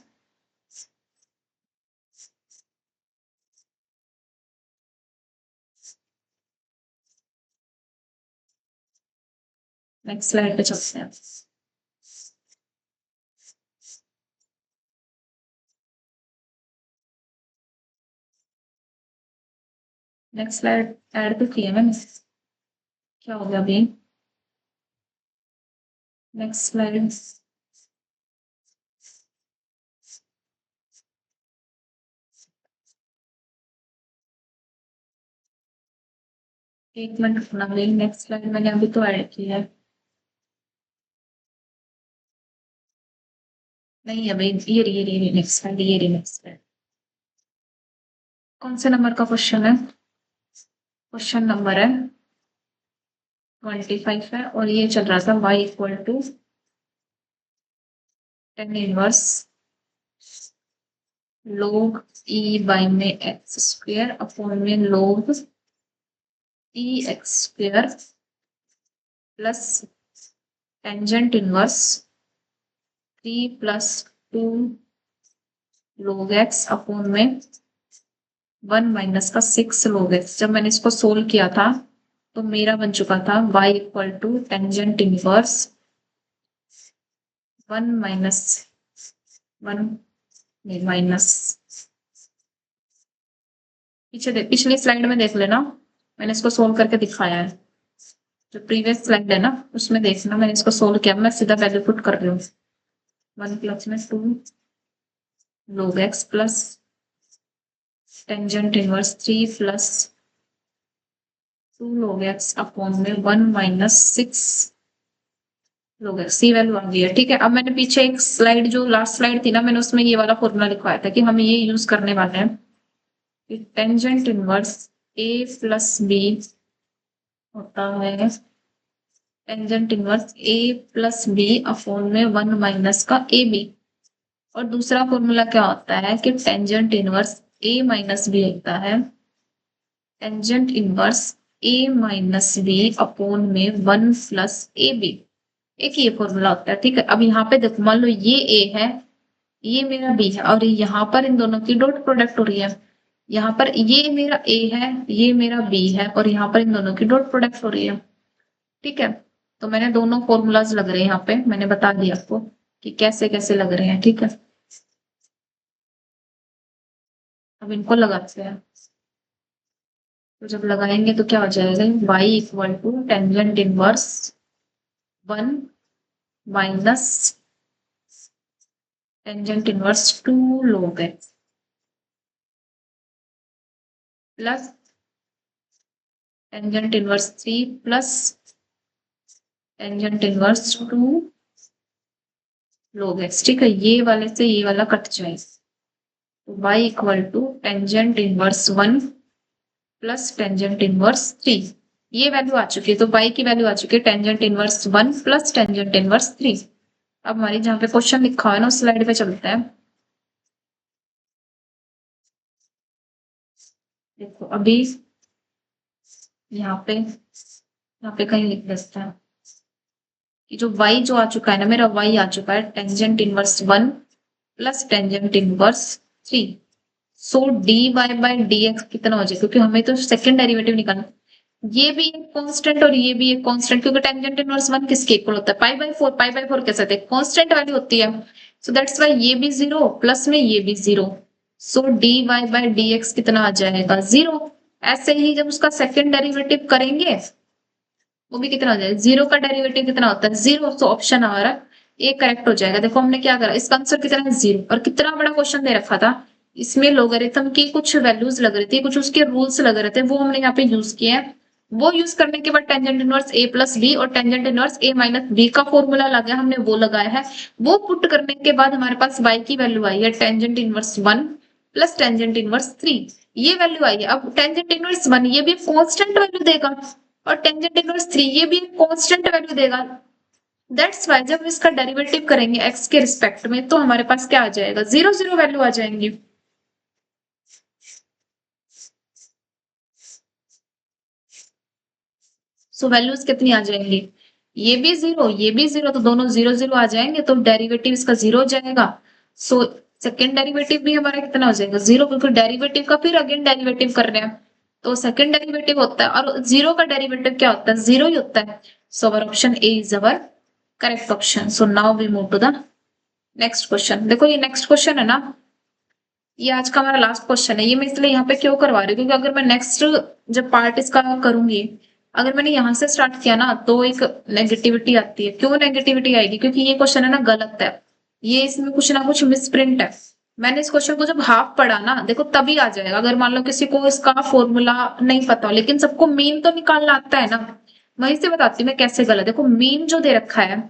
नेक्स्ट स्लाइड पे चलते हैं। नेक्स्ट स्लाइड ऐड तो किया मैंने, क्या हो गया अभी। नेक्स्ट स्लाइड, एक मिनट रुकना भाई, नेक्स्ट स्लाइड मैंने अभी तो ऐड किया है। नहीं है भाई, ये नेक्स्ट स्लाइड, ये नेक्स्ट स्लाइड। कौन से नंबर का क्वेश्चन है, क्वेश्चन नंबर है 25 है, और ये चल रहा था y equal to tan inverse log e by में एक्स स्क्वायर अपॉन में log e x square plus tangent inverse 3 plus 2 log x upon में 1 माइनस का 6 log x। जब मैंने इसको सोल्व किया था तो मेरा बन चुका था y equal to tangent inverse 1 minus 1 minus, पिछली स्लाइड में देख लेना, मैंने इसको सोल्व करके दिखाया है। जो प्रीवियस स्लाइड है ना उसमें देखना, मैंने इसको सोल्व किया, मैं सीधा वैल्यू पुट कर रही हूँ। 1 प्लस में 2 log x plus tangent inverse 3 plus 2 log x upon में 1 माइनस 6 log x। सी वैल्यू आ गई है, ठीक है। अब मैंने पीछे एक स्लाइड, जो लास्ट स्लाइड थी ना, मैंने उसमें ये वाला फॉर्मूला लिखवाया था कि हम ये यूज करने वाले हैं कि tangent inverse a plus b होता है tangent inverse a plus b upon में 1 माइनस का ए बी। और दूसरा फॉर्मूला क्या होता है कि tangent inverse a minus b होता है tangent inverse a minus b upon में 1 प्लस ए बी। एक ये फॉर्मूला होता है, ठीक है। अब यहाँ पे देखो, मान लो ये a है, ये मेरा b है, और यहाँ पर इन दोनों की डॉट प्रोडक्ट हो रही है। यहाँ पर ये मेरा a है, ये मेरा b है, और यहाँ पर इन दोनों की डॉट प्रोडक्ट हो रही है, ठीक है। तो मैंने दोनों फॉर्मूलाज लग रहे हैं यहाँ पे, मैंने बता दिया आपको कि कैसे कैसे लग रहे हैं, ठीक है। अब इनको लगाते हैं, तो जब लगाएंगे तो क्या हो जाएगा, y equal to tangent inverse 1 minus tangent inverse 2 log x plus tangent inverse 3 plus tangent inverse 2 log x, ठीक है। ये वाले से ये वाला कट जाएगा, तो y equal to tangent inverse 1 plus tangent inverse 3। ये वैल्यू आ चुकी है, तो y की वैल्यू आ चुकी है tangent inverse 1 plus tangent inverse 3। अब हमारी जहाँ पे क्वेश्चन लिखा है ना उस स्लाइड पे चलते हैं। देखो अभी यहाँ पे कहीं लिख देते हैं कि जो y जो आ चुका है ना, मेरा y आ चुका है tangent inverse 1 plus tangent inverse 3। So d Y by D x कितना हो जाए, क्योंकि हमें तो सेकंड डेरिवेटिव निकालना। ये भी एक कांस्टेंट और ये भी एक कांस्टेंट, क्योंकि टेंजेंट इनवर्स 1 किसके इक्वल होता है, पाई बाई 4। पाई बाई 4 कैसे थे, कांस्टेंट वैल्यू होती है। सो दैट्स वाई ये भी 0 प्लस में ये भी 0। So d Y by D x कितना आ जाएगा 0। ऐसे ही जब उसका सेकंड डेरिवेटिव करेंगे वो भी कितना हो जाएगा, 0 का डेरिवेटिव कितना होता है 0, तो ऑप्शन हमारा ए करेक्ट हो जाएगा। देखो हमने क्या करा, इसका आंसर कितना है 0, और कितना बड़ा क्वेश्चन दे रखा था, इसमें लोगरिथम की कुछ वैल्यूज लग रही थी, कुछ उसके रूल्स लग रहे थे, वो हमने यहाँ पे यूज किए हैं। वो यूज करने के बाद टेंजेंट इनवर्स ए प्लस बी और टेंजेंट इनवर्स ए माइनस बी का फॉर्मूला लगा, हमने वो लगाया है। वो पुट करने के बाद हमारे पास y की वैल्यू आई है tangent inverse 1 plus tangent inverse 3, ये वैल्यू आई है। अब टेंजेंट इनवर्स 1 ये भी कांस्टेंट वैल्यू देगा, और टेंजेंट इनवर्स 3 ये भी कांस्टेंट वैल्यू देगा। दैट्स वाई जब इसका डेरिवेटिव करेंगे x के रिस्पेक्ट में, तो हमारे पास क्या आ जाएगा, 0 0 वैल्यू आ जाएंगी। सो वैल्यूज कितनी आ जाएंगी, ये भी 0 ये भी 0, तो दोनों 0 0 आ जाएंगे, तो डेरिवेटिव इसका 0 हो जाएगा। सो सेकेंड डेरिवेटिव भी हमारा कितना हो जाएगा 0, क्योंकि डेरिवेटिव का फिर अगेन डेरिवेटिव कर रहे हैं, तो सेकेंड डेरिवेटिव होता है, और 0 का डेरिवेटिव क्या होता है 0 ही होता है। So our option A is our correct option. So now we move to the next question. देखो ये नेक्स्ट क्वेश्चन है ना, ये आज का हमारा लास्ट क्वेश्चन है। ये मैं इसलिए यहाँ पे क्यों करवा रही हूँ, क्योंकि अगर मैं नेक्स्ट जब पार्ट इसका करूंगी, अगर मैंने यहाँ से स्टार्ट किया ना, तो एक नेगेटिविटी आती है। क्यों नेगेटिविटी आएगी, क्योंकि ये क्वेश्चन है ना गलत है, ये इसमें कुछ ना कुछ मिसप्रिंट है। मैंने इस क्वेश्चन को जब हाफ पढ़ा ना, देखो तभी आ जाएगा। अगर मान लो किसी को इसका फॉर्मूला नहीं पता, लेकिन सबको मीन तो निकालना आता है ना, वहीं से बताती हूँ मैं कैसे गलत। देखो मीन जो दे रखा है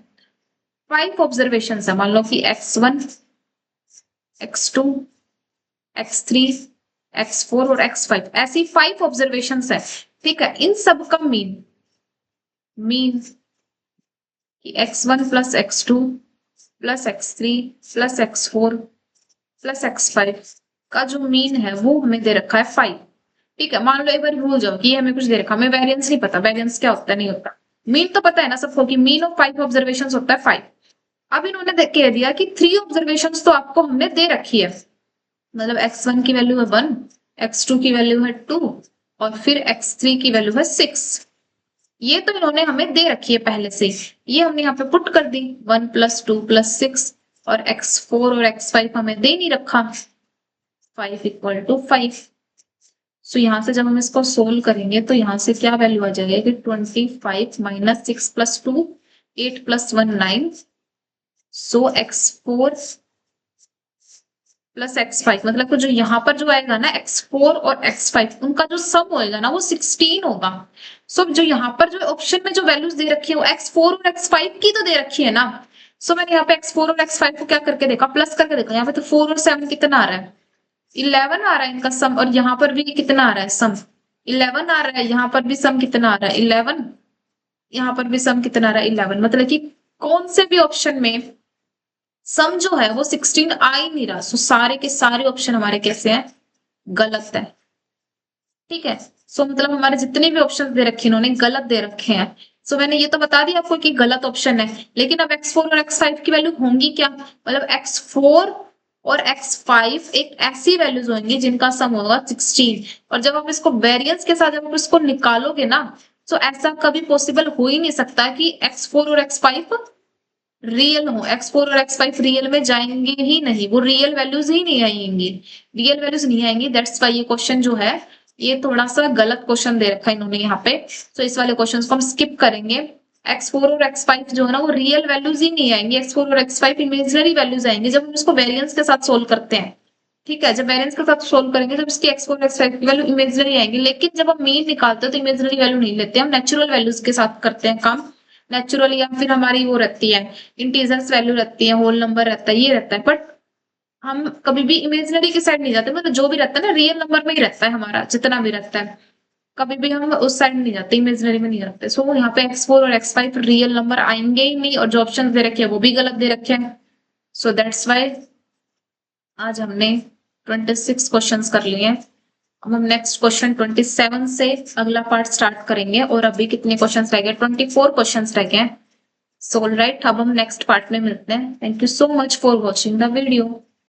5 ऑब्जर्वेशन है, मान लो कि x1 x2 x3 x4 और x5, ऐसी 5 ऑब्जर्वेशन है, ठीक है। इन सब का mean x1 plus x2 plus x3 plus x4 plus x5 का जो मीन है वो हमें दे रखा है 5, ठीक है। मान लो एक बार भूल जाओ कि ये हमें कुछ दे रखा, हमें वेरिएंस नहीं पता, वेरिएंस क्या होता है नहीं होता, मीन तो पता है ना सबको कि मीन ऑफ 5 ऑब्जर्वेशन होता है 5। अब इन्होंने कह दिया कि 3 ऑब्जर्वेशन तो आपको हमने दे रखी है, मतलब x1 की वैल्यू है 1, x2 की वैल्यू है 2 और फिर x3 की वैल्यू है 6। ये तो इन्होंने हमें दे रखी है पहले से, ये हमने यहाँ पे पुट कर दी 1 प्लस 2 प्लस 6, और x4 और x5 हमें दे नहीं रखा, 5 इक्वल टू 5। सो यहाँ से जब हम इसको सोल्व करेंगे तो यहाँ से क्या वैल्यू आ जाएगी कि 25 माइनस 6 प्लस 2 8 प्लस 1 9, सो x4 प्लस x5, मतलब तो जो यहाँ पर जो आएगा ना x4 और x5 उनका जो सम होएगा ना वो 16 होगा। सो जो यहाँ पर जो ऑप्शन में जो वैल्यूज दे रखी है वो x4 और x5 की तो दे रखी है ना। सो मैंने यहाँ पे x4 और x5 को क्या करके देखा, प्लस करके देखा। यहाँ पे तो 4 और 7 कितना आ रहा है 11 आ रहा है इनका सम, और यहाँ पर भी कितना आ रहा है सम 11 आ रहा है, यहाँ पर भी सम कितना आ रहा है 11, यहाँ पर भी सम कितना आ रहा है 11, मतलब कि कौन से भी ऑप्शन में सम जो है वो 16 आ ही नहीं रहा। सो सारे के सारे ऑप्शन हमारे कैसे हैं, गलत है, ठीक है। सो मतलब हमारे जितने भी ऑप्शन दे रखे इन्होंने गलत दे रखे हैं। सो मैंने ये तो बता दिया आपको कि गलत ऑप्शन है, लेकिन अब x4 और x5 की वैल्यू होंगी क्या, मतलब x4 और x5 एक ऐसी वैल्यूज होंगी जिनका सम होगा 16, और जब आप इसको वेरिएंस के साथ जब आप इसको निकालोगे ना, तो ऐसा कभी पॉसिबल हो ही नहीं सकता कि x4 और x5 रियल हो। x4 और x5 रियल में जाएंगे ही नहीं, वो रियल वैल्यूज ही नहीं आएंगी, रियल वैल्यूज नहीं आएंगी। दैट्स वाई ये क्वेश्चन जो है ये थोड़ा सा गलत क्वेश्चन दे रखा है इन्होंने यहाँ पे। तो इस वाले क्वेश्चन को हम स्किप करेंगे। x4 और x5 जो है ना वो रियल वैल्यूज ही नहीं आएंगे, x4 और x5 इमेजिनरी वैल्यूज आएंगे जब हम इसको वेरिएंस के साथ सोल्व करते हैं, ठीक है। जब वेरिएंस के साथ सोल्व करेंगे जब इसकी x4 और x5 की वैल्यू इमेजिनरी आएंगे, लेकिन जब हम मीन निकालते हैं तो इमेजिनरी वैल्यू नहीं लेते, हम नेचुरल वैल्यूज के साथ करते हैं काम। नेचुरल या फिर हमारी वो रहती है इंटीजर्स वैल्यू रहती है, होल नंबर रहता है, ये रहता है। बट हम कभी भी इमेजिनरी की साइड नहीं जाते, मतलब जो भी रहता है ना रियल नंबर में ही रहता है हमारा, जितना भी रहता है कभी भी हम उस साइड नहीं जाते, इमेजिनरी में नहीं जाते। सो यहाँ पे x4 और x5 रियल नंबर आएंगे ही नहीं, और जो ऑप्शन दे रखे हैं वो भी गलत दे रखे हैं। सो दैट्स वाई आज हमने 26 क्वेश्चंस कर लिए हैं। अब हम नेक्स्ट क्वेश्चन 27 से अगला पार्ट स्टार्ट करेंगे, और अभी कितने क्वेश्चंस रह गए 24 क्वेश्चंस रह गए। सो ऑलराइट, अब हम नेक्स्ट पार्ट में मिलते हैं। Thank you so much for watching the video.